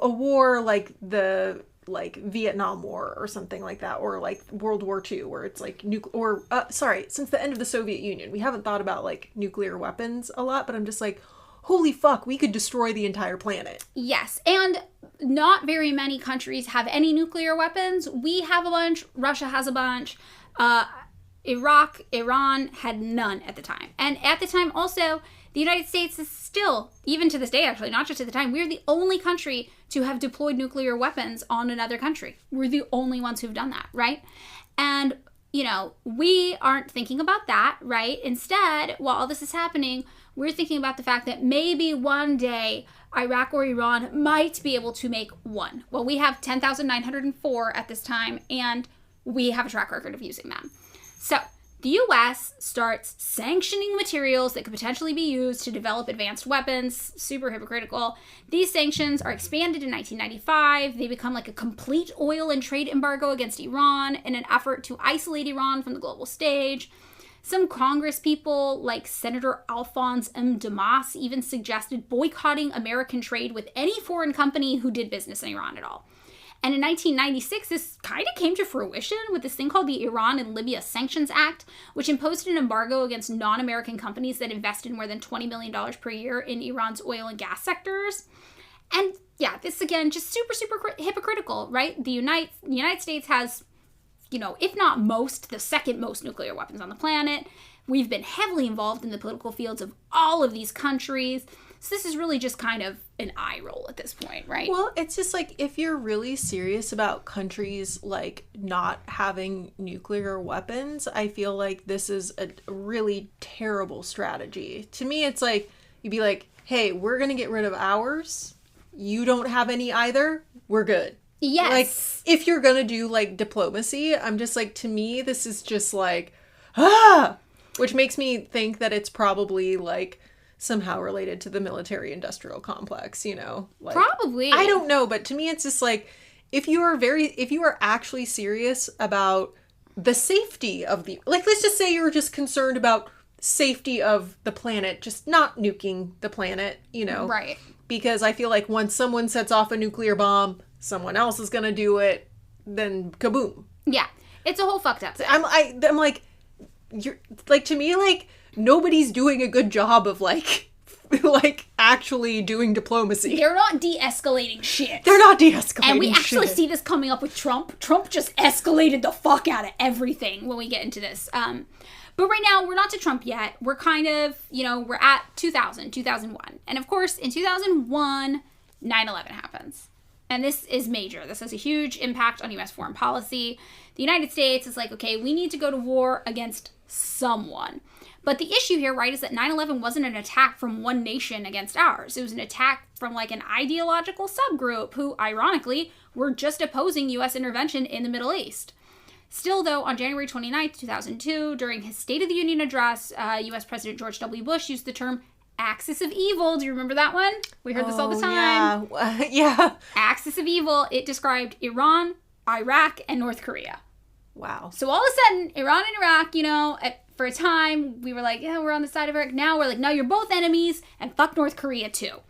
A: war like the Vietnam War or something like that, or like World War II, where it's like since the end of the Soviet Union, we haven't thought about like nuclear weapons a lot, but I'm just like, holy fuck, we could destroy the entire planet.
B: Yes, and not very many countries have any nuclear weapons. We have a bunch, Russia has a bunch, Iraq, Iran had none at the time. And at the time also, the United States is still, even to this day actually, not just at the time, we're the only country to have deployed nuclear weapons on another country. We're the only ones who've done that, right? And, we aren't thinking about that, right? Instead, while all this is happening, we're thinking about the fact that maybe one day Iraq or Iran might be able to make one. Well, we have 10,904 at this time, and we have a track record of using them. So the U.S. starts sanctioning materials that could potentially be used to develop advanced weapons. Super hypocritical. These sanctions are expanded in 1995. They become like a complete oil and trade embargo against Iran in an effort to isolate Iran from the global stage. Some Congress people, like Senator Alphonse M. Damas, even suggested boycotting American trade with any foreign company who did business in Iran at all. And in 1996, this kind of came to fruition with this thing called the Iran and Libya Sanctions Act, which imposed an embargo against non-American companies that invested more than $20 million per year in Iran's oil and gas sectors. And yeah, this again, just super, super hypocritical, right? The United States has, if not most, the second most nuclear weapons on the planet. We've been heavily involved in the political fields of all of these countries. So this is really just kind of an eye roll at this point, right?
A: Well, it's just like, if you're really serious about countries like not having nuclear weapons, I feel like this is a really terrible strategy. To me, it's like, you'd be like, hey, we're going to get rid of ours. You don't have any either. We're good.
B: Yes.
A: Like, if you're going to do like diplomacy, I'm just like, to me, this is just like, which makes me think that it's probably like somehow related to the military industrial complex, like,
B: probably.
A: I don't know, but to me it's just like, if you are actually serious about the safety of like, let's just say you're just concerned about safety of the planet, just not nuking the planet,
B: Right.
A: because I feel like once someone sets off a nuclear bomb, someone else is gonna do it, then kaboom.
B: Yeah. It's a whole fucked up thing.
A: I'm like, you're like, to me, like, nobody's doing a good job of like actually doing diplomacy.
B: They're not de-escalating shit.
A: They're not de-escalating.
B: And we actually
A: shit.
B: see this coming up with Trump. Trump just escalated the fuck out of everything when we get into this. But right now, we're not to Trump yet. We're kind of, we're at 2001. And of course, in 2001, 9/11 happens. And this is major. This has a huge impact on U.S. foreign policy. The United States is like, okay, we need to go to war against someone. But the issue here, right, is that 9/11 wasn't an attack from one nation against ours. It was an attack from like an ideological subgroup who, ironically, were just opposing U.S. intervention in the Middle East. Still, though, on January 29th, 2002, during his State of the Union address, U.S. President George W. Bush used the term axis of evil. Do you remember that one? We heard this all the time.
A: Yeah.
B: Axis of evil. It described Iran, Iraq, and North Korea.
A: Wow.
B: So all of a sudden, Iran and Iraq, for a time, we were like, yeah, we're on the side of Iraq. Now we're like, no, you're both enemies, and fuck North Korea too.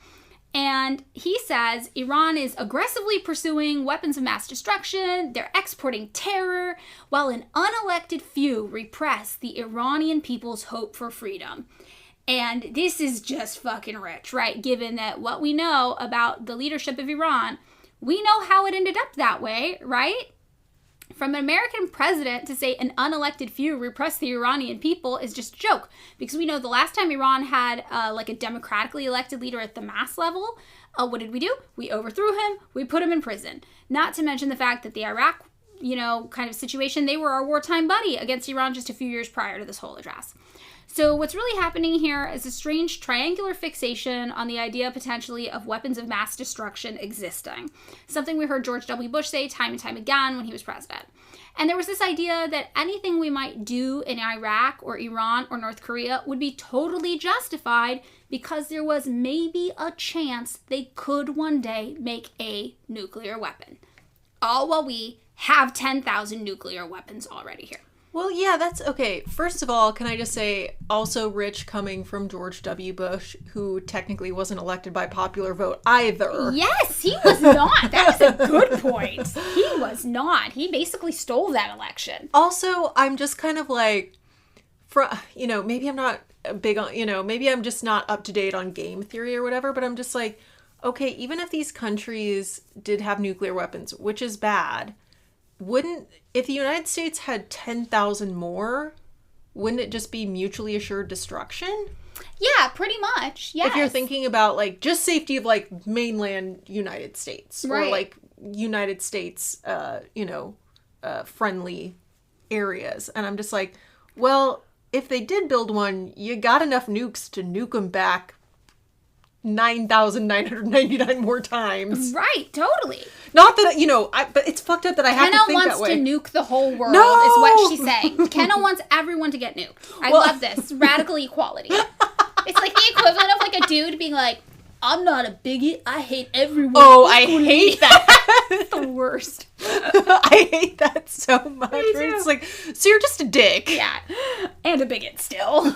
B: And he says Iran is aggressively pursuing weapons of mass destruction. They're exporting terror, while an unelected few repress the Iranian people's hope for freedom. And this is just fucking rich, right? Given that what we know about the leadership of Iran, we know how it ended up that way, right? From an American president to say an unelected few repress the Iranian people is just a joke. Because we know the last time Iran had like a democratically elected leader at the mass level, what did we do? We overthrew him. We put him in prison. Not to mention the fact that the Iraq, kind of situation, they were our wartime buddy against Iran just a few years prior to this whole address. So what's really happening here is a strange triangular fixation on the idea potentially of weapons of mass destruction existing. Something we heard George W. Bush say time and time again when he was president. And there was this idea that anything we might do in Iraq or Iran or North Korea would be totally justified because there was maybe a chance they could one day make a nuclear weapon. All while we have 10,000 nuclear weapons already here.
A: Well, yeah, that's okay. First of all, can I just say, also rich coming from George W. Bush, who technically wasn't elected by popular vote either.
B: Yes, he was not. That was a good point. He was not. He basically stole that election.
A: Also, I'm just kind of like, maybe I'm not big on, maybe I'm just not up to date on game theory or whatever, but I'm just like, okay, even if these countries did have nuclear weapons, which is bad, if the United States had 10,000 more, wouldn't it just be mutually assured destruction?
B: Yeah, pretty much. Yes.
A: If you're thinking about like just safety of like mainland United States, right, or like United States, friendly areas. And I'm just like, well, if they did build one, you got enough nukes to nuke them back 9,999 more times.
B: Right, totally.
A: Not that, but it's fucked up that I have to think that way.
B: Kenna wants to nuke the whole world,
A: No!
B: is what she's saying. Kenna wants everyone to get nuked. I love this. Radical equality. It's like the equivalent of like a dude being like, I'm not a bigot. I hate everyone.
A: Oh, I hate that.
B: It's the worst.
A: I hate that so much. It's like, so you're just a dick.
B: Yeah. And a bigot still.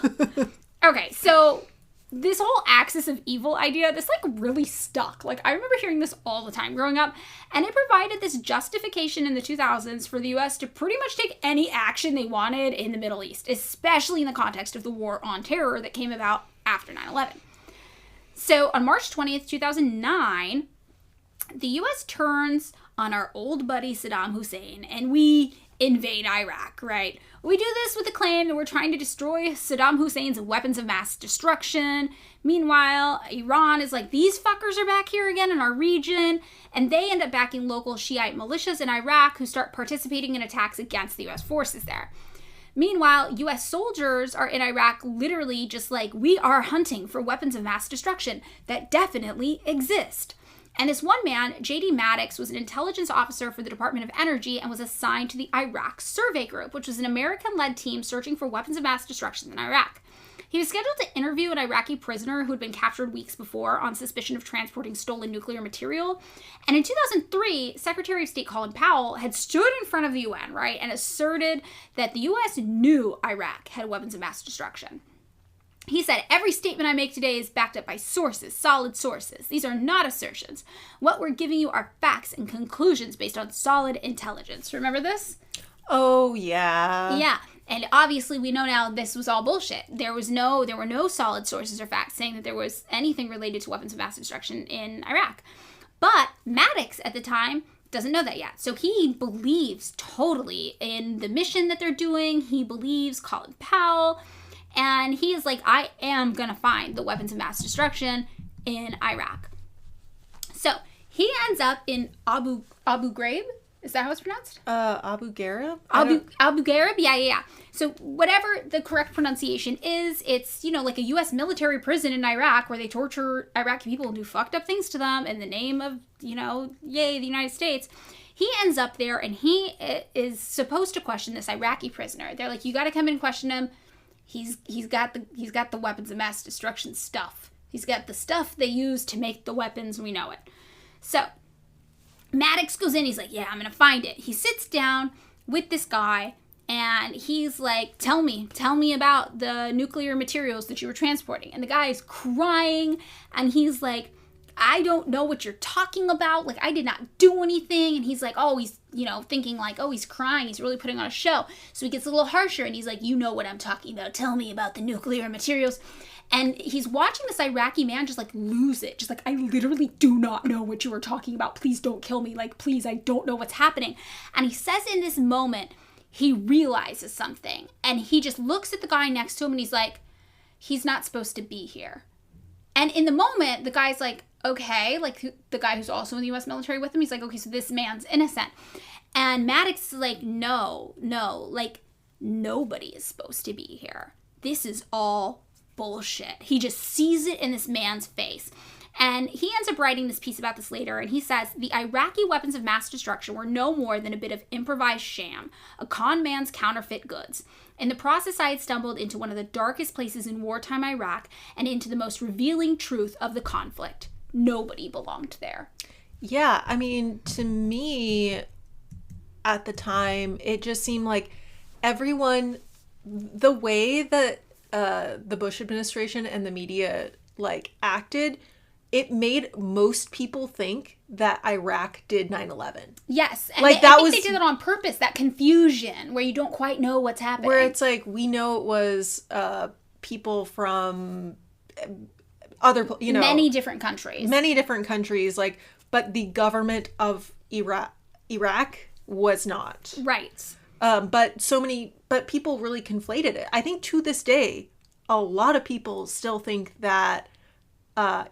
B: Okay, so this whole axis of evil idea, this like really stuck. Like I remember hearing this all the time growing up, and it provided this justification in the 2000s for the US to pretty much take any action they wanted in the Middle East, especially in the context of the war on terror that came about after 9/11. So on March 20th, 2009, the US turns on our old buddy Saddam Hussein and we invade Iraq, right? We do this with the claim that we're trying to destroy Saddam Hussein's weapons of mass destruction. Meanwhile, Iran is like, these fuckers are back here again in our region, and they end up backing local Shiite militias in Iraq who start participating in attacks against the US forces there. Meanwhile, US soldiers are in Iraq literally just like, we are hunting for weapons of mass destruction that definitely exist. And this one man, J.D. Maddox, was an intelligence officer for the Department of Energy and was assigned to the Iraq Survey Group, which was an American-led team searching for weapons of mass destruction in Iraq. He was scheduled to interview an Iraqi prisoner who had been captured weeks before on suspicion of transporting stolen nuclear material. And in 2003, Secretary of State Colin Powell had stood in front of the UN, right, and asserted that the U.S. knew Iraq had weapons of mass destruction. He said, every statement I make today is backed up by sources, solid sources. These are not assertions. What we're giving you are facts and conclusions based on solid intelligence. Remember this?
A: Oh, yeah.
B: Yeah. And obviously we know now this was all bullshit. There were no solid sources or facts saying that there was anything related to weapons of mass destruction in Iraq. But Maddox at the time doesn't know that yet. So he believes totally in the mission that they're doing. He believes Colin Powell. And he is like, I am going to find the weapons of mass destruction in Iraq. So he ends up in Abu Ghraib. Is that how it's pronounced?
A: Abu Ghraib?
B: Abu Ghraib? Yeah. So whatever the correct pronunciation is, it's, like a U.S. military prison in Iraq where they torture Iraqi people and do fucked up things to them in the name of, yay, the United States. He ends up there and he is supposed to question this Iraqi prisoner. They're like, you got to come in and question him. He's got the weapons of mass destruction stuff. He's got the stuff they use to make the weapons. We know it. So Maddox goes in. He's like, yeah, I'm going to find it. He sits down with this guy and he's like, tell me about the nuclear materials that you were transporting. And the guy is crying and he's like, I don't know what you're talking about. Like, I did not do anything. And he's like, oh, he's, thinking like, oh, he's crying. He's really putting on a show. So he gets a little harsher and he's like, you know what I'm talking about. Tell me about the nuclear materials. And he's watching this Iraqi man just like lose it. Just like, I literally do not know what you were talking about. Please don't kill me. Like, please, I don't know what's happening. And he says in this moment, he realizes something. And he just looks at the guy next to him and he's like, he's not supposed to be here. And in the moment, the guy's like, okay, like the guy who's also in the U.S. military with him, he's like, okay, so this man's innocent. And Maddox is like, no, like nobody is supposed to be here. This is all bullshit. He just sees it in this man's face. And he ends up writing this piece about this later, and he says, the Iraqi weapons of mass destruction were no more than a bit of improvised sham, a con man's counterfeit goods. In the process, I had stumbled into one of the darkest places in wartime Iraq and into the most revealing truth of the conflict. Nobody belonged there.
A: Yeah, I mean, to me, at the time, it just seemed like everyone, the way that the Bush administration and the media, like, acted, it made most people think that Iraq did 9/11.
B: Yes. And
A: like,
B: I think they did that on purpose, that confusion where you don't quite know what's happening.
A: Where it's like, we know it was people from other,
B: many different countries. Like, but the government of Iraq was not. Right.
A: But people really conflated it. I think to this day, a lot of people still think that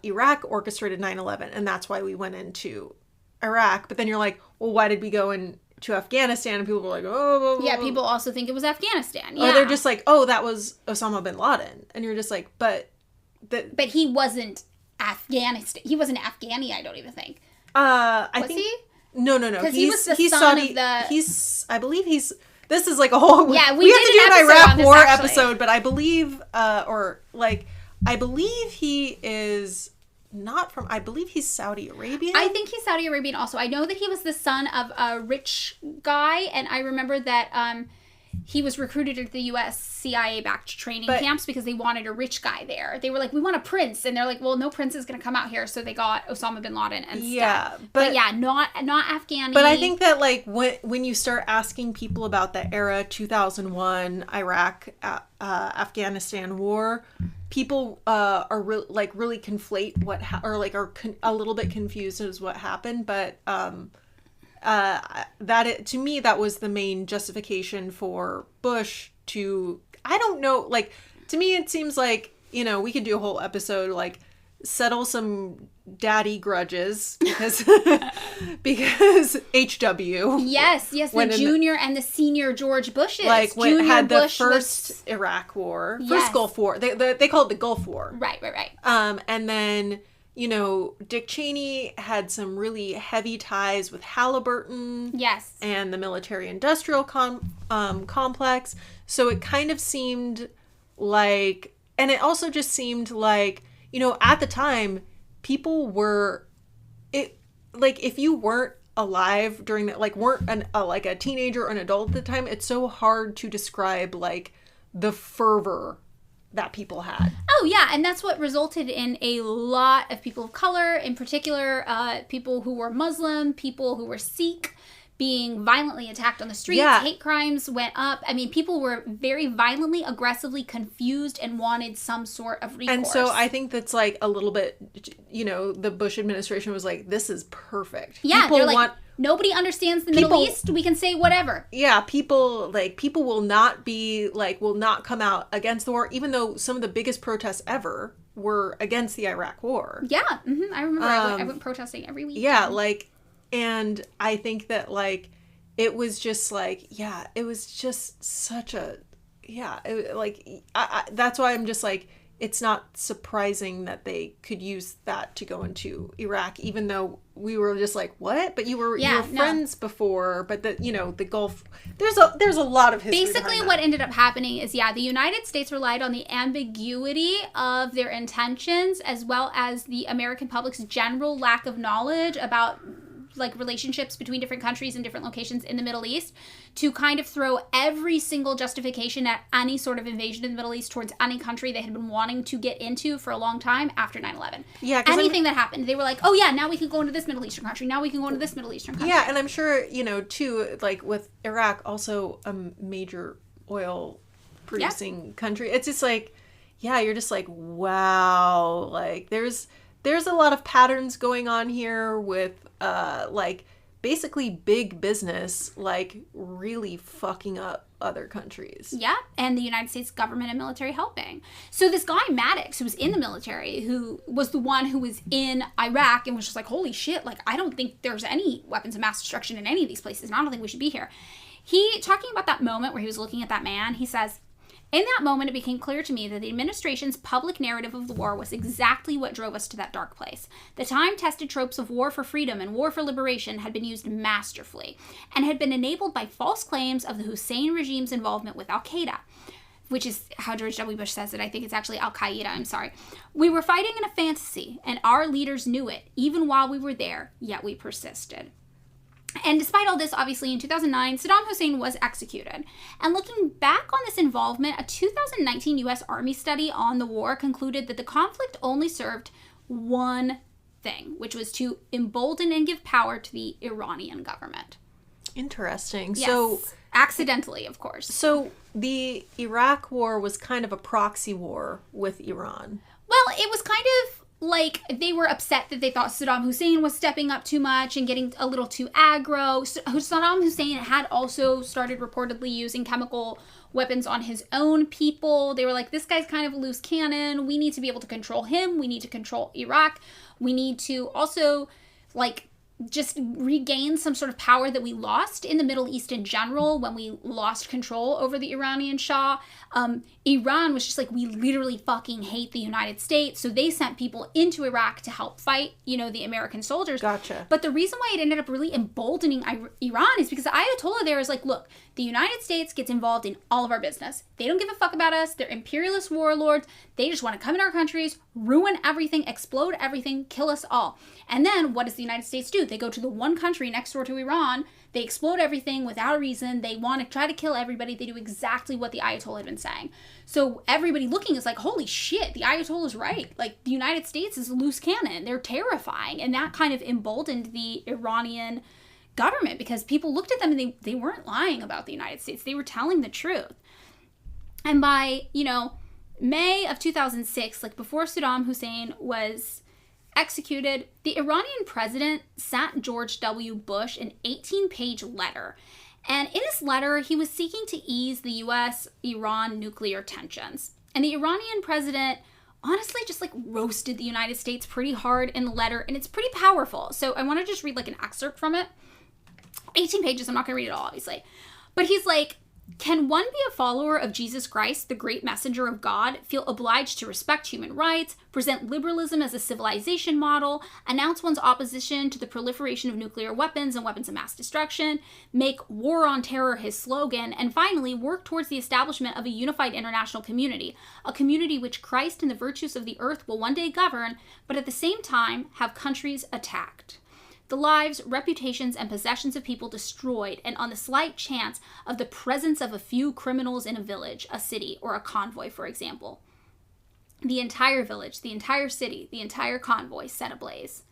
A: Iraq orchestrated 9/11, and that's why we went into Iraq. But then you're like, well, why did we go into Afghanistan? And people were like, oh. Blah, blah,
B: yeah,
A: blah.
B: people also think it was Afghanistan. Yeah.
A: Or they're just like, oh, that was Osama bin Laden. And you're just like, but
B: he wasn't Afghanistan. He wasn't Afghani, I don't even think.
A: I think
B: he?
A: No.
B: Because he was the son of the...
A: I believe he's... This is like a whole...
B: Yeah,
A: we have to do an Iraq War
B: actually.
A: episode, but I believe, I believe he is not from... I believe he's Saudi Arabian.
B: I think he's Saudi Arabian also. I know that he was the son of a rich guy, and I remember that he was recruited into the U.S. CIA-backed training camps because they wanted a rich guy there. They were like, we want a prince. And they're like, well, no prince is going to come out here. So they got Osama bin Laden and stuff.
A: Yeah.
B: But yeah, not Afghani.
A: But I think that, like, when you start asking people about the era, 2001, Iraq, Afghanistan war, people are really conflate are a little bit confused as what happened. But to me, that was the main justification for Bush to, I don't know, like, to me it seems like, we could do a whole episode, like, settle some daddy grudges because HW.
B: Yes, the junior and the senior George Bushes.
A: Like, when
B: junior
A: had the
B: Bush
A: first Iraq War,
B: Yes.
A: first Gulf War. They call it the Gulf War.
B: Right.
A: And then, Dick Cheney had some really heavy ties with Halliburton.
B: Yes.
A: And the military-industrial complex. So it kind of seemed like, and it also just seemed like, at the time, people were, if you weren't alive during that, like, weren't a teenager or an adult at the time, it's so hard to describe, like, the fervor that people had.
B: Oh, yeah, and that's what resulted in a lot of people of color, in particular, people who were Muslim, people who were Sikh, being violently attacked on the streets. Yeah. Hate crimes went up. I mean, people were very violently, aggressively confused and wanted some sort of recourse.
A: And so I think that's like a little bit, the Bush administration was like, this is perfect.
B: Yeah, people they're like, nobody understands the Middle East. We can say whatever.
A: Yeah, people will not come out against the war, even though some of the biggest protests ever were against the Iraq War.
B: Yeah, I remember I went protesting every week.
A: Yeah, and I think that, it was just, it was just such a, that's why I'm just, it's not surprising that they could use that to go into Iraq, even though we were just like, what? But you were friends before, but the Gulf, there's a lot of history.
B: Basically what ended up happening is, the United States relied on the ambiguity of their intentions, as well as the American public's general lack of knowledge about relationships between different countries and different locations in the Middle East, to kind of throw every single justification at any sort of invasion in the Middle East towards any country they had been wanting to get into for a long time after 9/11.
A: Yeah,
B: anything that happened, they were like, oh yeah, now we can go into this Middle Eastern country, now we can go into this Middle Eastern country.
A: Yeah, and I'm sure, too, with Iraq, also a major oil producing country, it's just you're just wow, there's a lot of patterns going on here with, basically big business, really fucking up other countries.
B: Yeah, and the United States government and military helping. So this guy, Maddox, who was in the military, who was the one who was in Iraq and was just like, holy shit, I don't think there's any weapons of mass destruction in any of these places, and I don't think we should be here. He, talking about that moment where he was looking at that man, he says, in that moment, it became clear to me that the administration's public narrative of the war was exactly what drove us to that dark place. The time-tested tropes of war for freedom and war for liberation had been used masterfully, and had been enabled by false claims of the Hussein regime's involvement with Al-Qaeda, which is how George W. Bush says it. I think it's actually Al-Qaeda, I'm sorry. We were fighting in a fantasy, and our leaders knew it, even while we were there, yet we persisted. And despite all this, obviously, in 2009, Saddam Hussein was executed. And looking back on this involvement, a 2019 U.S. Army study on the war concluded that the conflict only served one thing, which was to embolden and give power to the Iranian government.
A: Interesting.
B: Yes. So, accidentally, of course.
A: So the Iraq war was kind of a proxy war with Iran.
B: Well, it was kind of they were upset that they thought Saddam Hussein was stepping up too much and getting a little too aggro. Saddam Hussein had also started reportedly using chemical weapons on his own people. They were like, this guy's kind of a loose cannon. We need to be able to control him. We need to control Iraq. We need to also, just regain some sort of power that we lost in the Middle East in general when we lost control over the Iranian Shah. Iran was just we literally fucking hate the United States. So they sent people into Iraq to help fight, the American soldiers.
A: Gotcha.
B: But the reason why it ended up really emboldening Iran is because the Ayatollah there is look, the United States gets involved in all of our business. They don't give a fuck about us. They're imperialist warlords. They just want to come in our countries, ruin everything, explode everything, kill us all. And then what does the United States do? They go to the one country next door to Iran. They explode everything without a reason. They want to try to kill everybody. They do exactly what the Ayatollah had been saying. So everybody looking is holy shit, the Ayatollah's right. The United States is a loose cannon. They're terrifying. And that kind of emboldened the Iranian government because people looked at them and they weren't lying about the United States. They were telling the truth. And by, May of 2006, before Saddam Hussein was executed, the Iranian president sent George W. Bush an 18-page letter. And in this letter, he was seeking to ease the U.S.-Iran nuclear tensions. And the Iranian president honestly just roasted the United States pretty hard in the letter, and it's pretty powerful. So I want to just read an excerpt from it. 18 pages, I'm not going to read it all, obviously. But he's can one be a follower of Jesus Christ, the great messenger of God, feel obliged to respect human rights, present liberalism as a civilization model, announce one's opposition to the proliferation of nuclear weapons and weapons of mass destruction, make war on terror his slogan, and finally work towards the establishment of a unified international community, a community which Christ and the virtues of the earth will one day govern, but at the same time have countries attacked? The lives, reputations, and possessions of people destroyed, and on the slight chance of the presence of a few criminals in a village, a city, or a convoy, for example. the entire village, the entire city, the entire convoy set ablaze.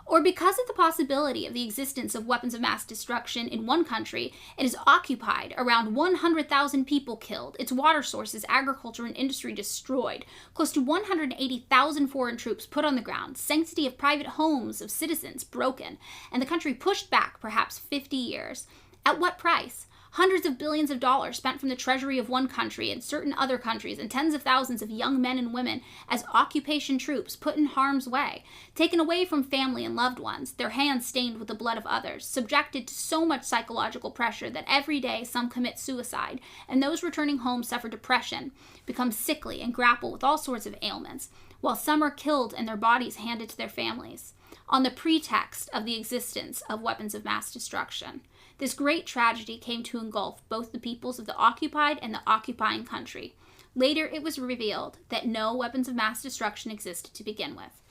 B: Or because of the possibility of the existence of weapons of mass destruction in one country, it is occupied, around 100,000 people killed, its water sources, agriculture, and industry destroyed, close to 180,000 foreign troops put on the ground, sanctity of private homes of citizens broken, and the country pushed back perhaps 50 years. At what price? Hundreds of billions of dollars spent from the treasury of one country and certain other countries, and tens of thousands of young men and women as occupation troops put in harm's way, taken away from family and loved ones, their hands stained with the blood of others, subjected to so much psychological pressure that every day some commit suicide, and those returning home suffer depression, become sickly, and grapple with all sorts of ailments, while some are killed and their bodies handed to their families, on the pretext of the existence of weapons of mass destruction. This great tragedy came to engulf both the peoples of the occupied and the occupying country. Later, it was revealed that no weapons of mass destruction existed to begin with.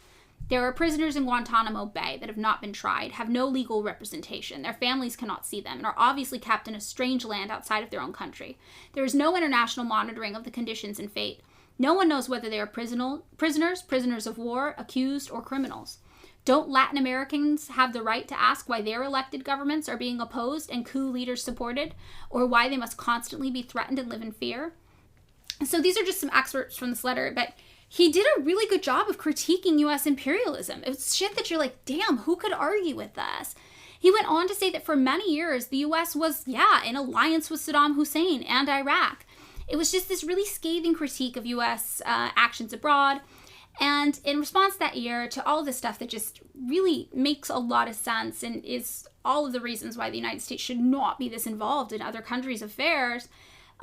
B: There are prisoners in Guantanamo Bay that have not been tried, have no legal representation, their families cannot see them, and are obviously kept in a strange land outside of their own country. There is no international monitoring of the conditions and fate. No one knows whether they are prisoners of war, accused, or criminals. Don't Latin Americans have the right to ask why their elected governments are being opposed and coup leaders supported, or why they must constantly be threatened and live in fear? So these are just some excerpts from this letter, but he did a really good job of critiquing U.S. imperialism. It's shit that you're like, damn, who could argue with this? He went on to say that for many years, the U.S. was, in alliance with Saddam Hussein and Iraq. It was just this really scathing critique of U.S. Actions abroad. And in response that year to all of this stuff that just really makes a lot of sense and is all of the reasons why the United States should not be this involved in other countries' affairs,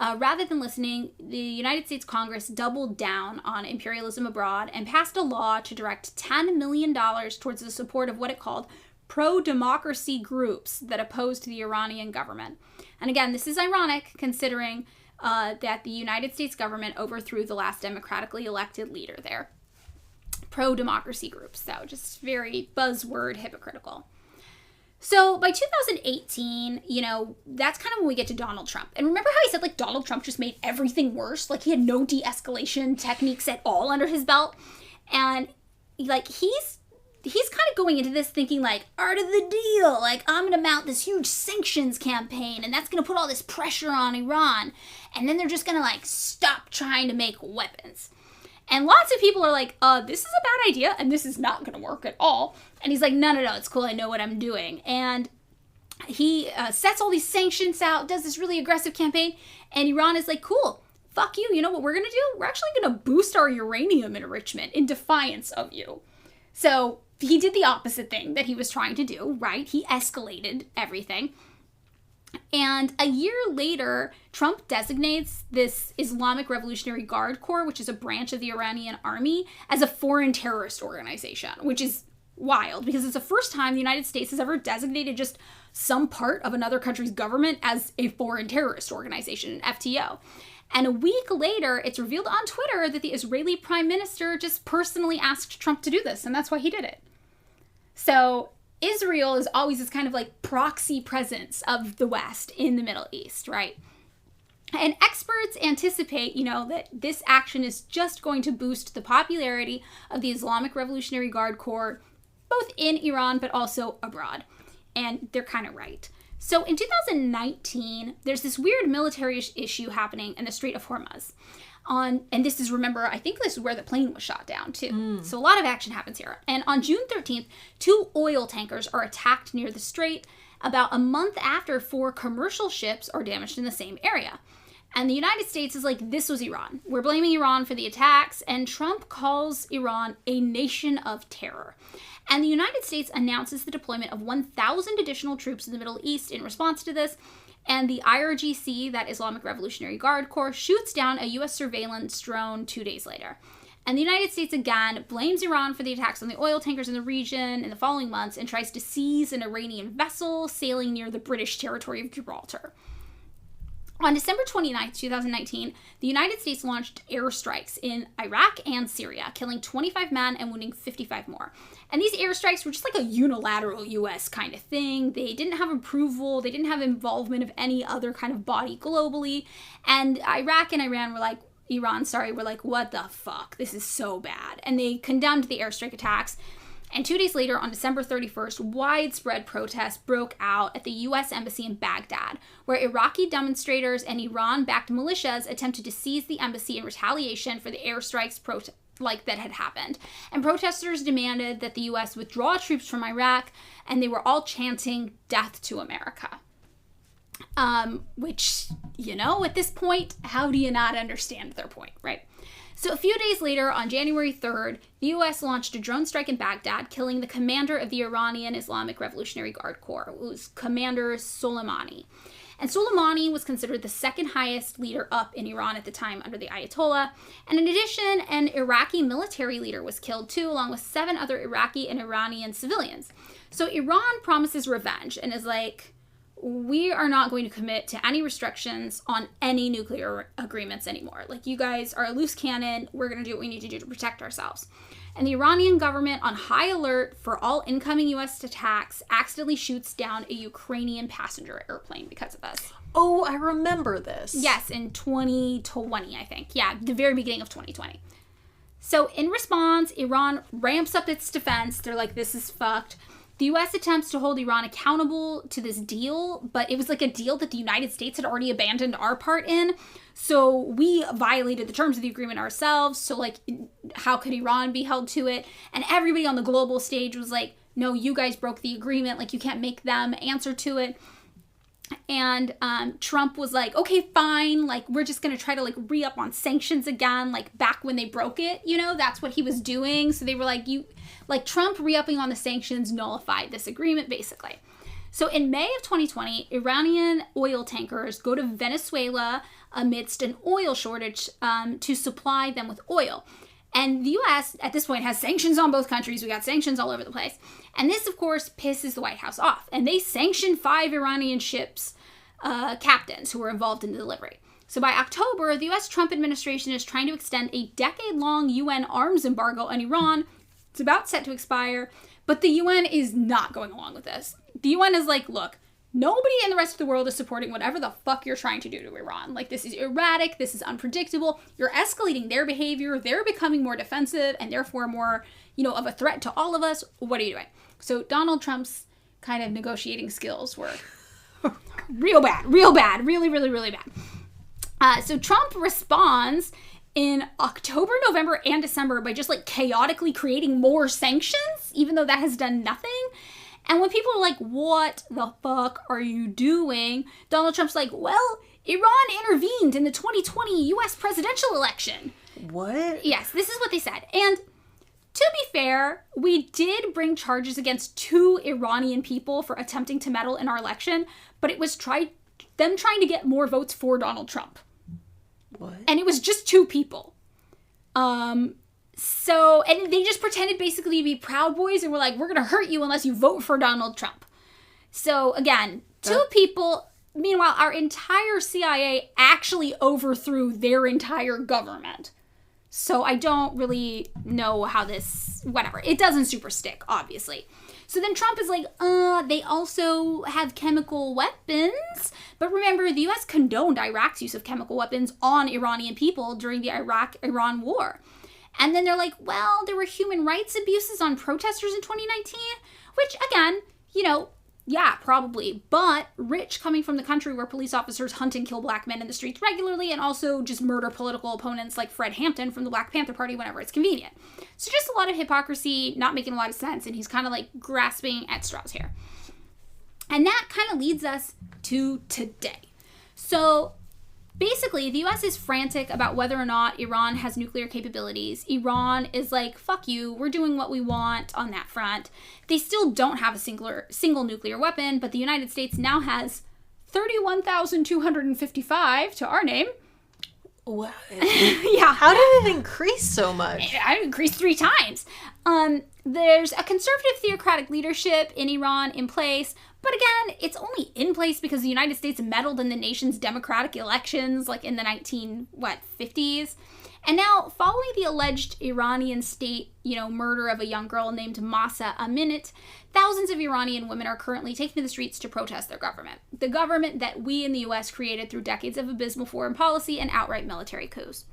B: rather than listening, the United States Congress doubled down on imperialism abroad and passed a law to direct $10 million towards the support of what it called pro-democracy groups that opposed the Iranian government. And again, this is ironic considering that the United States government overthrew the last democratically elected leader there. Pro-democracy groups, so just very buzzword hypocritical. So by 2018, that's kind of when we get to Donald Trump. And remember how I said, like, Donald Trump just made everything worse? Like, he had no de-escalation techniques at all under his belt. And, like, he's kind of going into this thinking, like, art of the deal. Like, I'm going to mount this huge sanctions campaign, and that's going to put all this pressure on Iran. And then they're just going to, like, stop trying to make weapons. And lots of people are like, this is a bad idea, and this is not going to work at all. And he's like, no, it's cool, I know what I'm doing. And he sets all these sanctions out, does this really aggressive campaign, and Iran is like, cool, fuck you, you know what we're going to do? We're actually going to boost our uranium enrichment in defiance of you. So he did the opposite thing that he was trying to do, right? He escalated everything. And a year later, Trump designates this Islamic Revolutionary Guard Corps, which is a branch of the Iranian army, as a foreign terrorist organization, which is wild because it's the first time the United States has ever designated just some part of another country's government as a foreign terrorist organization, an FTO. And a week later, it's revealed on Twitter that the Israeli prime minister just personally asked Trump to do this, and that's why he did it. So Israel is always this kind of like proxy presence of the West in the Middle East, right? And experts anticipate, that this action is just going to boost the popularity of the Islamic Revolutionary Guard Corps, both in Iran but also abroad. And they're kind of right. So in 2019, there's this weird military issue happening in the Strait of Hormuz. And this is, remember, I think this is where the plane was shot down too. So a lot of action happens here. And on June 13th, 2 oil tankers are attacked near the strait about a month after 4 commercial ships are damaged in the same area. And the United States is like, this was Iran. We're blaming Iran for the attacks, and Trump calls Iran a nation of terror. And the United States announces the deployment of 1,000 additional troops in the Middle East in response to this. And the IRGC, that Islamic Revolutionary Guard Corps, shoots down a U.S. surveillance drone 2 days later. And the United States again blames Iran for the attacks on the oil tankers in the region in the following months and tries to seize an Iranian vessel sailing near the British territory of Gibraltar. On December 29, 2019, the United States launched airstrikes in Iraq and Syria, killing 25 men and wounding 55 more. And these airstrikes were just like a unilateral U.S. kind of thing. They didn't have approval. They didn't have involvement of any other kind of body globally. And Iraq and Iran were like, Iran, were like, what the fuck? This is so bad. And they condemned the airstrike attacks. And 2 days later, on December 31st, widespread protests broke out at the U.S. Embassy in Baghdad, where Iraqi demonstrators and Iran-backed militias attempted to seize the embassy in retaliation for the airstrikes that had happened. And protesters demanded that the U.S. withdraw troops from Iraq, and they were all chanting, "Death to America." Which, at this point, how do you not understand their point, right? So a few days later, on January 3rd, the U.S. launched a drone strike in Baghdad, killing the commander of the Iranian Islamic Revolutionary Guard Corps. It was Commander Soleimani. And Soleimani was considered the second highest leader up in Iran at the time under the Ayatollah. And in addition, an Iraqi military leader was killed too, along with 7 other Iraqi and Iranian civilians. So Iran promises revenge and is like, we are not going to commit to any restrictions on any nuclear agreements anymore. Like, you guys are a loose cannon. We're going to do what we need to do to protect ourselves. And the Iranian government, on high alert for all incoming U.S. attacks, accidentally shoots down a Ukrainian passenger airplane because of this.
A: Oh, I remember this.
B: Yes, in 2020, I think. Yeah, the very beginning of 2020. So in response, Iran ramps up its defense. They're like, this is fucked. The U.S. attempts to hold Iran accountable to this deal, but it was like a deal that the United States had already abandoned our part in. So we violated the terms of the agreement ourselves. So, like, how could Iran be held to it? And everybody on the global stage was like, no, you guys broke the agreement. Like, you can't make them answer to it. And Trump was like, okay, fine. Like, we're just going to try to, like, re-up on sanctions again, like, back when they broke it. That's what he was doing. So they were like, Trump re-upping on the sanctions nullified this agreement, basically. So in May of 2020, Iranian oil tankers go to Venezuela amidst an oil shortage to supply them with oil. And the U.S. at this point has sanctions on both countries. We got sanctions all over the place. And this, of course, pisses the White House off. And they sanction 5 Iranian ships' captains who were involved in the delivery. So by October, the U.S. Trump administration is trying to extend a decade-long UN arms embargo on Iran. It's about set to expire, but the UN is not going along with this. The UN is like, look, nobody in the rest of the world is supporting whatever the fuck you're trying to do to Iran. Like, this is erratic, this is unpredictable, you're escalating their behavior, they're becoming more defensive, and therefore more, of a threat to all of us. What are you doing? So Donald Trump's kind of negotiating skills were real bad, really, really, really bad. So Trump responds in October, November, and December by just, like, chaotically creating more sanctions, even though that has done nothing. And when people are like, what the fuck are you doing? Donald Trump's like, well, Iran intervened in the 2020 U.S. presidential election.
A: What?
B: Yes, this is what they said. And to be fair, we did bring charges against 2 Iranian people for attempting to meddle in our election, but it was them trying to get more votes for Donald Trump.
A: What?
B: And it was just 2 people. So, and they just pretended basically to be Proud Boys and were like, we're going to hurt you unless you vote for Donald Trump. So, again, 2 people. Meanwhile, our entire CIA actually overthrew their entire government. So I don't really know how this, whatever. It doesn't super stick, obviously. So then Trump is like, they also have chemical weapons. But remember, the U.S. condoned Iraq's use of chemical weapons on Iranian people during the Iraq-Iran war. And then they're like, well, there were human rights abuses on protesters in 2019, which, again, yeah, probably. But rich coming from the country where police officers hunt and kill black men in the streets regularly and also just murder political opponents like Fred Hampton from the Black Panther Party whenever it's convenient. So just a lot of hypocrisy, not making a lot of sense, and he's kind of like grasping at straws here. And that kind of leads us to today. So basically, the U.S. is frantic about whether or not Iran has nuclear capabilities. Iran is like, fuck you, we're doing what we want on that front. They still don't have a single nuclear weapon, but the United States now has 31,255 to our name.
A: Wow.
B: Yeah.
A: How did it increase so much?
B: It increased 3 times. There's a conservative theocratic leadership in Iran in place, but again, it's only in place because the United States meddled in the nation's democratic elections, like in the 50s. And now, following the alleged Iranian state, murder of a young girl named Mahsa Amini, thousands of Iranian women are currently taking to the streets to protest their government. The government that we in the U.S. created through decades of abysmal foreign policy and outright military coups.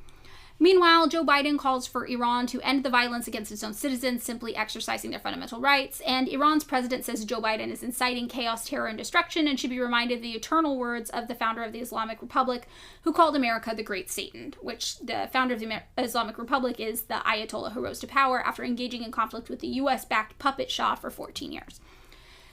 B: Meanwhile, Joe Biden calls for Iran to end the violence against its own citizens, simply exercising their fundamental rights. And Iran's president says Joe Biden is inciting chaos, terror, and destruction and should be reminded of the eternal words of the founder of the Islamic Republic, who called America the Great Satan, which the founder of the Islamic Republic is the Ayatollah who rose to power after engaging in conflict with the U.S.-backed puppet Shah for 14 years.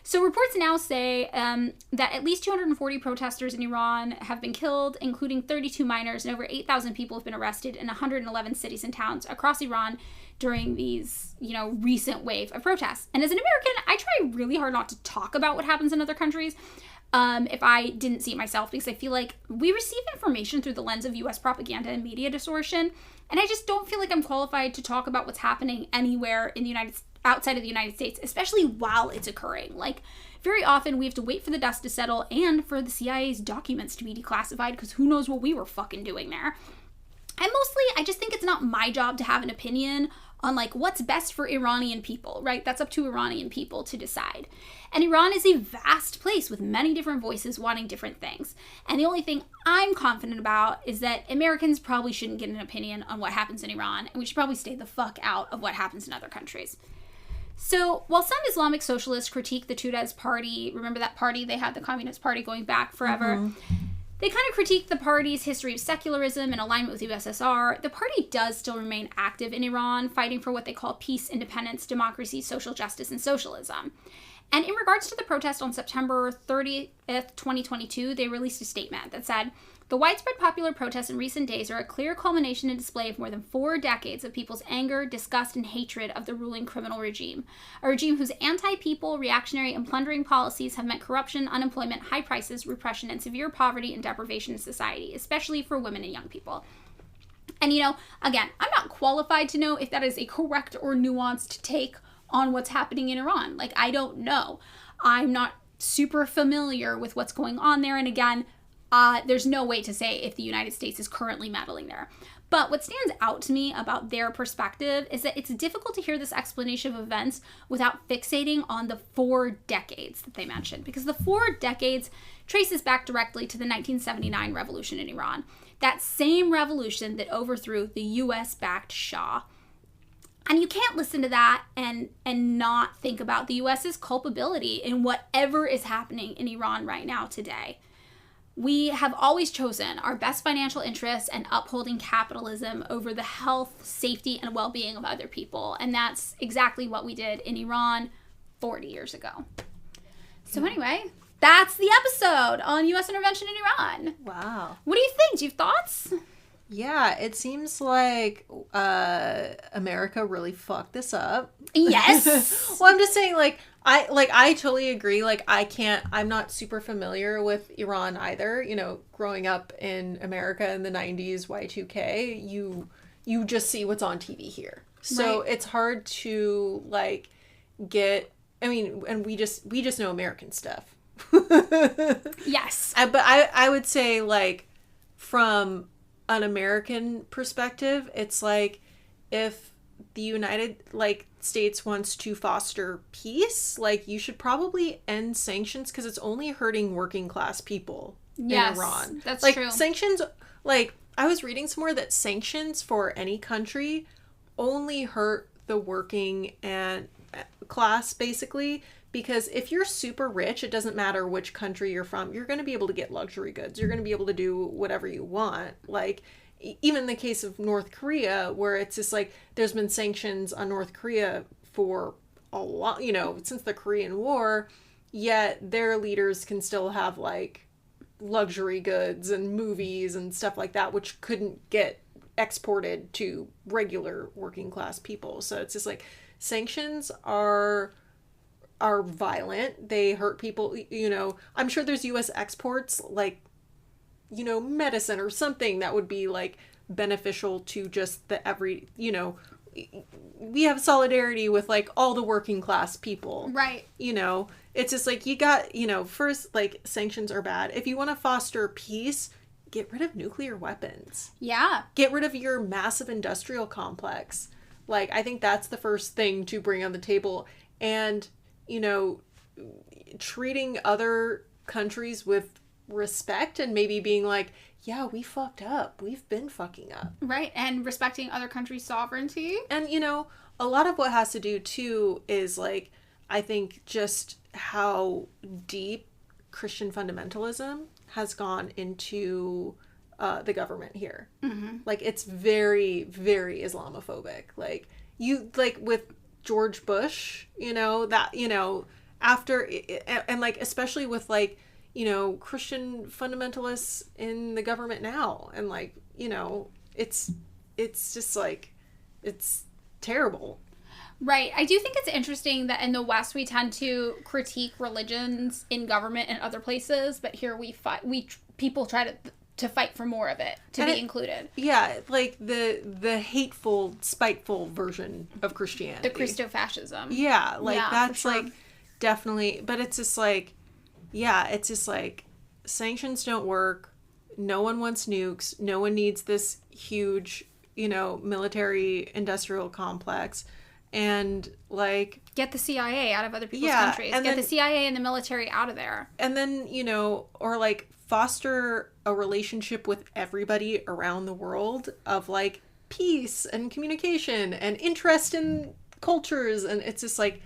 B: So reports now say that at least 240 protesters in Iran have been killed, including 32 minors, and over 8,000 people have been arrested in 111 cities and towns across Iran during these, recent wave of protests. And as an American, I try really hard not to talk about what happens in other countries if I didn't see it myself, because I feel like we receive information through the lens of U.S. propaganda and media distortion, and I just don't feel like I'm qualified to talk about what's happening anywhere in the outside of the United States, especially while it's occurring. Like, very often we have to wait for the dust to settle and for the CIA's documents to be declassified, because who knows what we were fucking doing there. And mostly, I just think it's not my job to have an opinion on, what's best for Iranian people, right? That's up to Iranian people to decide. And Iran is a vast place with many different voices wanting different things. And the only thing I'm confident about is that Americans probably shouldn't get an opinion on what happens in Iran, and we should probably stay the fuck out of what happens in other countries. So, while some Islamic socialists critique the Tudeh's party, remember that party? They had the Communist Party going back forever. They kind of critique the party's history of secularism and alignment with the USSR. The party does still remain active in Iran, fighting for what they call peace, independence, democracy, social justice, and socialism. And in regards to the protest on September 30th, 2022, they released a statement that said, "The widespread popular protests in recent days are a clear culmination and display of more than 4 decades of people's anger, disgust, and hatred of the ruling criminal regime. A regime whose anti-people, reactionary, and plundering policies have meant corruption, unemployment, high prices, repression, and severe poverty and deprivation in society, especially for women and young people." And again, I'm not qualified to know if that is a correct or nuanced take on what's happening in Iran. I don't know. I'm not super familiar with what's going on there. And again, there's no way to say if the United States is currently meddling there. But what stands out to me about their perspective is that it's difficult to hear this explanation of events without fixating on the 4 decades that they mentioned, because the 4 decades traces back directly to the 1979 revolution in Iran. That same revolution that overthrew the US-backed Shah. And you can't listen to that and not think about the US's culpability in whatever is happening in Iran right now today. We have always chosen our best financial interests and upholding capitalism over the health, safety, and well-being of other people. And that's exactly what we did in Iran 40 years ago. So anyway, that's the episode on U.S. intervention in Iran.
A: Wow.
B: What do you think? Do you have thoughts?
A: Yeah, it seems like America really fucked this up.
B: Yes.
A: Well, I'm just saying, I totally agree. I'm not super familiar with Iran either. Growing up in America in the 90s, Y2K, you just see what's on TV here. So It's hard to get, and we just know American stuff.
B: Yes.
A: But I would say from an American perspective, it's if the United States wants to foster peace, you should probably end sanctions, because it's only hurting working class people in Iran.
B: That's true.
A: Sanctions, I was reading somewhere that sanctions for any country only hurt the working and class, basically, because if you're super rich, it doesn't matter which country you're from, you're going to be able to get luxury goods. You're going to be able to do whatever you want. Even in the case of North Korea, where it's just there's been sanctions on North Korea for a lot, since the Korean War, yet their leaders can still have luxury goods and movies and stuff like that, which couldn't get exported to regular working class people. So it's just sanctions are violent. They hurt people. I'm sure there's U.S. exports medicine or something that would be beneficial to just the we have solidarity with all the working class people.
B: Right.
A: It's just you got, first, sanctions are bad. If you want to foster peace, get rid of nuclear weapons.
B: Yeah.
A: Get rid of your massive industrial complex. I think that's the first thing to bring on the table. And treating other countries with respect and maybe being like, yeah, we fucked up. We've been fucking up.
B: Right. And respecting other countries' sovereignty.
A: And, you know, a lot of what has to do, too, is, like, I think just how deep Christian fundamentalism has gone into the government here.
B: Mm-hmm.
A: Like, it's very, very Islamophobic. Like, with George Bush, you know, that, you know, after, and, like, especially with, like, you know, Christian fundamentalists in the government now. And, like, you know, it's just, like, it's terrible.
B: Right. I do think it's interesting that in the West we tend to critique religions in government and other places, but here people try to fight for more of it, to be included.
A: Yeah, like the hateful, spiteful version of Christianity.
B: The Christofascism.
A: Yeah, like that's
B: sure.
A: like definitely, but it's just like, yeah, it's just like sanctions don't work. No one wants nukes. No one needs this huge, you know, military industrial complex. And like
B: get the CIA out of other people's countries. Get the CIA and the military out of there.
A: And then, you know, or like foster a relationship with everybody around the world of like peace and communication and interest in cultures. And it's just like,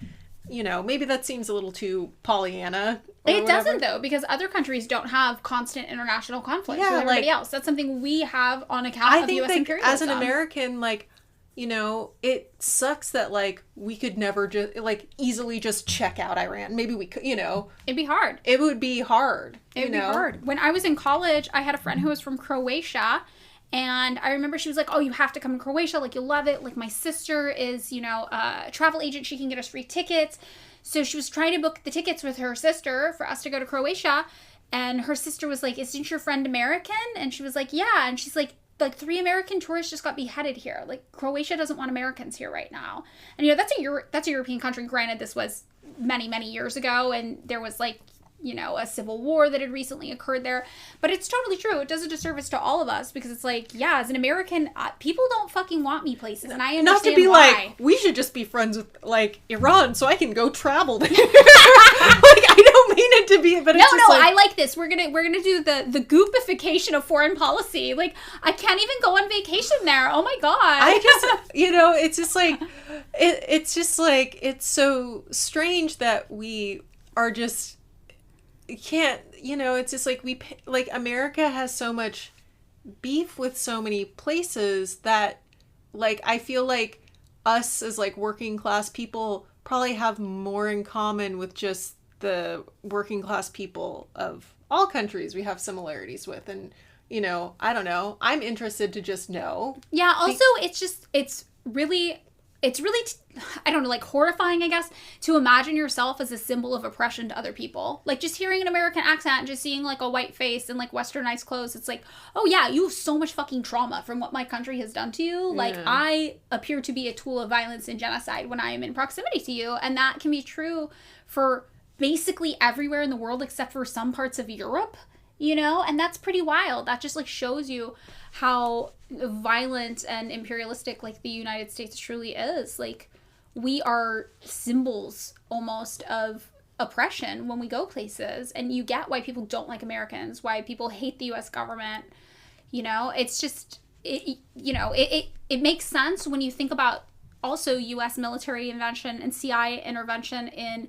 A: you know, maybe that seems a little too Pollyanna.
B: It doesn't, though, because other countries don't have constant international conflict with everybody else. That's something we have on account of U.S. imperialism.
A: As an American, like, you know, it sucks that, like, we could never just, like, easily just check out Iran. Maybe we could, you know.
B: It'd be hard.
A: It would be hard.
B: It would be hard. When I was in college, I had a friend who was from Croatia, and I remember she was like, oh, you have to come to Croatia. Like, you'll love it. Like, my sister is, you know, a travel agent. She can get us free tickets. So she was trying to book the tickets with her sister for us to go to Croatia. And her sister was like, isn't your friend American? And she was like, yeah. And she's like 3 American tourists just got beheaded here. Like, Croatia doesn't want Americans here right now. And, you know, that's a European country. Granted, this was many, many years ago, and there was, like, you know, a civil war that had recently occurred there. But it's totally true. It does a disservice to all of us, because it's like, yeah, as an American, people don't fucking want me places, and I understand
A: not to be
B: why.
A: Like, we should just be friends with, like, Iran so I can go travel there. Like, I don't mean it to be, but it's just
B: I like this. We're gonna do the goopification of foreign policy. Like, I can't even go on vacation there. Oh my god.
A: I just, you know, it's just like, it's just like, it's so strange that we are just, can't, you know, it's just like like America has so much beef with so many places that, like, I feel like us as like working class people probably have more in common with just the working class people of all countries we have similarities with. And, you know, I don't know, I'm interested to just know.
B: Yeah, also it's really I don't know, like, horrifying, I guess, to imagine yourself as a symbol of oppression to other people. Like, just hearing an American accent and just seeing, like, a white face and, like, westernized clothes, it's like, oh, yeah, you have so much fucking trauma from what my country has done to you. Like, I appear to be a tool of violence and genocide when I am in proximity to you. And that can be true for basically everywhere in the world except for some parts of Europe, you know? And that's pretty wild. That just, like, shows you how violent and imperialistic, like, the United States truly is. Like, we are symbols almost of oppression when we go places, and you get why people don't like Americans, why people hate the U.S. government. You know, it's just, it makes sense when you think about also U.S. military intervention and CIA intervention in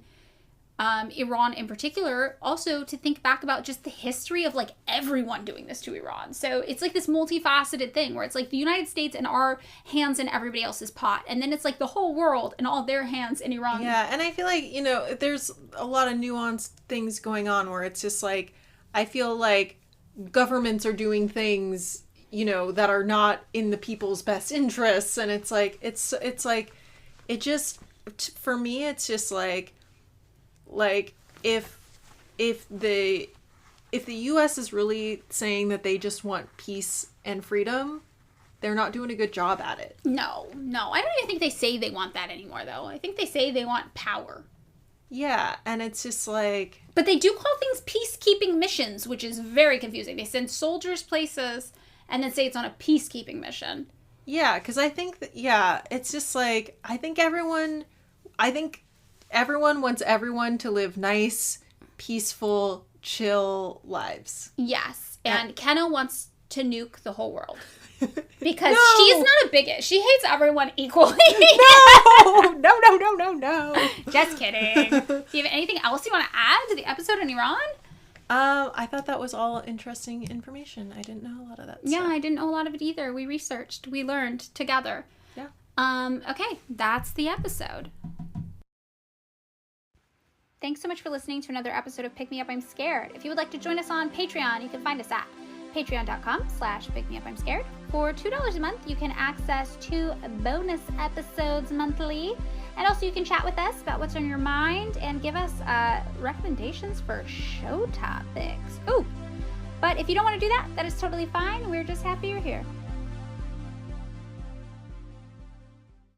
B: Iran in particular, also to think back about just the history of, like, everyone doing this to Iran. So it's like this multifaceted thing where it's like the United States and our hands in everybody else's pot, and then it's like the whole world and all their hands in Iran.
A: Yeah, and I feel like, you know, there's a lot of nuanced things going on where it's just like, I feel like governments are doing things, you know, that are not in the people's best interests, and it's like, it's like, it just, for me, it's just like if the U.S. is really saying that they just want peace and freedom, they're not doing a good job at it.
B: No. I don't even think they say they want that anymore, though. I think they say they want power.
A: Yeah, and it's just like...
B: But they do call things peacekeeping missions, which is very confusing. They send soldiers places and then say it's on a peacekeeping mission.
A: Yeah, because I think that, yeah, it's just like, I think everyone wants everyone to live nice, peaceful, chill lives.
B: Yes. And Kenna wants to nuke the whole world. Because
A: No!
B: she's not a bigot. She hates everyone equally.
A: No.
B: Just kidding. Do you have anything else you want to add to the episode in Iran?
A: I thought that was all interesting information. I didn't know a lot of that
B: Yeah,
A: stuff.
B: I didn't know a lot of it either. We researched. We learned together.
A: Yeah.
B: Okay, that's the episode. Thanks so much for listening to another episode of Pick Me Up, I'm Scared. If you would like to join us on Patreon, you can find us at patreon.com/pickmeupimscared. For $2 a month, you can access 2 bonus episodes monthly. And also you can chat with us about what's on your mind and give us recommendations for show topics. Ooh, but if you don't want to do that, that is totally fine. We're just happy you're here.